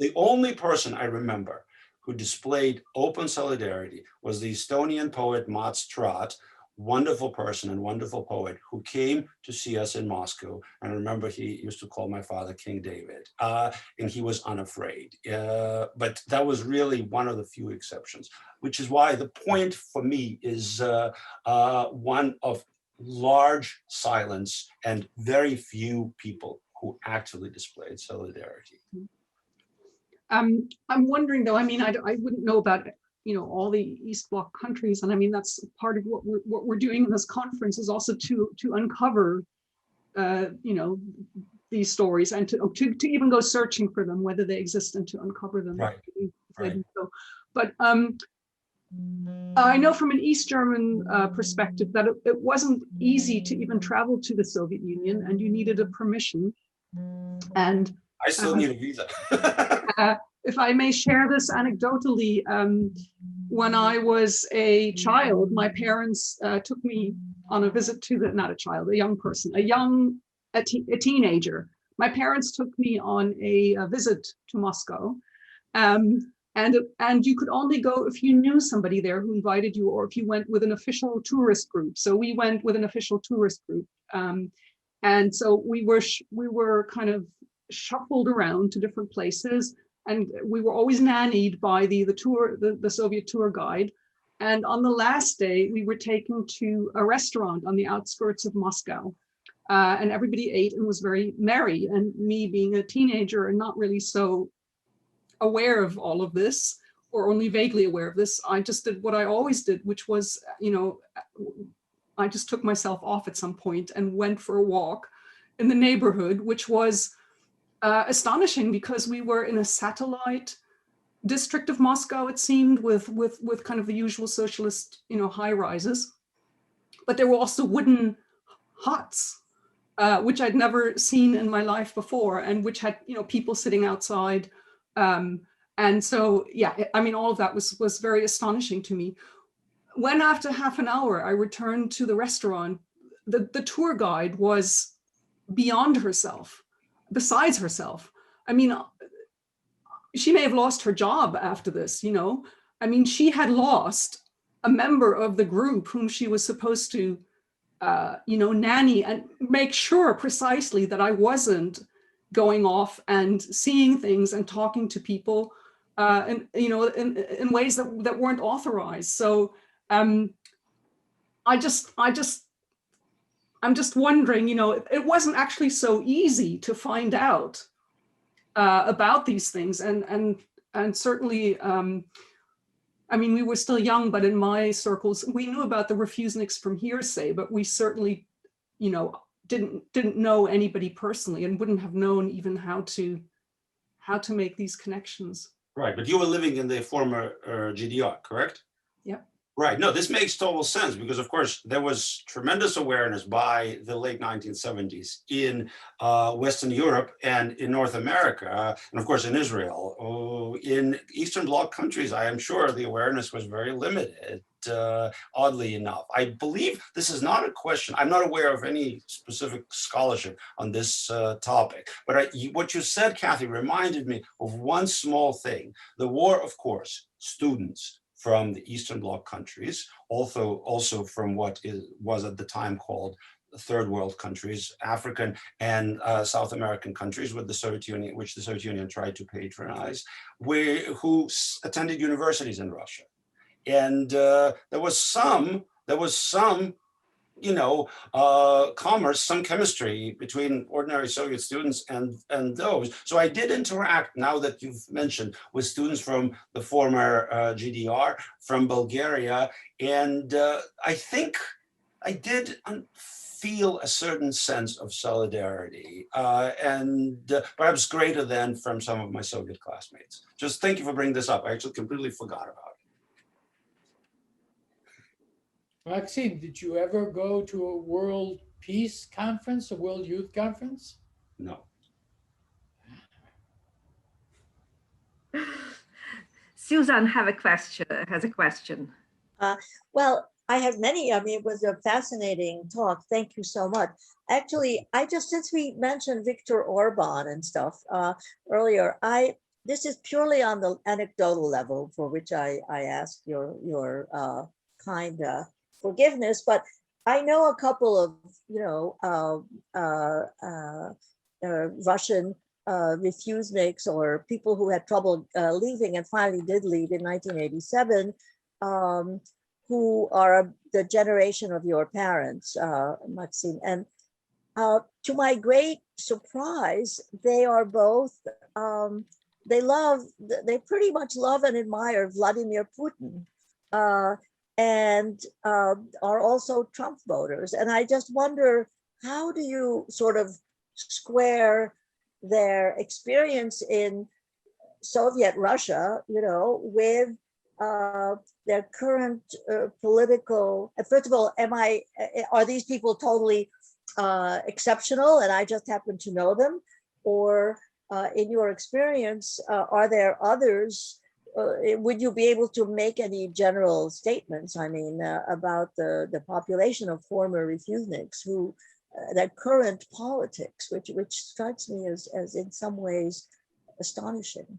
The only person I remember who displayed open solidarity was the Estonian poet Mats Traat, wonderful person and wonderful poet, who came to see us in Moscow. And I remember he used to call my father King David, and he was unafraid. But that was really one of the few exceptions, which is why the point for me is one of large silence and very few people who actually displayed solidarity. I'm wondering though, I mean, I wouldn't know about, you know, all the East Bloc countries. And I mean, that's part of what we're doing in this conference is also to uncover, you know, these stories and to even go searching for them, whether they exist, and to uncover them. Right. Right. But I know from an East German perspective that it wasn't easy to even travel to the Soviet Union, and you needed a permission. And I still need a visa. if I may share this anecdotally, when I was a child, my parents took me on a visit to a young person, a teenager. My parents took me on a visit to Moscow. And you could only go if you knew somebody there who invited you, or if you went with an official tourist group. So we went with an official tourist group. And so we were kind of shuffled around to different places, and we were always nannied by the Soviet tour guide. And on the last day, we were taken to a restaurant on the outskirts of Moscow. And everybody ate and was very merry. And me being a teenager and not really so aware of all of this, or only vaguely aware of this, I just did what I always did, which was, you know, I just took myself off at some point and went for a walk in the neighborhood, which was astonishing because we were in a satellite district of Moscow, it seemed, with kind of the usual socialist, you know, high rises. But there were also wooden huts, which I'd never seen in my life before, and which had, you know, people sitting outside. And so, yeah, I mean, all of that was very astonishing to me. When after half an hour I returned to the restaurant, the tour guide was beyond herself, besides herself. I mean, she may have lost her job after this, you know. I mean, she had lost a member of the group whom she was supposed to, you know, nanny and make sure precisely that I wasn't going off and seeing things and talking to people, and you know, in ways that weren't authorized. So I just I'm just wondering, you know, it wasn't actually so easy to find out about these things, and certainly, I mean, we were still young, but in my circles, we knew about the Refuseniks from hearsay, but we certainly, you know, didn't know anybody personally, and wouldn't have known even how to make these connections. Right, but you were living in the former GDR, correct? Yeah. Right. No, this makes total sense because, of course, there was tremendous awareness by the late 1970s in Western Europe and in North America, and of course in Israel. Oh, in Eastern Bloc countries, I am sure the awareness was very limited, oddly enough. I believe this is not a question. I'm not aware of any specific scholarship on this topic, but what you said, Cathy, reminded me of one small thing. The war, of course, students from the Eastern Bloc countries, also from what was at the time called third world countries, African and South American countries, with the Soviet Union, which the Soviet Union tried to patronize, who attended universities in Russia, and there was some, you know, commerce, some chemistry between ordinary Soviet students and those. So I did interact, now that you've mentioned, with students from the former GDR, from Bulgaria, and I think I did feel a certain sense of solidarity, and perhaps greater than from some of my Soviet classmates. Just thank you for bringing this up. I actually completely forgot about it. Maxim, did you ever go to a World Peace Conference, a World Youth Conference? No. Susan has a question. Well, I have many. I mean, it was a fascinating talk. Thank you so much. Actually, since we mentioned Viktor Orban and stuff earlier, this is purely on the anecdotal level, for which I ask your kind forgiveness, but I know a couple of, you know, Russian refuseniks, or people who had trouble leaving and finally did leave in 1987, who are the generation of your parents, Maxim. And to my great surprise, they are both, they pretty much love and admire Vladimir Putin. And are also Trump voters. And I just wonder, how do you sort of square their experience in Soviet Russia, you know, with their current political, first of all, are these people totally exceptional and I just happen to know them? Or in your experience, are there others? Would you be able to make any general statements, I mean, about the population of former refuseniks, who their current politics, which strikes me as in some ways astonishing?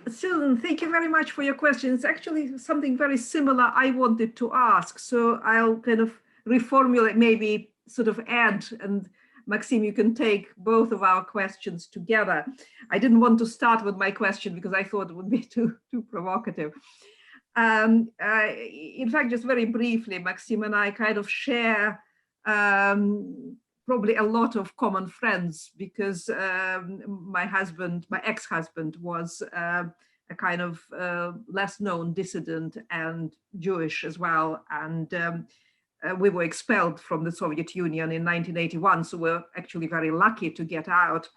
Susan, thank you very much for your question. It's actually something very similar I wanted to ask. So I'll kind of reformulate, maybe sort of add, and Maxim, you can take both of our questions together. I didn't want to start with my question because I thought it would be too provocative. In fact, just very briefly, Maxim and I kind of share probably a lot of common friends, because my ex-husband was a kind of less known dissident and Jewish as well. And we were expelled from the Soviet Union in 1981, so we're actually very lucky to get out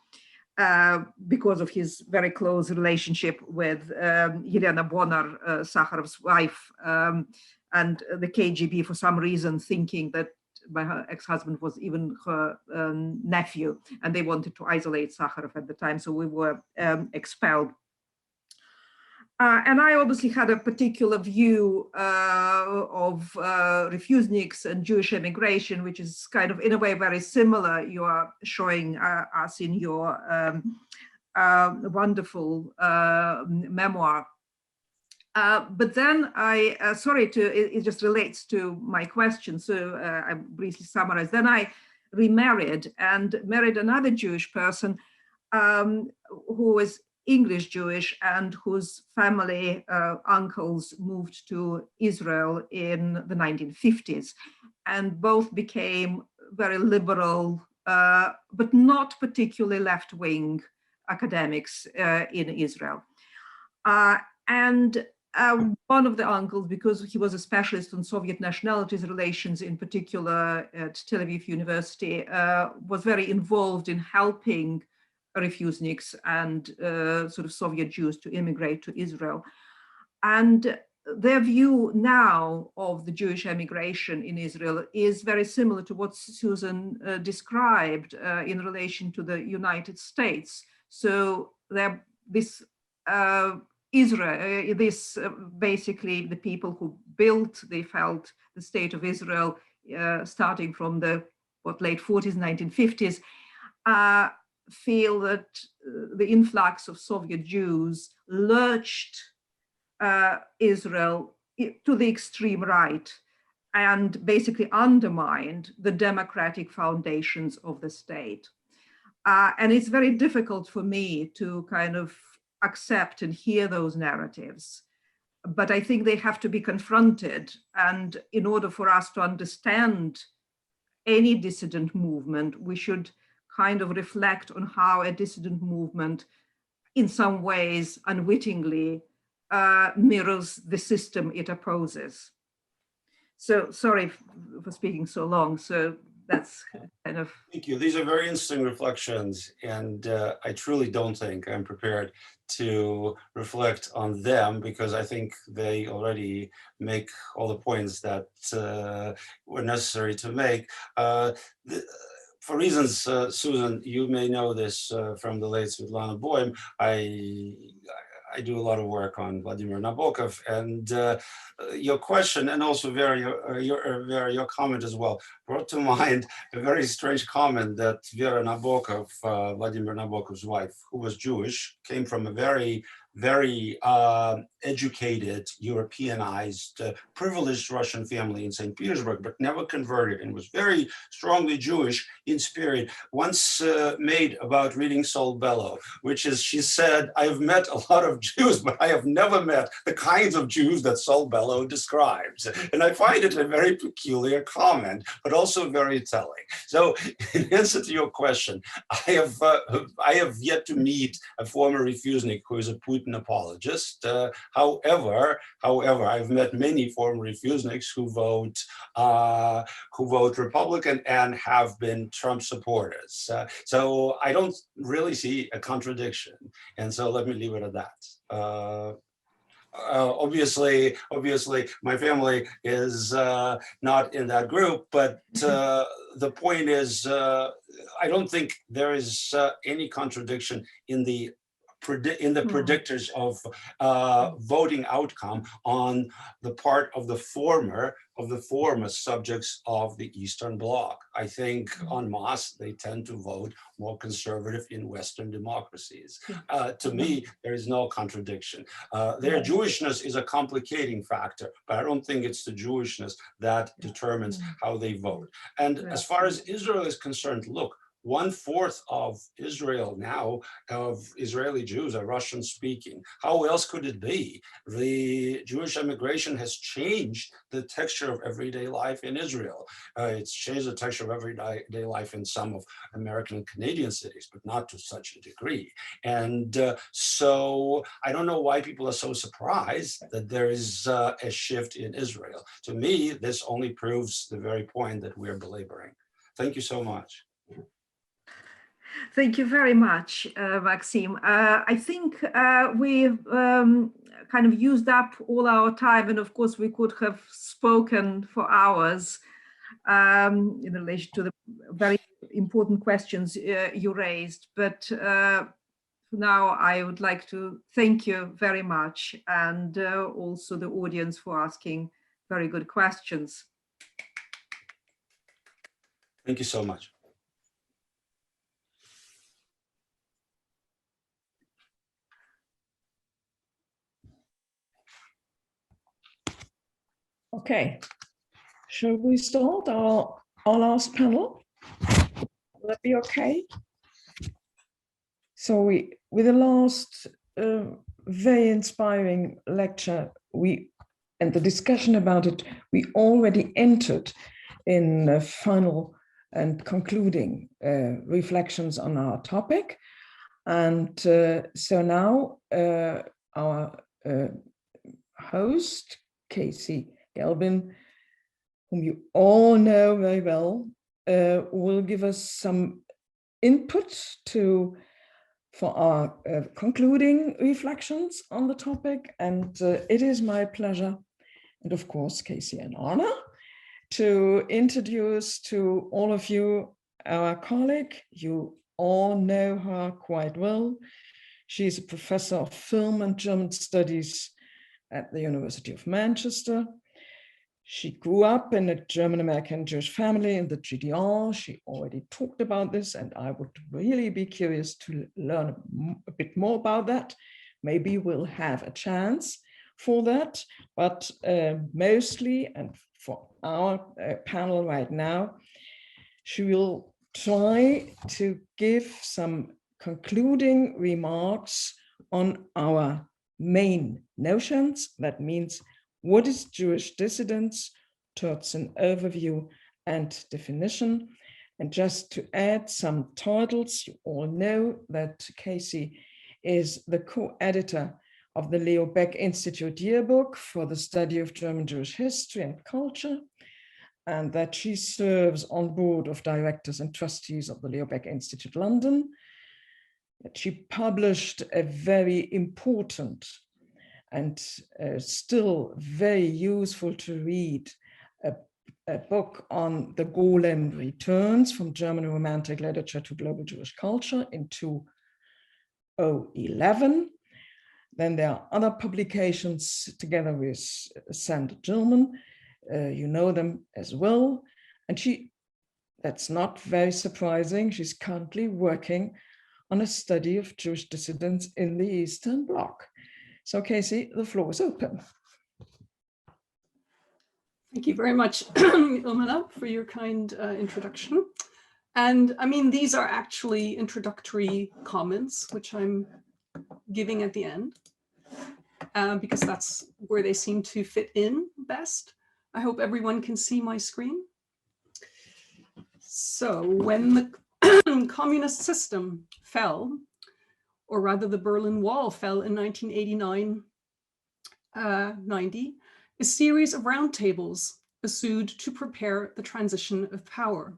because of his very close relationship with Yelena Bonner, Sakharov's wife, and the KGB, for some reason, thinking that my ex-husband was even her nephew, and they wanted to isolate Sakharov at the time, so we were expelled. And I obviously had a particular view of refuseniks and Jewish immigration, which is kind of, in a way, very similar. You are showing us in your wonderful memoir. But then it just relates to my question, so I briefly summarize. Then I remarried and married another Jewish person who was English Jewish, and whose family uncles moved to Israel in the 1950s. and both became very liberal, but not particularly left-wing academics in Israel. And one of the uncles, because he was a specialist on Soviet nationalities relations, in particular at Tel Aviv University, was very involved in helping Refuseniks and sort of Soviet Jews to immigrate to Israel. And their view now of the Jewish emigration in Israel is very similar to what Susan described in relation to the United States. So Israel, basically the people who built, they felt the state of Israel starting from the late 40s, 1950s, feel that the influx of Soviet Jews lurched Israel to the extreme right and basically undermined the democratic foundations of the state. And it's very difficult for me to kind of accept and hear those narratives, but I think they have to be confronted. And in order for us to understand any dissident movement, we should kind of reflect on how a dissident movement in some ways unwittingly mirrors the system it opposes. So sorry for speaking so long. So that's kind of. Thank you. These are very interesting reflections, and I truly don't think I'm prepared to reflect on them because I think they already make all the points that were necessary to make. For reasons, Susan, you may know this from the late Svetlana Boym, I do a lot of work on Vladimir Nabokov, and your question and also your comment as well brought to mind a very strange comment that Vera Nabokov, Vladimir Nabokov's wife, who was Jewish, came from a very educated, Europeanized, privileged Russian family in St. Petersburg, but never converted and was very strongly Jewish in spirit, once made about reading Saul Bellow, which is, she said, I have met a lot of Jews, but I have never met the kinds of Jews that Saul Bellow describes. And I find it a very peculiar comment, but also very telling. So in answer to your question, I have yet to meet a former Refusenik who is a Putin apologist. However, I've met many former Refuseniks who vote Republican and have been Trump supporters. So I don't really see a contradiction. And so let me leave it at that. Obviously, my family is not in that group, but the point is, I don't think there is any contradiction in the predictors of voting outcome on the part of the former subjects of the Eastern Bloc. I think en masse, they tend to vote more conservative in Western democracies. To me, there is no contradiction. Their Jewishness is a complicating factor, but I don't think it's the Jewishness that determines how they vote. And as far as Israel is concerned, look, 1/4 of Israel now, of Israeli Jews, are Russian speaking. How else could it be? The Jewish immigration has changed the texture of everyday life in Israel. It's changed the texture of everyday life in some of American and Canadian cities, but not to such a degree. And so I don't know why people are so surprised that there is a shift in Israel. To me, this only proves the very point that we're belaboring. Thank you so much. Thank you very much, Maxim. I think we've kind of used up all our time, and of course we could have spoken for hours in relation to the very important questions you raised. But now I would like to thank you very much, and also the audience for asking very good questions. Thank you so much. Okay, shall we start our last panel? Will that be okay? So with the last very inspiring lecture, and the discussion about it, we already entered in final and concluding reflections on our topic. And so now our host, Cathy Gelbin, whom you all know very well, will give us some input for our concluding reflections on the topic. And it is my pleasure, and of course, Cathy, an honor, to introduce to all of you our colleague. You all know her quite well. She's a professor of film and German studies at the University of Manchester. She grew up in a German-American Jewish family in the GDR. She already talked about this, and I would really be curious to learn a bit more about that. Maybe we'll have a chance for that, but mostly, and for our panel right now, she will try to give some concluding remarks on our main notions. That means, what is Jewish dissidence, towards an overview and definition. And just to add some titles, you all know that Cathy is the co-editor of the Leo Baeck Institute Yearbook for the Study of German Jewish History and Culture, and that she serves on board of directors and trustees of the Leo Baeck Institute London. That she published a very important and still very useful to read a book on the Golem returns from German Romantic literature to global Jewish culture in 2011. Then there are other publications together with Sandra Gilman. You know them as well. And that's not very surprising, she's currently working on a study of Jewish dissidents in the Eastern Bloc. So Cathy, the floor is open. Thank you very much, Ilmana, for your kind introduction. And I mean, these are actually introductory comments, which I'm giving at the end, because that's where they seem to fit in best. I hope everyone can see my screen. So when the communist system fell, or rather the Berlin Wall fell in 1989-90, a series of roundtables ensued to prepare the transition of power.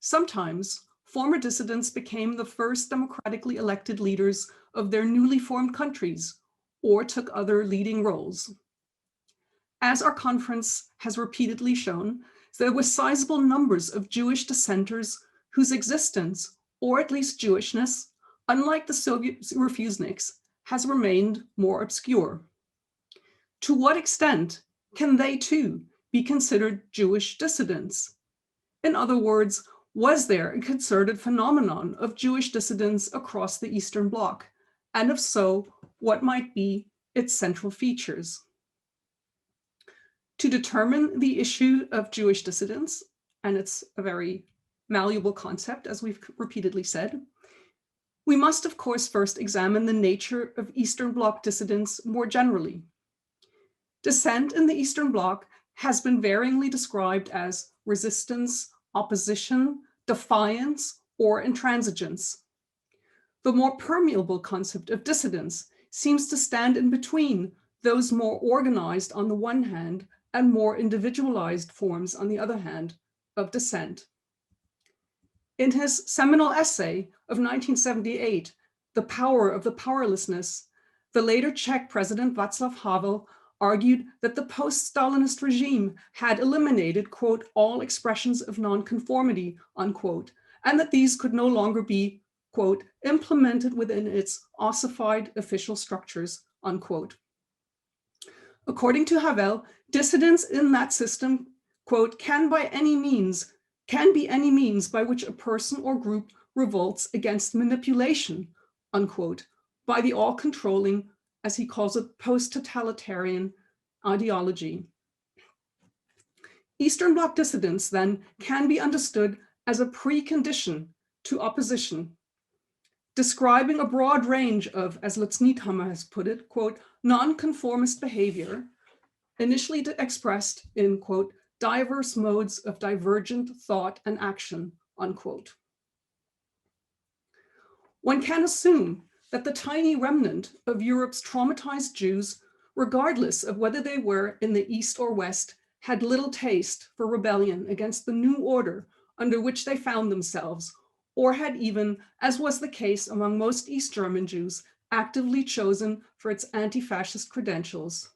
Sometimes former dissidents became the first democratically elected leaders of their newly formed countries or took other leading roles. As our conference has repeatedly shown, there were sizable numbers of Jewish dissenters whose existence, or at least Jewishness, unlike the Soviet Refuseniks, has remained more obscure. To what extent can they too be considered Jewish dissidents? In other words, was there a concerted phenomenon of Jewish dissidents across the Eastern Bloc? And if so, what might be its central features? To determine the issue of Jewish dissidents, and it's a very malleable concept, as we've repeatedly said, we must, of course, first examine the nature of Eastern Bloc dissidents more generally. Dissent in the Eastern Bloc has been varyingly described as resistance, opposition, defiance, or intransigence. The more permeable concept of dissidence seems to stand in between those more organized on the one hand and more individualized forms on the other hand of dissent. In his seminal essay of 1978, The Power of the Powerlessness, the later Czech president Václav Havel argued that the post-Stalinist regime had eliminated, quote, all expressions of nonconformity, unquote, and that these could no longer be, quote, implemented within its ossified official structures, unquote. According to Havel, dissidence in that system, quote, can be any means by which a person or group revolts against manipulation, unquote, by the all-controlling, as he calls it, post-totalitarian ideology. Eastern Bloc dissidence, then, can be understood as a precondition to opposition, describing a broad range of, as Lutz Niethammer has put it, quote, nonconformist behavior, initially expressed in, quote, diverse modes of divergent thought and action, unquote. One can assume that the tiny remnant of Europe's traumatized Jews, regardless of whether they were in the East or West, had little taste for rebellion against the new order under which they found themselves, or had even, as was the case among most East German Jews, actively chosen for its anti-fascist credentials.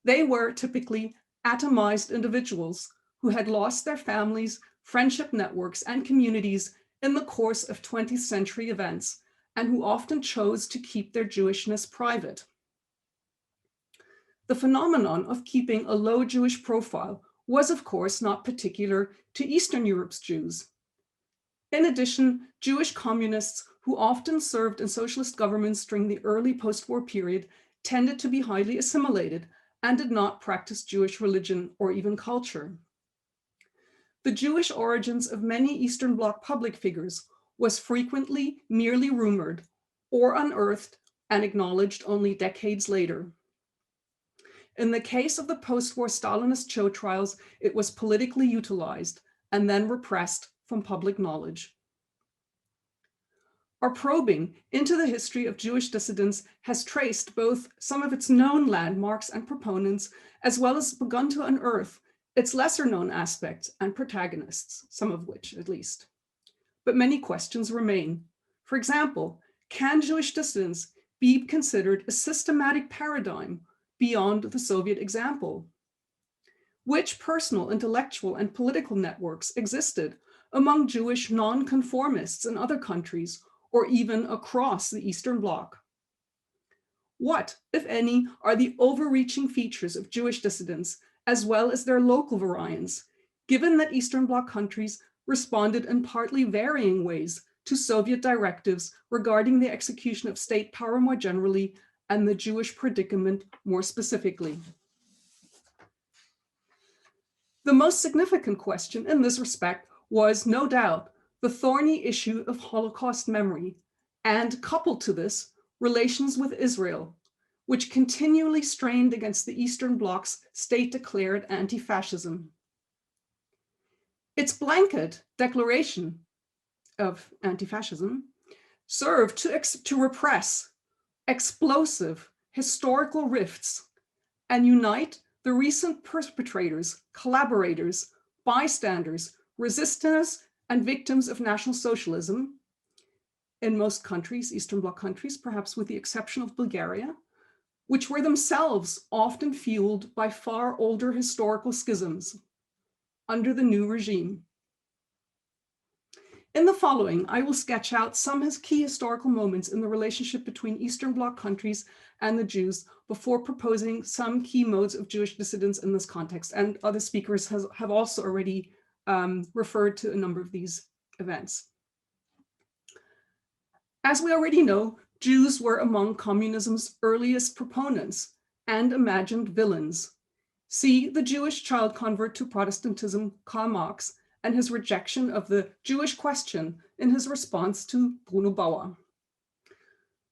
They were typically atomized individuals who had lost their families, friendship networks, and communities in the course of 20th century events, and who often chose to keep their Jewishness private. The phenomenon of keeping a low Jewish profile was, of course, not particular to Eastern Europe's Jews. In addition, Jewish communists who often served in socialist governments during the early post-war period tended to be highly assimilated and did not practice Jewish religion or even culture. The Jewish origins of many Eastern Bloc public figures was frequently merely rumored or unearthed and acknowledged only decades later. In the case of the post-war Stalinist show trials, it was politically utilized and then repressed from public knowledge. Our probing into the history of Jewish dissidents has traced both some of its known landmarks and proponents, as well as begun to unearth its lesser known aspects and protagonists, some of which at least. But many questions remain. For example, can Jewish dissidents be considered a systematic paradigm beyond the Soviet example? Which personal, intellectual, and political networks existed among Jewish nonconformists in other countries, or even across the Eastern Bloc? What, if any, are the overreaching features of Jewish dissidents, as well as their local variants, given that Eastern Bloc countries responded in partly varying ways to Soviet directives regarding the execution of state power more generally and the Jewish predicament more specifically? The most significant question in this respect was, no doubt, the thorny issue of Holocaust memory, and coupled to this, relations with Israel, which continually strained against the Eastern Bloc's state-declared anti-fascism. Its blanket declaration of anti-fascism served to repress explosive historical rifts and unite the recent perpetrators, collaborators, bystanders, resistors, and victims of National Socialism in most countries, Eastern Bloc countries, perhaps with the exception of Bulgaria, which were themselves often fueled by far older historical schisms under the new regime. In the following, I will sketch out some key historical moments in the relationship between Eastern Bloc countries and the Jews before proposing some key modes of Jewish dissidence in this context. And other speakers have also already referred to a number of these events. As we already know, Jews were among communism's earliest proponents and imagined villains. See the Jewish child convert to Protestantism, Karl Marx, and his rejection of the Jewish question in his response to Bruno Bauer.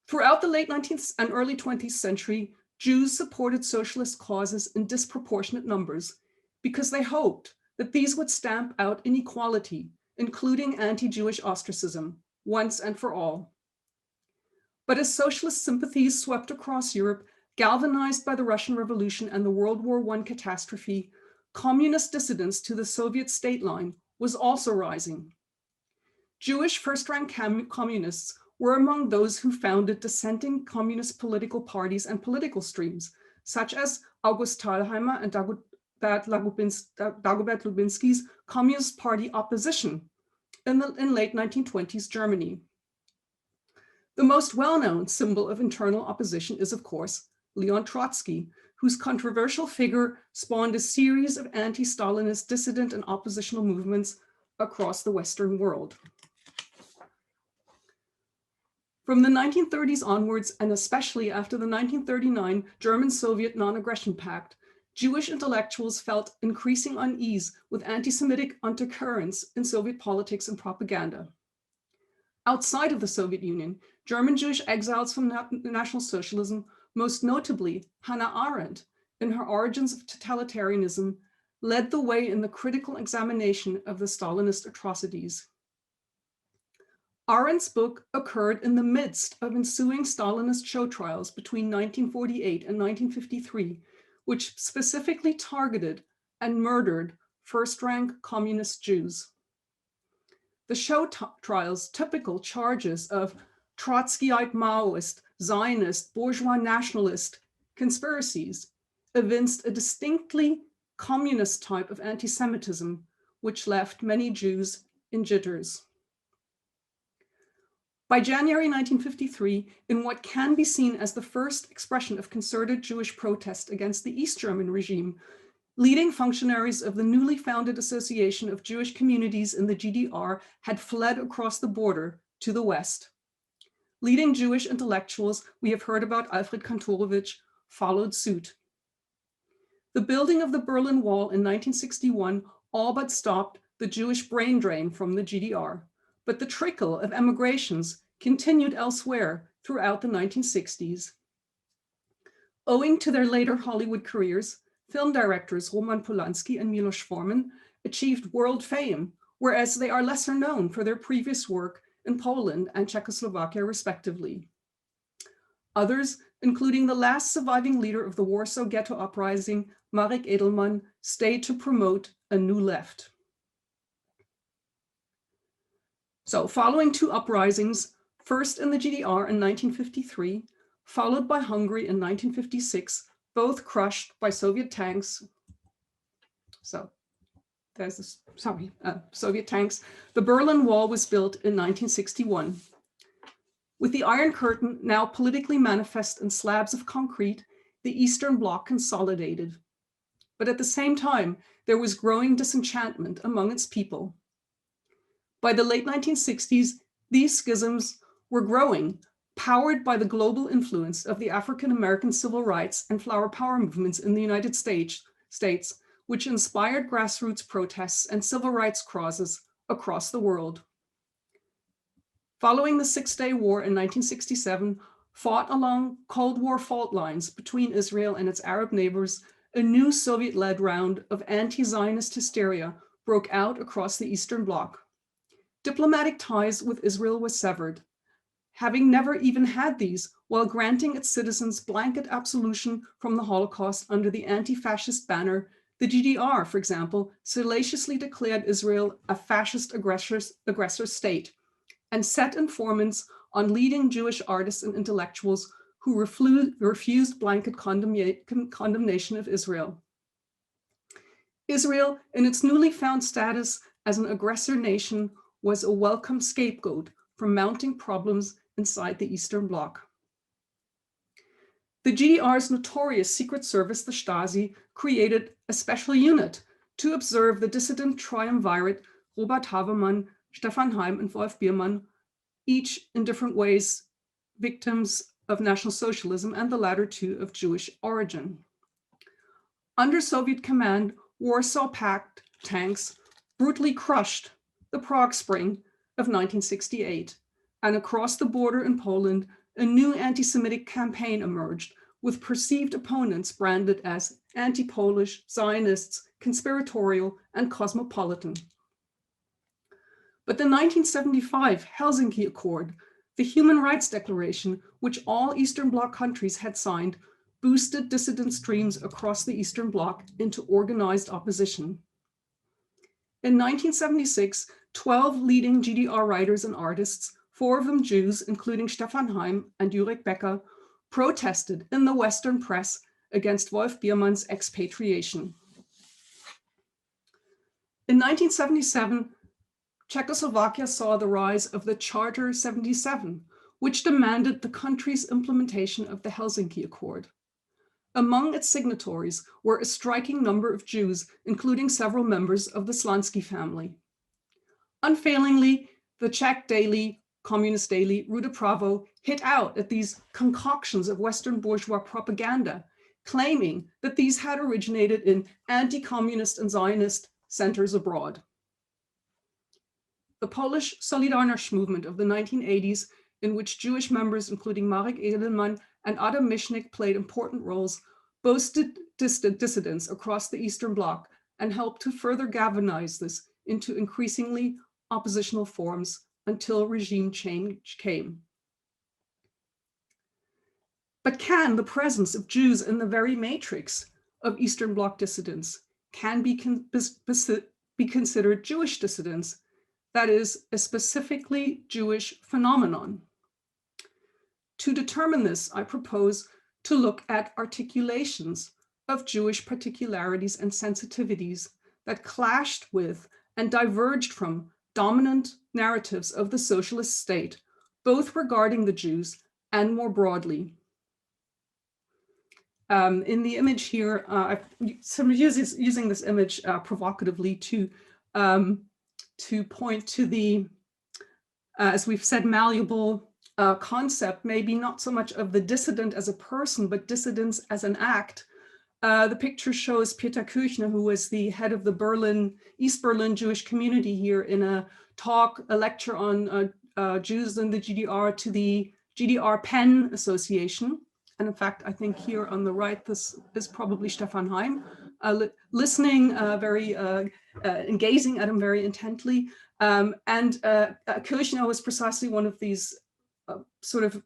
Throughout the late 19th and early 20th century, Jews supported socialist causes in disproportionate numbers because they hoped that these would stamp out inequality, including anti-Jewish ostracism, once and for all. But as socialist sympathies swept across Europe, galvanized by the Russian Revolution and the World War I catastrophe, communist dissidence to the Soviet state line was also rising. Jewish first-rank communists were among those who founded dissenting communist political parties and political streams, such as August Thalheimer and Dagobert Lubinsky's Communist Party opposition in late 1920s Germany. The most well-known symbol of internal opposition is, of course, Leon Trotsky, whose controversial figure spawned a series of anti-Stalinist dissident and oppositional movements across the Western world. From the 1930s onwards, and especially after the 1939 German-Soviet Non-Aggression Pact, Jewish intellectuals felt increasing unease with anti-Semitic undercurrents in Soviet politics and propaganda. Outside of the Soviet Union, German Jewish exiles from National Socialism, most notably Hannah Arendt, in her Origins of Totalitarianism, led the way in the critical examination of the Stalinist atrocities. Arendt's book occurred in the midst of ensuing Stalinist show trials between 1948 and 1953, which specifically targeted and murdered first-rank communist Jews. The show trials' typical charges of Trotskyite Maoist, Zionist, bourgeois nationalist conspiracies evinced a distinctly communist type of anti-Semitism, which left many Jews in jitters. By January 1953, in what can be seen as the first expression of concerted Jewish protest against the East German regime, leading functionaries of the newly founded Association of Jewish Communities in the GDR had fled across the border to the West. Leading Jewish intellectuals, we have heard about Alfred Kantorowicz, followed suit. The building of the Berlin Wall in 1961 all but stopped the Jewish brain drain from the GDR, but the trickle of emigrations continued elsewhere throughout the 1960s. Owing to their later Hollywood careers, film directors Roman Polanski and Milos Forman achieved world fame, whereas they are lesser known for their previous work in Poland and Czechoslovakia, respectively. Others, including the last surviving leader of the Warsaw Ghetto Uprising, Marek Edelman, stayed to promote a new left. So following two uprisings, first in the GDR in 1953, followed by Hungary in 1956, both crushed by Soviet tanks. So there's this, Soviet tanks. The Berlin Wall was built in 1961. With the Iron Curtain now politically manifest in slabs of concrete, the Eastern Bloc consolidated. But at the same time, there was growing disenchantment among its people. By the late 1960s, these schisms were growing, powered by the global influence of the African-American civil rights and flower power movements in the United States, which inspired grassroots protests and civil rights causes across the world. Following the Six-Day War in 1967, fought along Cold War fault lines between Israel and its Arab neighbors, a new Soviet-led round of anti-Zionist hysteria broke out across the Eastern Bloc. Diplomatic ties with Israel were severed. Having never even had these, while granting its citizens blanket absolution from the Holocaust under the anti-fascist banner, the GDR, for example, salaciously declared Israel a fascist aggressor state and set informants on leading Jewish artists and intellectuals who refused blanket condemnation of Israel. Israel, in its newly found status as an aggressor nation, was a welcome scapegoat for mounting problems inside the Eastern Bloc. The GDR's notorious secret service, the Stasi, created a special unit to observe the dissident triumvirate Robert Havemann, Stefan Heym, and Wolf Biermann, each in different ways victims of National Socialism, and the latter two of Jewish origin. Under Soviet command, Warsaw Pact tanks brutally crushed the Prague Spring of 1968, and across the border in Poland, a new anti-Semitic campaign emerged with perceived opponents branded as anti-Polish, Zionists, conspiratorial, and cosmopolitan. But the 1975 Helsinki Accord, the Human Rights Declaration, which all Eastern Bloc countries had signed, boosted dissident streams across the Eastern Bloc into organized opposition. In 1976, 12 leading GDR writers and artists, 4 of them Jews, including Stefan Heym and Jurek Becker, protested in the Western press against Wolf Biermann's expatriation. In 1977, Czechoslovakia saw the rise of the Charter 77, which demanded the country's implementation of the Helsinki Accord. Among its signatories were a striking number of Jews, including several members of the Slansky family. Unfailingly, the Czech daily, communist daily, Ruda Pravo, hit out at these concoctions of Western bourgeois propaganda, claiming that these had originated in anti-communist and Zionist centers abroad. The Polish Solidarność movement of the 1980s, in which Jewish members, including Marek Edelman and Adam Michnik, played important roles, boasted dissidents across the Eastern Bloc and helped to further galvanize this into increasingly oppositional forms until regime change came. But can the presence of Jews in the very matrix of Eastern Bloc dissidents can be considered Jewish dissidents, that is, a specifically Jewish phenomenon? To determine this, I propose to look at articulations of Jewish particularities and sensitivities that clashed with and diverged from dominant narratives of the socialist state, both regarding the Jews and more broadly. In the image here, I'm using this image provocatively to point to the, as we've said, malleable concept, maybe not so much of the dissident as a person, but dissidence as an act. The picture shows Peter Kirchner, who was the head of the East Berlin Jewish community here, in a lecture on Jews in the GDR to the GDR Penn Association. And in fact, I think here on the right, this is probably Stefan Heim, listening and gazing at him very intently. Kirchner was precisely one of these sort of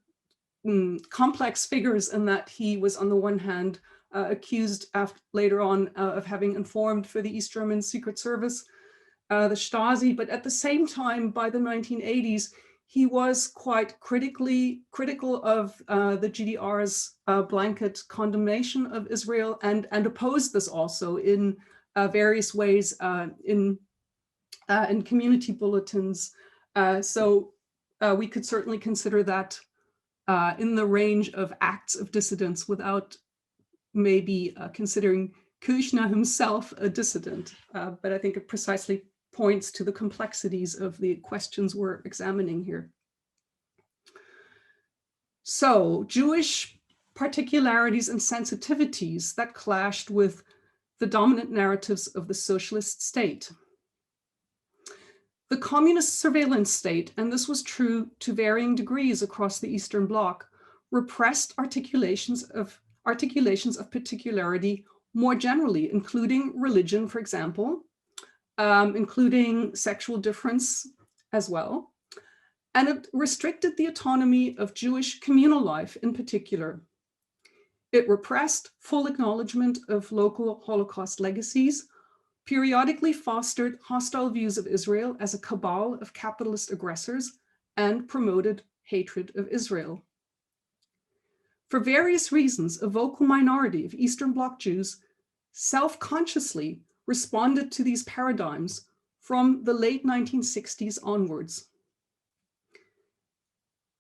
complex figures, in that he was on the one hand accused later on of having informed for the East German Secret Service, the Stasi, but at the same time, by the 1980s, he was quite critical of the GDR's blanket condemnation of Israel, and opposed this also in various ways in community bulletins. So we could certainly consider that in the range of acts of dissidence, without maybe considering Kirchner himself a dissident. But I think it precisely points to the complexities of the questions we're examining here. So, Jewish particularities and sensitivities that clashed with the dominant narratives of the socialist state. The communist surveillance state, and this was true to varying degrees across the Eastern Bloc, repressed articulations of particularity more generally, including religion, for example, including sexual difference as well. And it restricted the autonomy of Jewish communal life in particular. It repressed full acknowledgement of local Holocaust legacies, periodically fostered hostile views of Israel as a cabal of capitalist aggressors, and promoted hatred of Israel. For various reasons, a vocal minority of Eastern Bloc Jews self-consciously responded to these paradigms from the late 1960s onwards.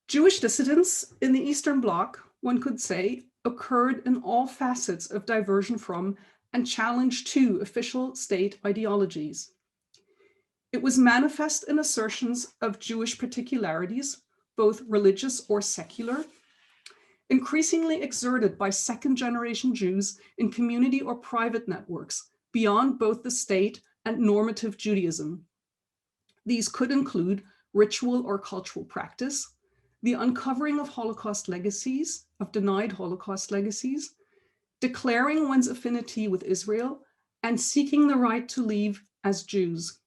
Jewish dissidents in the Eastern Bloc, one could say, occurred in all facets of diversion from and challenge to official state ideologies. It was manifest in assertions of Jewish particularities, both religious or secular, increasingly exerted by second-generation Jews in community or private networks beyond both the state and normative Judaism. These could include ritual or cultural practice, the uncovering of Holocaust legacies, of denied Holocaust legacies, declaring one's affinity with Israel, and seeking the right to leave as Jews.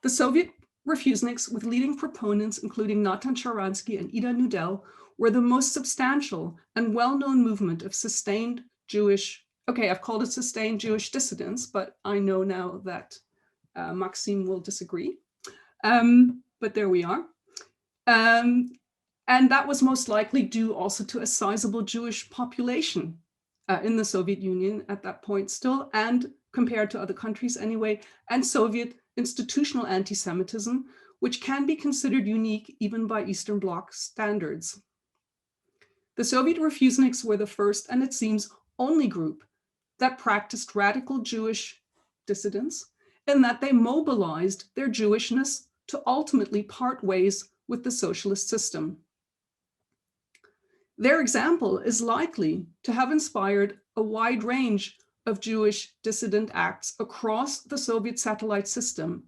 The Soviet Refuseniks, with leading proponents including Natan Sharansky and Ida Nudel, were the most substantial and well-known movement of sustained Jewish, okay, I've called it sustained Jewish dissidents, but I know now that Maxim will disagree, but there we are. And that was most likely due also to a sizable Jewish population in the Soviet Union at that point still, and compared to other countries anyway, and Soviet institutional anti-Semitism, which can be considered unique even by Eastern Bloc standards. The Soviet Refuseniks were the first, and it seems only group, that practiced radical Jewish dissidence, in that they mobilized their Jewishness to ultimately part ways with the socialist system. Their example is likely to have inspired a wide range of Jewish dissident acts across the Soviet satellite system,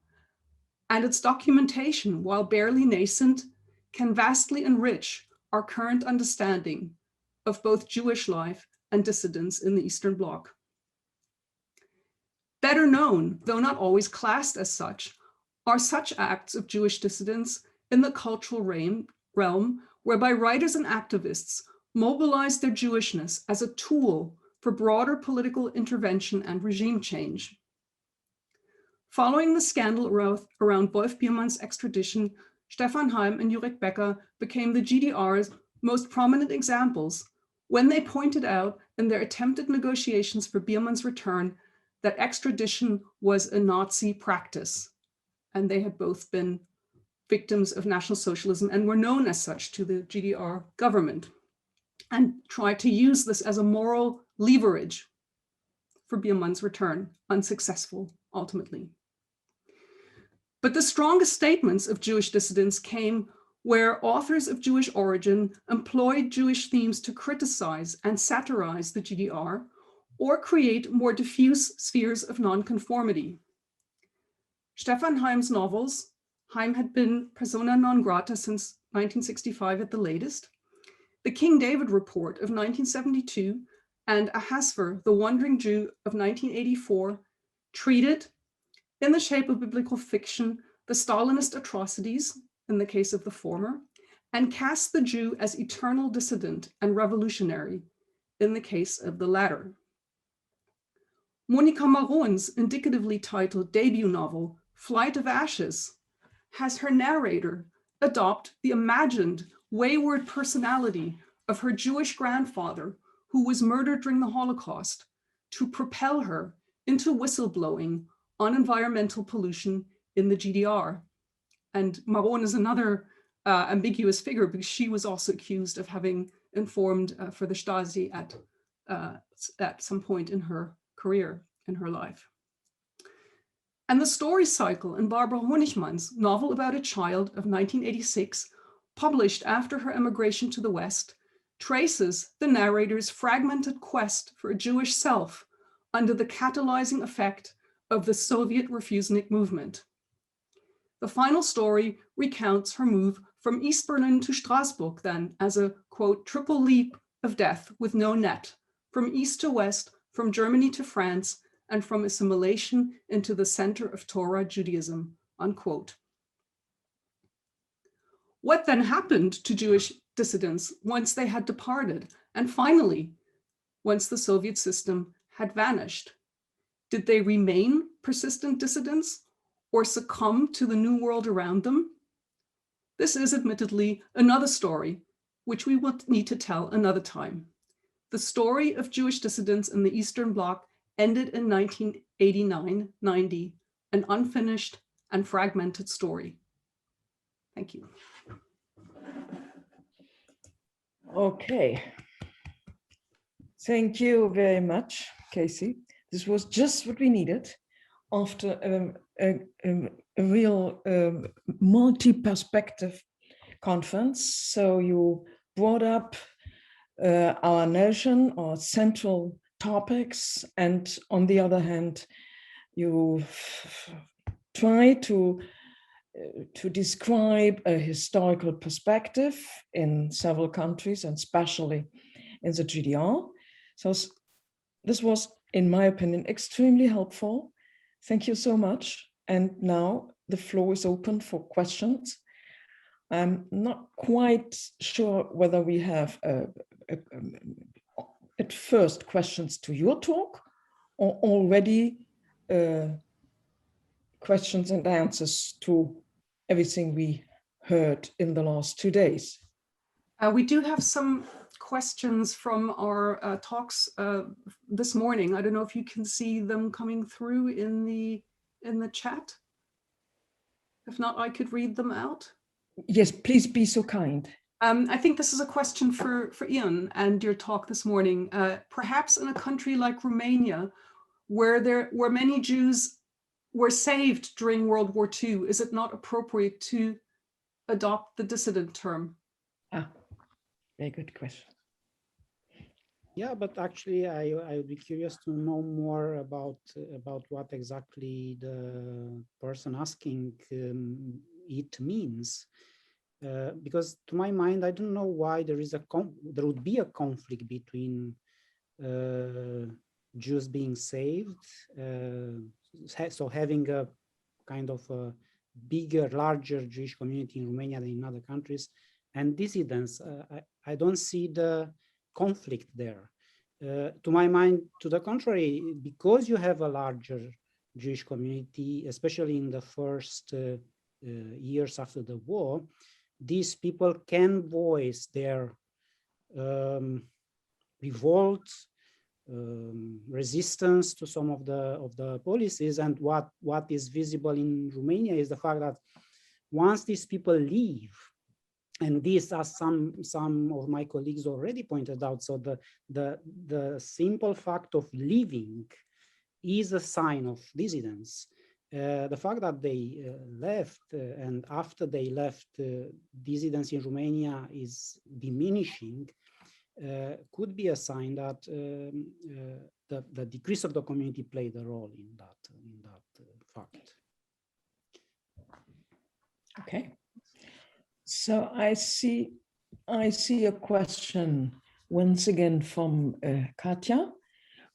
and its documentation, while barely nascent, can vastly enrich our current understanding of both Jewish life and dissidence in the Eastern Bloc. Better known, though not always classed as such, are such acts of Jewish dissidence in the cultural realm whereby writers and activists mobilize their Jewishness as a tool for broader political intervention and regime change. Following the scandal around Wolf Biermann's extradition, Stefan Heim and Jurek Becker became the GDR's most prominent examples when they pointed out in their attempted negotiations for Biermann's return that extradition was a Nazi practice. And they had both been victims of National Socialism and were known as such to the GDR government, and tried to use this as a moral leverage for Biermann's return, unsuccessful ultimately. But the strongest statements of Jewish dissidents came where authors of Jewish origin employed Jewish themes to criticize and satirize the GDR or create more diffuse spheres of nonconformity. Stefan Heim's novels, Heim had been persona non grata since 1965 at the latest, the King David Report of 1972, and Ahasver, the Wandering Jew of 1984, treated, in the shape of biblical fiction, the Stalinist atrocities, in the case of the former, and cast the Jew as eternal dissident and revolutionary, in the case of the latter. Monika Maron's indicatively titled debut novel, Flight of Ashes, has her narrator adopt the imagined wayward personality of her Jewish grandfather who was murdered during the Holocaust to propel her into whistleblowing on environmental pollution in the GDR. And Maron is another ambiguous figure because she was also accused of having informed for the Stasi at some point in her career, in her life. And the story cycle in Barbara Honigmann's novel about a child of 1986, published after her emigration to the West, traces the narrator's fragmented quest for a Jewish self under the catalyzing effect of the Soviet Refusenik movement. The final story recounts her move from East Berlin to Strasbourg then as a, quote, triple leap of death with no net, from east to west, from Germany to France, and from assimilation into the center of Torah Judaism, unquote. What then happened to Jewish dissidents once they had departed? And finally, once the Soviet system had vanished? Did they remain persistent dissidents or succumb to the new world around them? This is admittedly another story, which we will need to tell another time. The story of Jewish dissidents in the Eastern Bloc ended in 1989-90, an unfinished and fragmented story. Thank you. Okay. Thank you very much, Cathy. This was just what we needed after a real multi-perspective conference. So you brought up our notion or central topics, and on the other hand, you try to describe a historical perspective in several countries, and especially in the GDR. So this was, in my opinion, extremely helpful. Thank you so much. And now the floor is open for questions. I'm not quite sure whether we have at first questions to your talk or already questions and answers to everything we heard in the last 2 days. We do have some questions from our talks this morning. I don't know if you can see them coming through in the chat. If not, I could read them out. Yes, please be so kind. I think this is a question for Ian and your talk this morning. Perhaps in a country like Romania, where many Jews were saved during World War II, is it not appropriate to adopt the dissident term? Very good question. Yeah, but actually, I would be curious to know more about what exactly the person asking it means, because to my mind, I don't know why there would be a conflict between Jews being saved, so having a kind of a bigger, larger Jewish community in Romania than in other countries, and dissidents. I don't see the conflict there. To my mind, to the contrary, because you have a larger Jewish community, especially in the first years after the war, these people can voice their revolt, resistance to some of the policies. And what is visible in Romania is the fact that once these people leave, and this, as some of my colleagues already pointed out, so the simple fact of leaving is a sign of dissidence. The fact that they left, and after they left, dissidence in Romania is diminishing, could be a sign that the decrease of the community played a role in that fact. Okay. So I see a question once again from Cathy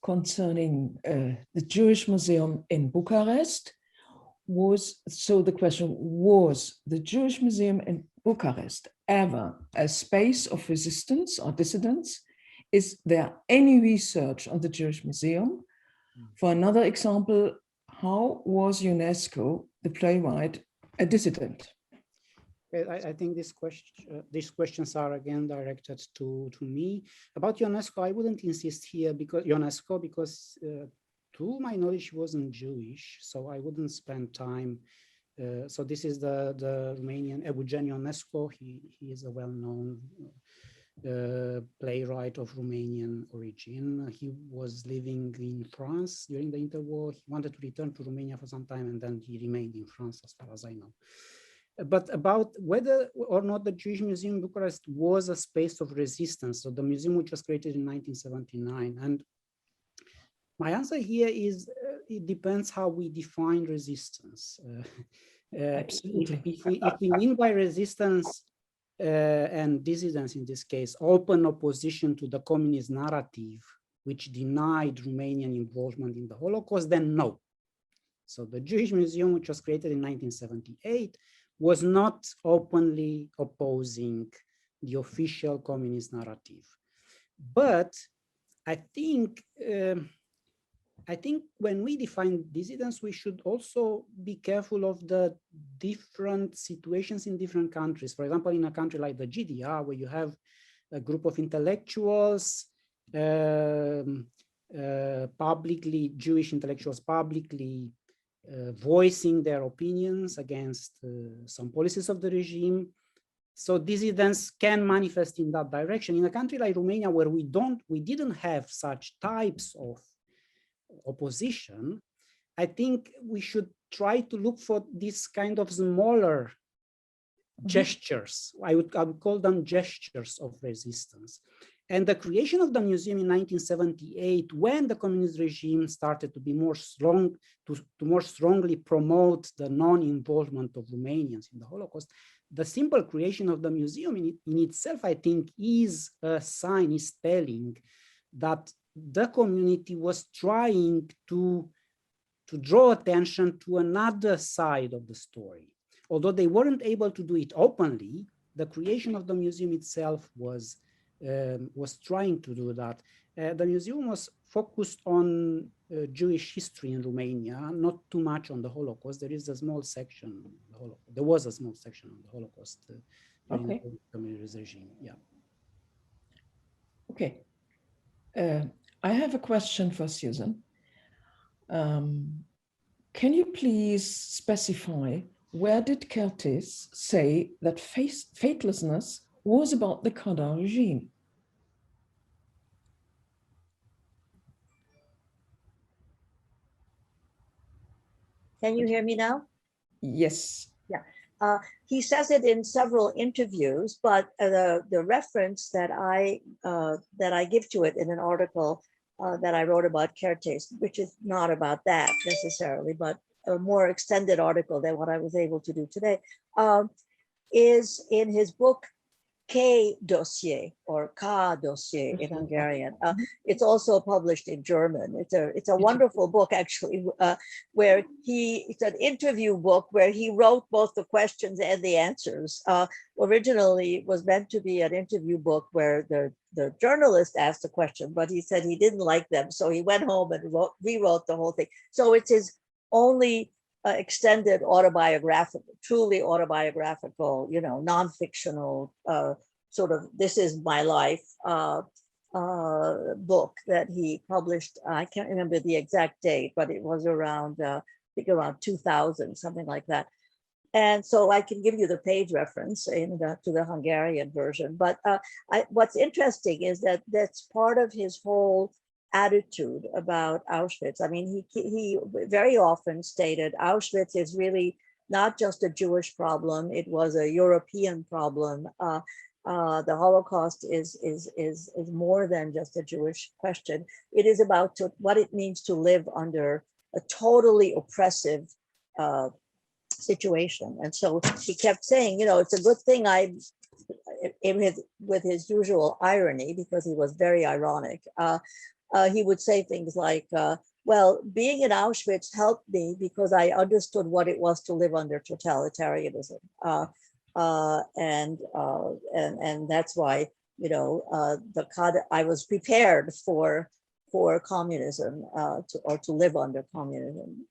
concerning the Jewish Museum in Bucharest. So the question was, the Jewish Museum in Bucharest ever a space of resistance or dissidence? Is there any research on the Jewish Museum? For another example, how was UNESCO, the playwright, a dissident? I think these questions are again directed to me. About UNESCO, I wouldn't insist here because to my knowledge, he wasn't Jewish, so I wouldn't spend time. So this is the Romanian Eugen Ionescu. He is a well-known playwright of Romanian origin. He was living in France during the interwar. He wanted to return to Romania for some time, and then he remained in France, as far as I know. But about whether or not the Jewish Museum in Bucharest was a space of resistance, so the museum which was created in 1979, and my answer here is it depends how we define resistance. Absolutely. If we mean by resistance and dissidence in this case, open opposition to the communist narrative, which denied Romanian involvement in the Holocaust, then no. So the Jewish Museum, which was created in 1978, was not openly opposing the official communist narrative. But I think when we define dissidence, we should also be careful of the different situations in different countries. For example, in a country like the GDR, where you have a group of intellectuals, Jewish intellectuals publicly voicing their opinions against some policies of the regime. So dissidents can manifest in that direction. In a country like Romania, where we didn't have such types of opposition, I think we should try to look for this kind of smaller gestures. I would call them gestures of resistance. And the creation of the museum in 1978, when the communist regime started to be more strong, to more strongly promote the non-involvement of Romanians in the Holocaust, the simple creation of the museum in itself, I think, is a sign, is telling that the community was trying to draw attention to another side of the story. Although they weren't able to do it openly, the creation of the museum itself was trying to do that. The museum was focused on Jewish history in Romania, not too much on the Holocaust. There is a small section. There was a small section on the Holocaust during the communist regime. Yeah. Okay. I have a question for Susan. Can you please specify where did Curtis say that faithlessness was about the Kadar regime? Can you hear me now? Yes. Yeah. He says it in several interviews, but the reference that I give to it in an article that I wrote about Kertész, which is not about that necessarily, but a more extended article than what I was able to do today, is in his book, K dossier or K dossier in Hungarian. It's also published in German. It's a wonderful book, actually, where it's an interview book where he wrote both the questions and the answers. Originally, it was meant to be an interview book where the journalist asked the question, but he said he didn't like them, so he went home and rewrote the whole thing. So it's his only extended autobiographical, truly autobiographical, non-fictional sort of this is my life book that he published. I can't remember the exact date, but it was around, I think around 2000, something like that. And so I can give you the page reference to the Hungarian version. But what's interesting is that that's part of his whole attitude about Auschwitz. I mean, he very often stated Auschwitz is really not just a Jewish problem; it was a European problem. The Holocaust is more than just a Jewish question. It is about what it means to live under a totally oppressive situation. And so he kept saying, it's a good thing with his usual irony, because he was very ironic. He would say things like, well, being in Auschwitz helped me because I understood what it was to live under totalitarianism. And that's why, I was prepared for communism, to live under communism,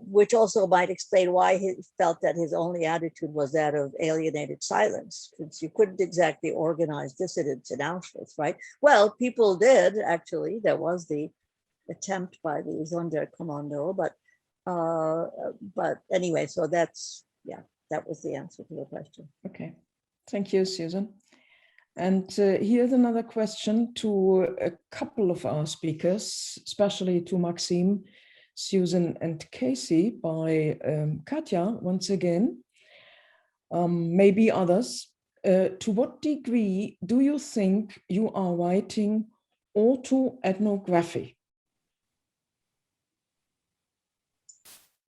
which also might explain why he felt that his only attitude was that of alienated silence, since you couldn't exactly organize dissidents in Auschwitz, right? Well, people did, actually. There was the attempt by the Sonderkommando, but anyway, so that was the answer to the question. Okay, thank you, Susan. And here's another question to a couple of our speakers, especially to Maxim, Susan, and Cathy, by Katja once again, maybe others. To what degree do you think you are writing autoethnography?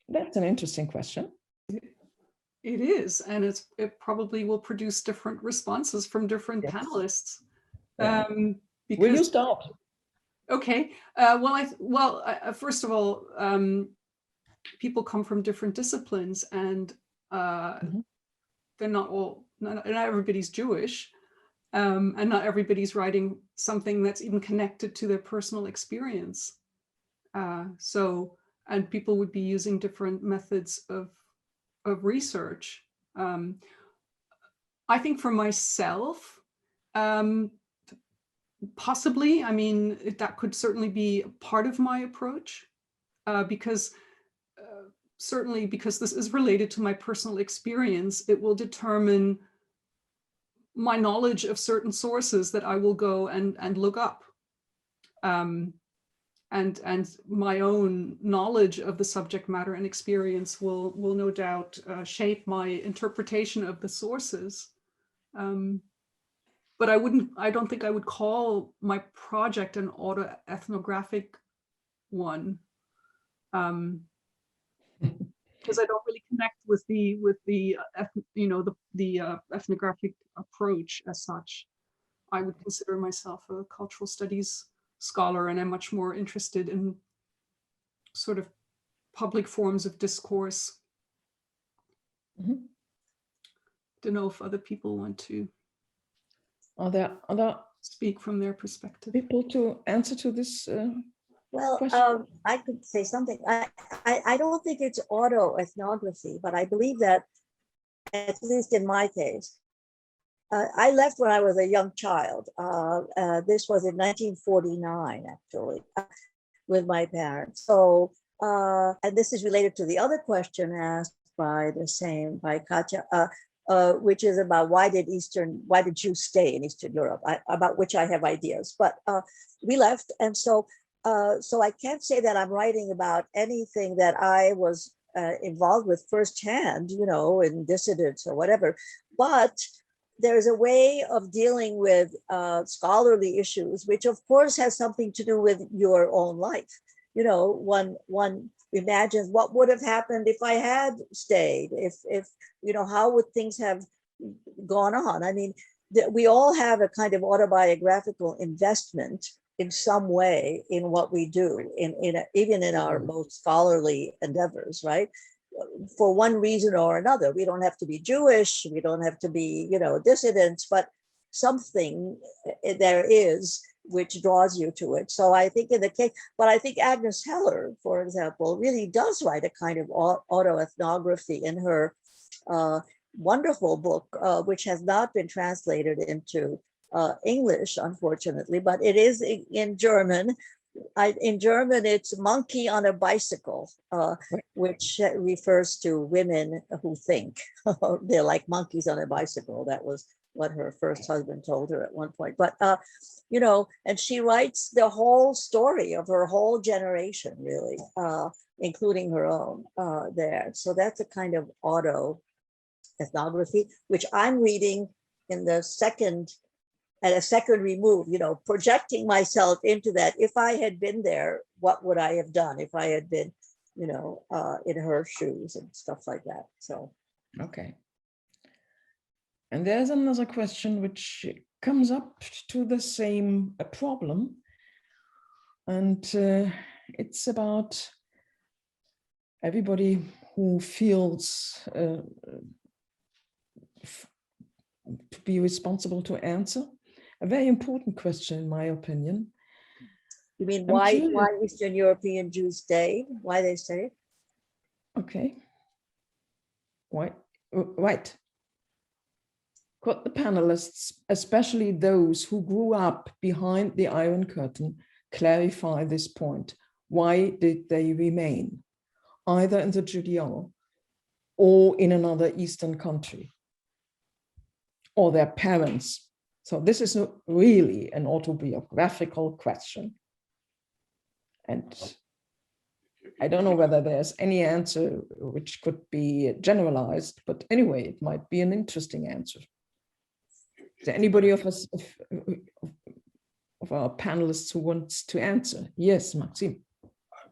That's an interesting question. It is, and it probably will produce different responses from different panelists. Yeah. Will you start? Okay. First of all, people come from different disciplines, and they're not everybody's Jewish, and not everybody's writing something that's even connected to their personal experience. And people would be using different methods of research. I think for myself, possibly, I mean, that could certainly be part of my approach, because certainly because this is related to my personal experience, it will determine my knowledge of certain sources that I will go and look up. And my own knowledge of the subject matter and experience will no doubt shape my interpretation of the sources. But I don't think I would call my project an autoethnographic one, because I don't really connect with the ethnographic approach as such. I would consider myself a cultural studies scholar, and I'm much more interested in sort of public forms of discourse. Don't know if other people want to. Are there other speak from their perspective? People to answer to this? Well, I could say something. I don't think it's autoethnography, but I believe that, at least in my case, I left when I was a young child. This was in 1949, actually, with my parents. So, and this is related to the other question asked by Katja, which is about why did Jews stay in Eastern Europe, about which I have ideas. But we left, and so I can't say that I'm writing about anything that I was involved with firsthand, in dissidence or whatever. But there's a way of dealing with scholarly issues, which of course has something to do with your own life. One imagines what would have happened if I had stayed, if how would things have gone on. I mean, we all have a kind of autobiographical investment in some way in what we do, even in our most scholarly endeavors, right? For one reason or another. We don't have to be Jewish, we don't have to be, dissidents, but something there is which draws you to it. So I think in the case, but I think Agnes Heller, for example, really does write a kind of autoethnography in her wonderful book, which has not been translated into English, unfortunately, but it is in German. In German, it's Monkey on a Bicycle, which refers to women who think. They're like monkeys on a bicycle. That was what her first husband told her at one point. But, and she writes the whole story of her whole generation, really, including her own there. So that's a kind of autoethnography, which I'm reading in the second remove, projecting myself into that. If I had been there, what would I have done if I had been, in her shoes and stuff like that. So. Okay. And there's another question which comes up to the same problem. And it's about everybody who feels to be responsible to answer. A very important question, in my opinion. You mean why Eastern European Jews stayed? Why they stayed? Okay. Why? Right. Could the panelists, especially those who grew up behind the Iron Curtain, clarify this point? Why did they remain, either in the GDR or in another Eastern country, or their parents? So this is not really an autobiographical question. And I don't know whether there's any answer which could be generalized, but anyway, it might be an interesting answer. Is there anybody of us, of our panelists who wants to answer? Yes, Maxim.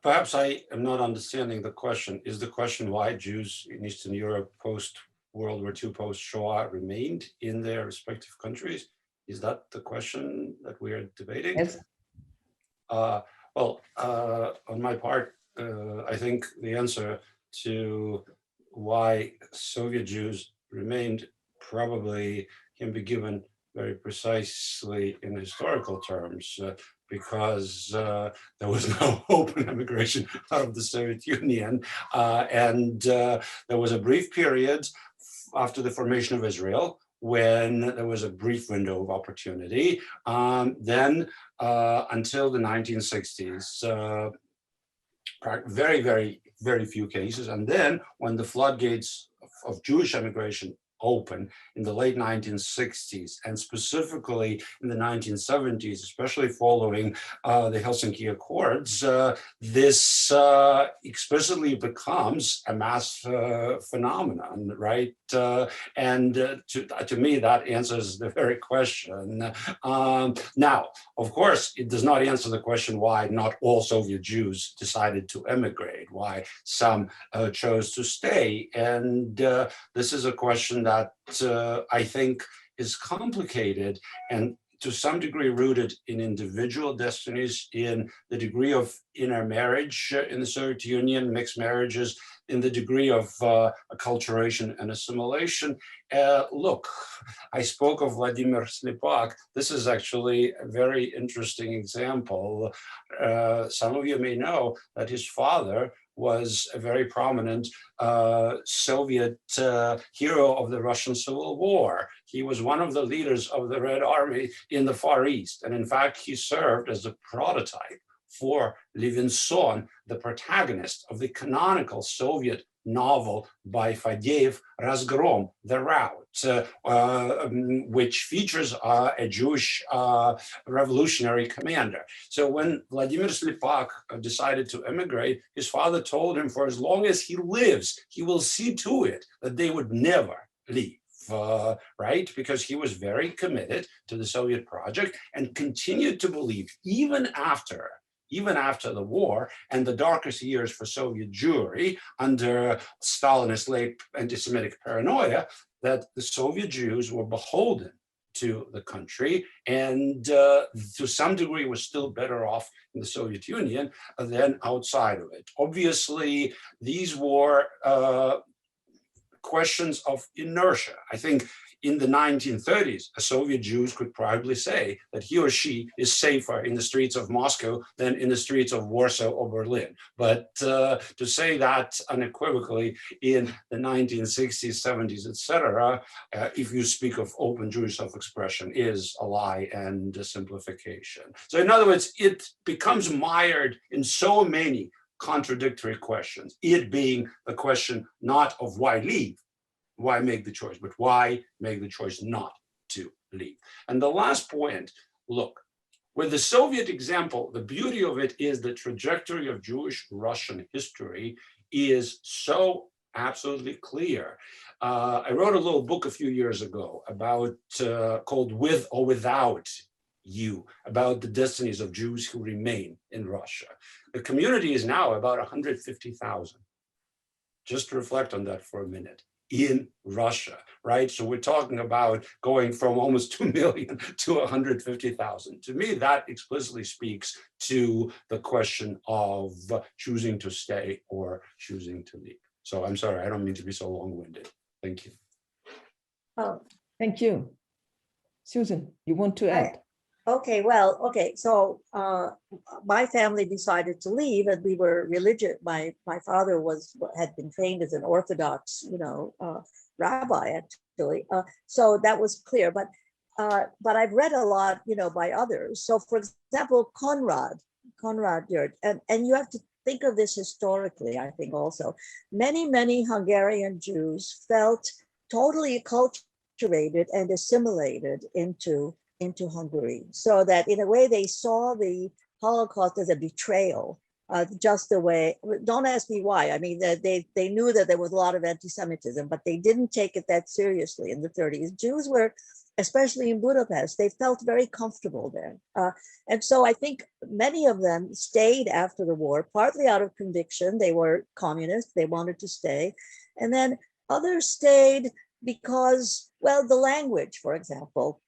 Perhaps I am not understanding the question. Is the question why Jews in Eastern Europe post-World War II, post-Shoah remained in their respective countries? Is that the question that we are debating? Yes. Well, on my part, I think the answer to why Soviet Jews remained probably can be given very precisely in historical terms, because there was no open immigration out of the Soviet Union. And there was a brief period after the formation of Israel when there was a brief window of opportunity. Then until the 1960s, very, very, very few cases. And then when the floodgates of Jewish immigration open in the late 1960s, and specifically in the 1970s, especially following the Helsinki Accords, this explicitly becomes a mass phenomenon, right? And to me, that answers the very question. Now, of course, it does not answer the question why not all Soviet Jews decided to emigrate, why some chose to stay. And this is a question that I think is complicated and to some degree rooted in individual destinies, in the degree of intermarriage in the Soviet Union, mixed marriages, in the degree of acculturation and assimilation. Look, I spoke of Vladimir Slepak. This is actually a very interesting example. Some of you may know that his father was a very prominent Soviet hero of the Russian Civil War. He was one of the leaders of the Red Army in the Far East. And in fact, he served as a prototype for Levinson, the protagonist of the canonical Soviet novel by Fadeev, Razgrom, The Rout, which features a Jewish revolutionary commander. So when Vladimir Slepak decided to emigrate, his father told him for as long as he lives, he will see to it that they would never leave. Right? Because he was very committed to the Soviet project and continued to believe, even after the war and the darkest years for Soviet Jewry under Stalinist late anti-Semitic paranoia, that the Soviet Jews were beholden to the country, and to some degree were still better off in the Soviet Union than outside of it. Obviously, these were questions of inertia. I think in the 1930s, a Soviet Jew could probably say that he or she is safer in the streets of Moscow than in the streets of Warsaw or Berlin. But to say that unequivocally in the 1960s, 70s, etc., if you speak of open Jewish self-expression, is a lie and a simplification. So in other words, it becomes mired in so many contradictory questions, it being the question not of why leave, why make the choice, but why make the choice not to leave. And the last point, look, with the Soviet example, the beauty of it is the trajectory of Jewish Russian history is so absolutely clear. I wrote a little book a few years ago about called With or Without You, about the destinies of Jews who remain in Russia. The community is now about 150,000. Just to reflect on that for a minute. In Russia, right? So we're talking about going from almost 2 million to 150,000. To me, that explicitly speaks to the question of choosing to stay or choosing to leave. So I'm sorry, I don't mean to be so long-winded. Thank you. Oh, Thank you. Susan, you want to add? okay, well, okay. So my family decided to leave, and we were religious. My father had been trained as an Orthodox, rabbi actually. So that was clear. But I've read a lot, by others. So for example, Konrad Yurt, and you have to think of this historically. I think also many Hungarian Jews felt totally acculturated and assimilated into Hungary, so that in a way they saw the Holocaust as a betrayal, just the way, don't ask me why. I mean, they knew that there was a lot of anti-Semitism, but they didn't take it that seriously in the 30s. Jews were, especially in Budapest, they felt very comfortable there. And so I think many of them stayed after the war, partly out of conviction. They were communists, they wanted to stay. And then others stayed because, well, the language, for example,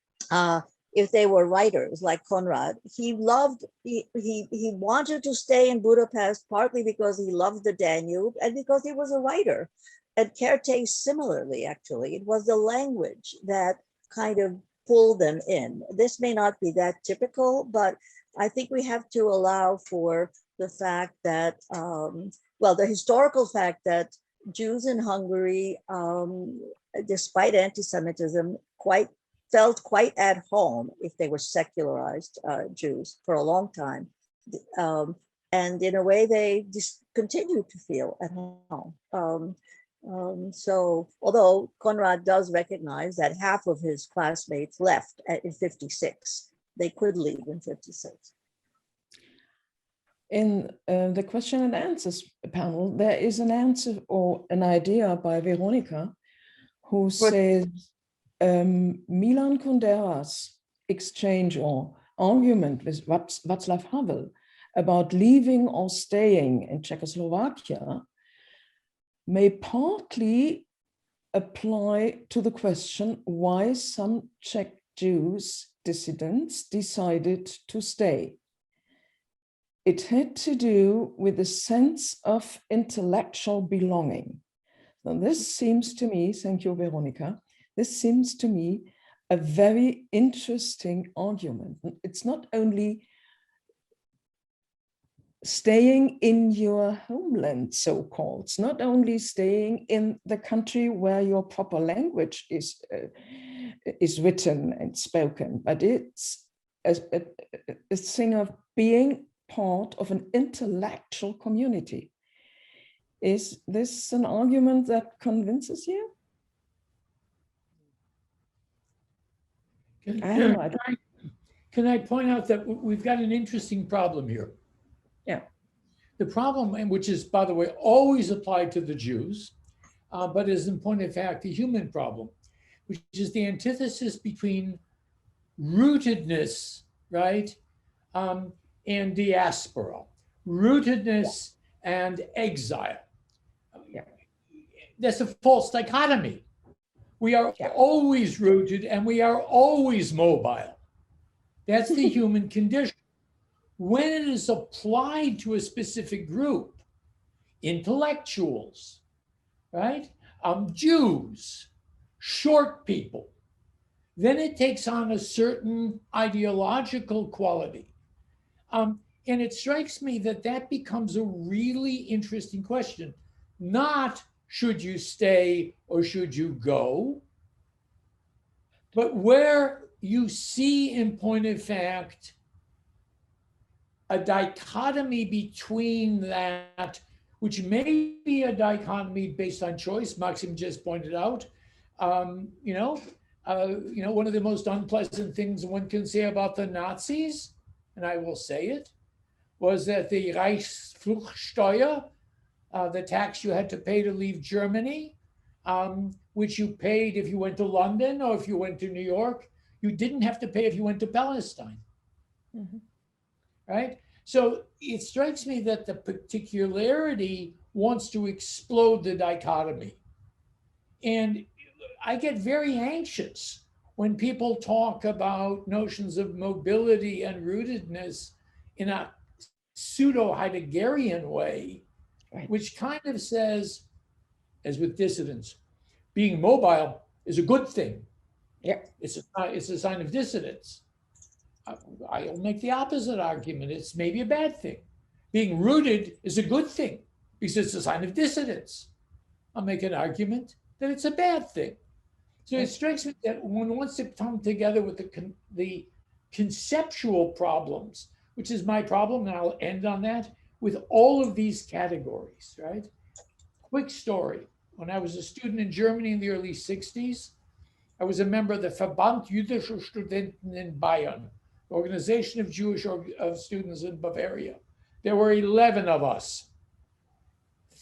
if they were writers like Konrad, he wanted to stay in Budapest partly because he loved the Danube and because he was a writer. And Kertész similarly, actually, it was the language that kind of pulled them in. This may not be that typical, but I think we have to allow for the fact that, the historical fact that Jews in Hungary, despite anti-Semitism, felt quite at home if they were secularized Jews for a long time. And in a way, they just continued to feel at home. So although Konrad does recognize that half of his classmates left in 56, they could leave in 56. In the question and answers panel, there is an answer or an idea by Veronica, who says, Milan Kundera's exchange or argument with Václav Havel about leaving or staying in Czechoslovakia may partly apply to the question why some Czech Jews dissidents decided to stay. It had to do with a sense of intellectual belonging. Now this seems to me, thank you, Veronica, this seems to me a very interesting argument. It's not only staying in your homeland, so-called. It's not only staying in the country where your proper language is written and spoken, but it's a thing of being part of an intellectual community. Is this an argument that convinces you? Can I point out that we've got an interesting problem here? Yeah. The problem, which is, by the way, always applied to the Jews, but is in point of fact a human problem, which is the antithesis between rootedness, right, and diaspora, rootedness and exile. Yeah. That's a false dichotomy. We are always rooted and we are always mobile. That's the human condition. When it is applied to a specific group, intellectuals, right? Jews, short people, then it takes on a certain ideological quality. And it strikes me that that becomes a really interesting question. Not should you stay or should you go, but where you see in point of fact a dichotomy between that, which may be a dichotomy based on choice. Maxim just pointed out, one of the most unpleasant things one can say about the Nazis, and I will say it, was that the Reichsfluchtsteuer, the tax you had to pay to leave Germany, which you paid if you went to London or if you went to New York, you didn't have to pay if you went to Palestine. Mm-hmm. Right? So it strikes me that the particularity wants to explode the dichotomy. And I get very anxious when people talk about notions of mobility and rootedness in a pseudo-Heideggerian way, right, which kind of says, as with dissidents, being mobile is a good thing. Yeah, it's a sign of dissidence. I'll make the opposite argument. It's maybe a bad thing. Being rooted is a good thing because it's a sign of dissidence. I'll make an argument that it's a bad thing. So it strikes me that one wants to come together with the conceptual problems, which is my problem, and I'll end on that, with all of these categories, right? Quick story. When I was a student in Germany in the early 60s, I was a member of the Verband Jüdischer Studenten in Bayern, Organization of Jewish students in Bavaria. There were 11 of us.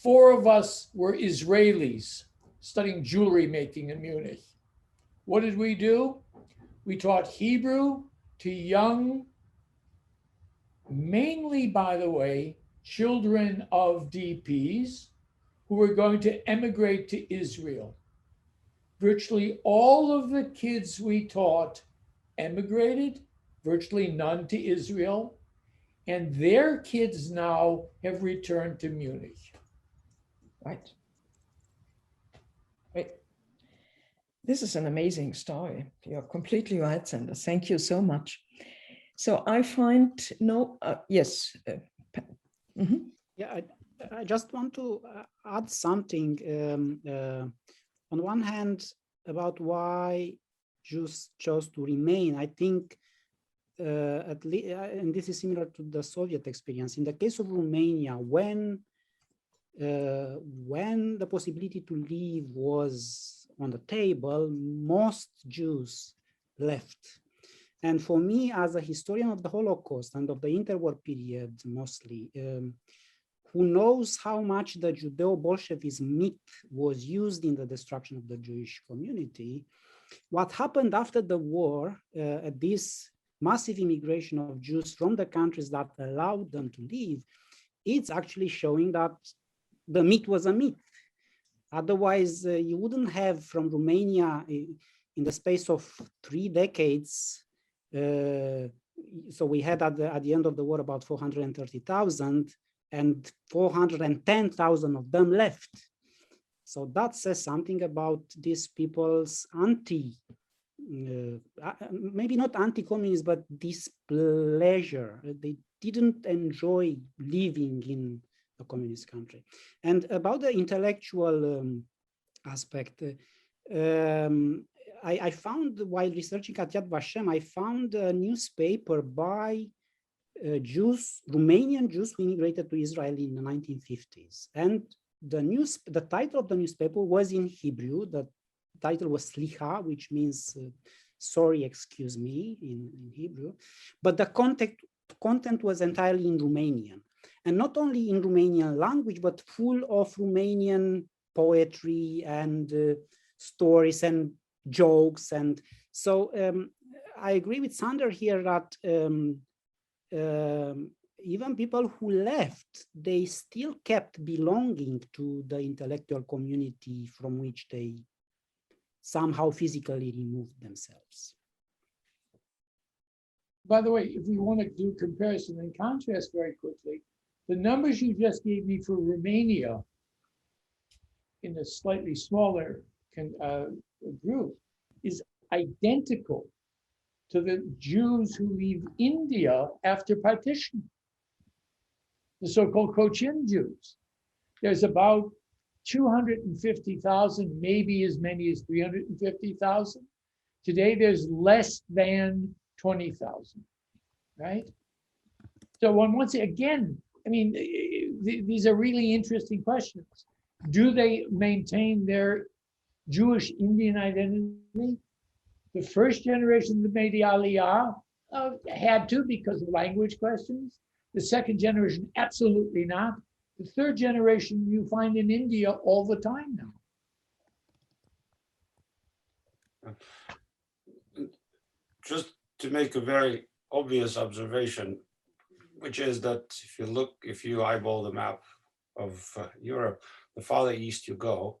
4 of us were Israelis studying jewelry making in Munich. What did we do? We taught Hebrew to young, mainly, by the way, children of DPs who were going to emigrate to Israel. Virtually all of the kids we taught emigrated, virtually none to Israel, and their kids now have returned to Munich. Right. Right. This is an amazing story. You're completely right, Sander. Thank you so much. So I find yes. Yeah, I just want to add something. On one hand, about why Jews chose to remain. I think, at least, and this is similar to the Soviet experience. In the case of Romania, when the possibility to leave was on the table, most Jews left. And for me, as a historian of the Holocaust and of the interwar period mostly, who knows how much the Judeo-Bolshevism myth was used in the destruction of the Jewish community, what happened after the war, this massive immigration of Jews from the countries that allowed them to leave, it's actually showing that the myth was a myth. Otherwise, you wouldn't have from Romania in the space of 3 decades. So we had at the end of the war about 430,000, and 410,000 of them left. So that says something about these people's maybe not anti-communist, but displeasure. They didn't enjoy living in a communist country. And about the intellectual aspect, I found, while researching at Yad Vashem, I found a newspaper by Romanian Jews who immigrated to Israel in the 1950s. And the title of the newspaper was in Hebrew. The title was Slicha, which means sorry, excuse me in Hebrew. But the content was entirely in Romanian. And not only in Romanian language, but full of Romanian poetry and stories and jokes. And so I agree with Sander here that even people who left, they still kept belonging to the intellectual community from which they somehow physically removed themselves. By the way, if we want to do comparison and contrast very quickly, the numbers you just gave me for Romania in a slightly smaller group is identical to the Jews who leave India after partition, the so-called Cochin Jews. There's about 250,000, maybe as many as 350,000. Today, there's less than 20,000, right? So one wants to, again, I mean, these are really interesting questions. Do they maintain their Jewish Indian identity? The first generation that made the Aliyah had to because of language questions. The second generation, absolutely not. The third generation you find in India all the time now. Just to make a very obvious observation, which is that if you eyeball the map of Europe, the farther east you go,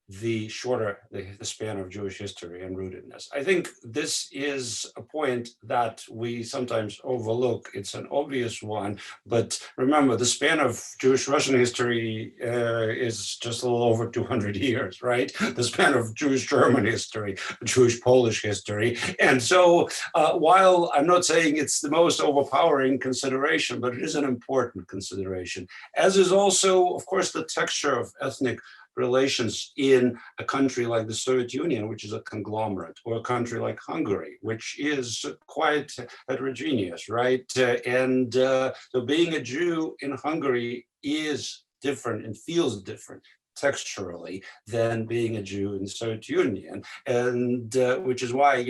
the shorter the span of Jewish history and rootedness. I think this is a point that we sometimes overlook. It's an obvious one, but remember the span of Jewish Russian history is just a little over 200 years, right? The span of Jewish German history, Jewish Polish history. And so while I'm not saying it's the most overpowering consideration, but it is an important consideration, as is also, of course, the texture of ethnic relations in a country like the Soviet Union, which is a conglomerate, or a country like Hungary, which is quite heterogeneous, right? So being a Jew in Hungary is different and feels different texturally than being a Jew in the Soviet Union. And which is why,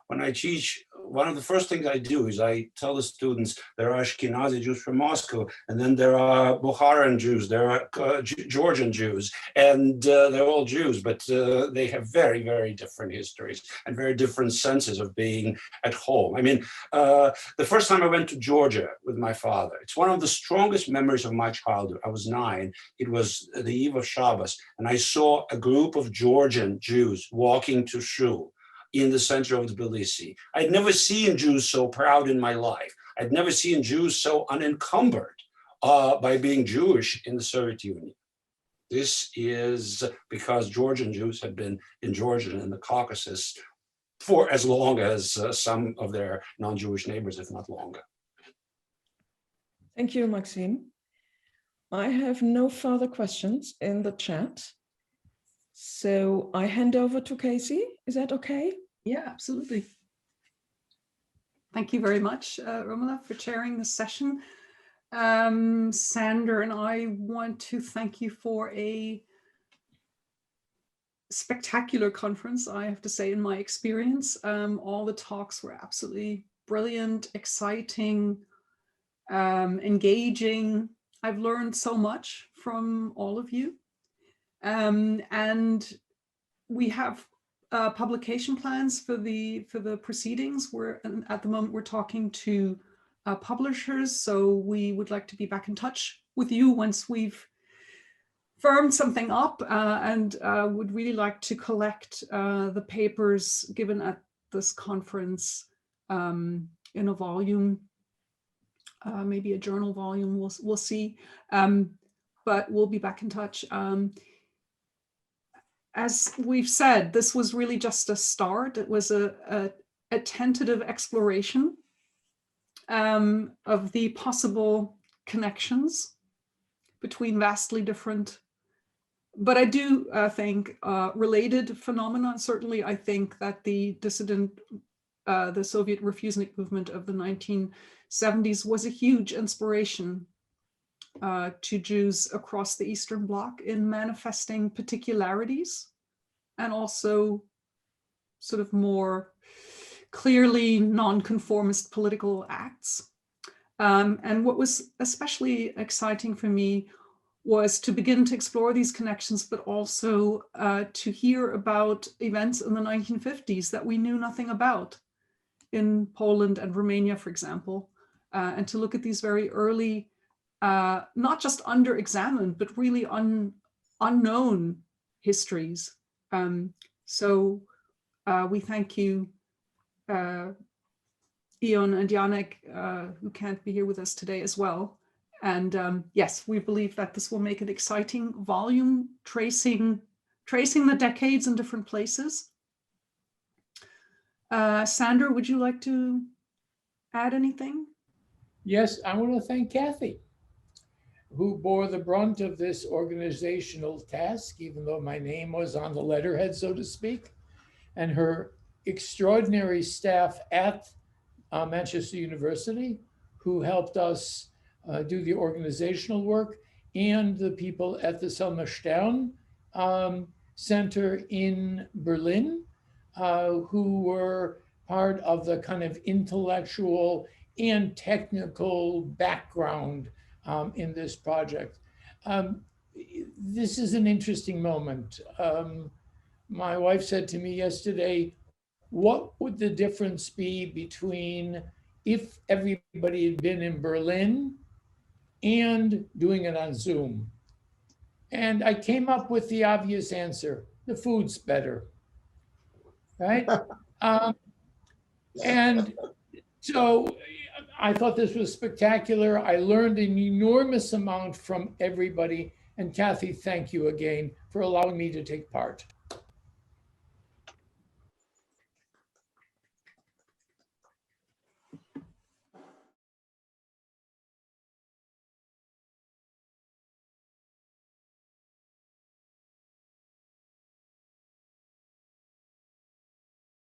when I teach, one of the first things I do is I tell the students there are Ashkenazi Jews from Moscow, and then there are Bukharan Jews, there are Georgian Jews, and they're all Jews, but they have very, very different histories and very different senses of being at home. I mean, the first time I went to Georgia with my father, it's one of the strongest memories of my childhood. I was 9. It was the eve of Shabbos, and I saw a group of Georgian Jews walking to shul in the center of Tbilisi. I'd never seen Jews so proud in my life. I'd never seen Jews so unencumbered by being Jewish in the Soviet Union. This is because Georgian Jews had been in Georgia and the Caucasus for as long as some of their non-Jewish neighbors, if not longer. Thank you, Maxim. I have no further questions in the chat. So I hand over to Cathy. Is that okay? Yeah, absolutely. Thank you very much, Romana, for chairing this session. Sander and I want to thank you for a spectacular conference, I have to say, in my experience. All the talks were absolutely brilliant, exciting, engaging. I've learned so much from all of you. And we have publication plans for the proceedings. At the moment we're talking to publishers, so we would like to be back in touch with you once we've firmed something up, and would really like to collect the papers given at this conference in a volume, maybe a journal volume. We'll see, but we'll be back in touch. As we've said, this was really just a start. It was a tentative exploration of the possible connections between vastly different, but I do think related phenomena. Certainly, I think that the Soviet Refusenik movement of the 1970s was a huge inspiration to Jews across the Eastern Bloc in manifesting particularities and also sort of more clearly non-conformist political acts. And what was especially exciting for me was to begin to explore these connections, but also to hear about events in the 1950s that we knew nothing about in Poland and Romania, for example, and to look at these very early not just under-examined, but really unknown histories So we thank you, Ion and Yannick, who can't be here with us today as well. And yes, we believe that this will make an exciting volume tracing the decades in different places. Sandra, would you like to add anything? Yes, I want to thank Cathy, who bore the brunt of this organizational task, even though my name was on the letterhead, so to speak, and her extraordinary staff at Manchester University, who helped us do the organizational work, and the people at the Selma Stern Center in Berlin, who were part of the kind of intellectual and technical background in this project. This is an interesting moment. My wife said to me yesterday, what would the difference be between if everybody had been in Berlin and doing it on Zoom? And I came up with the obvious answer: the food's better, right? And so I thought this was spectacular. I learned an enormous amount from everybody. And Cathy, thank you again for allowing me to take part.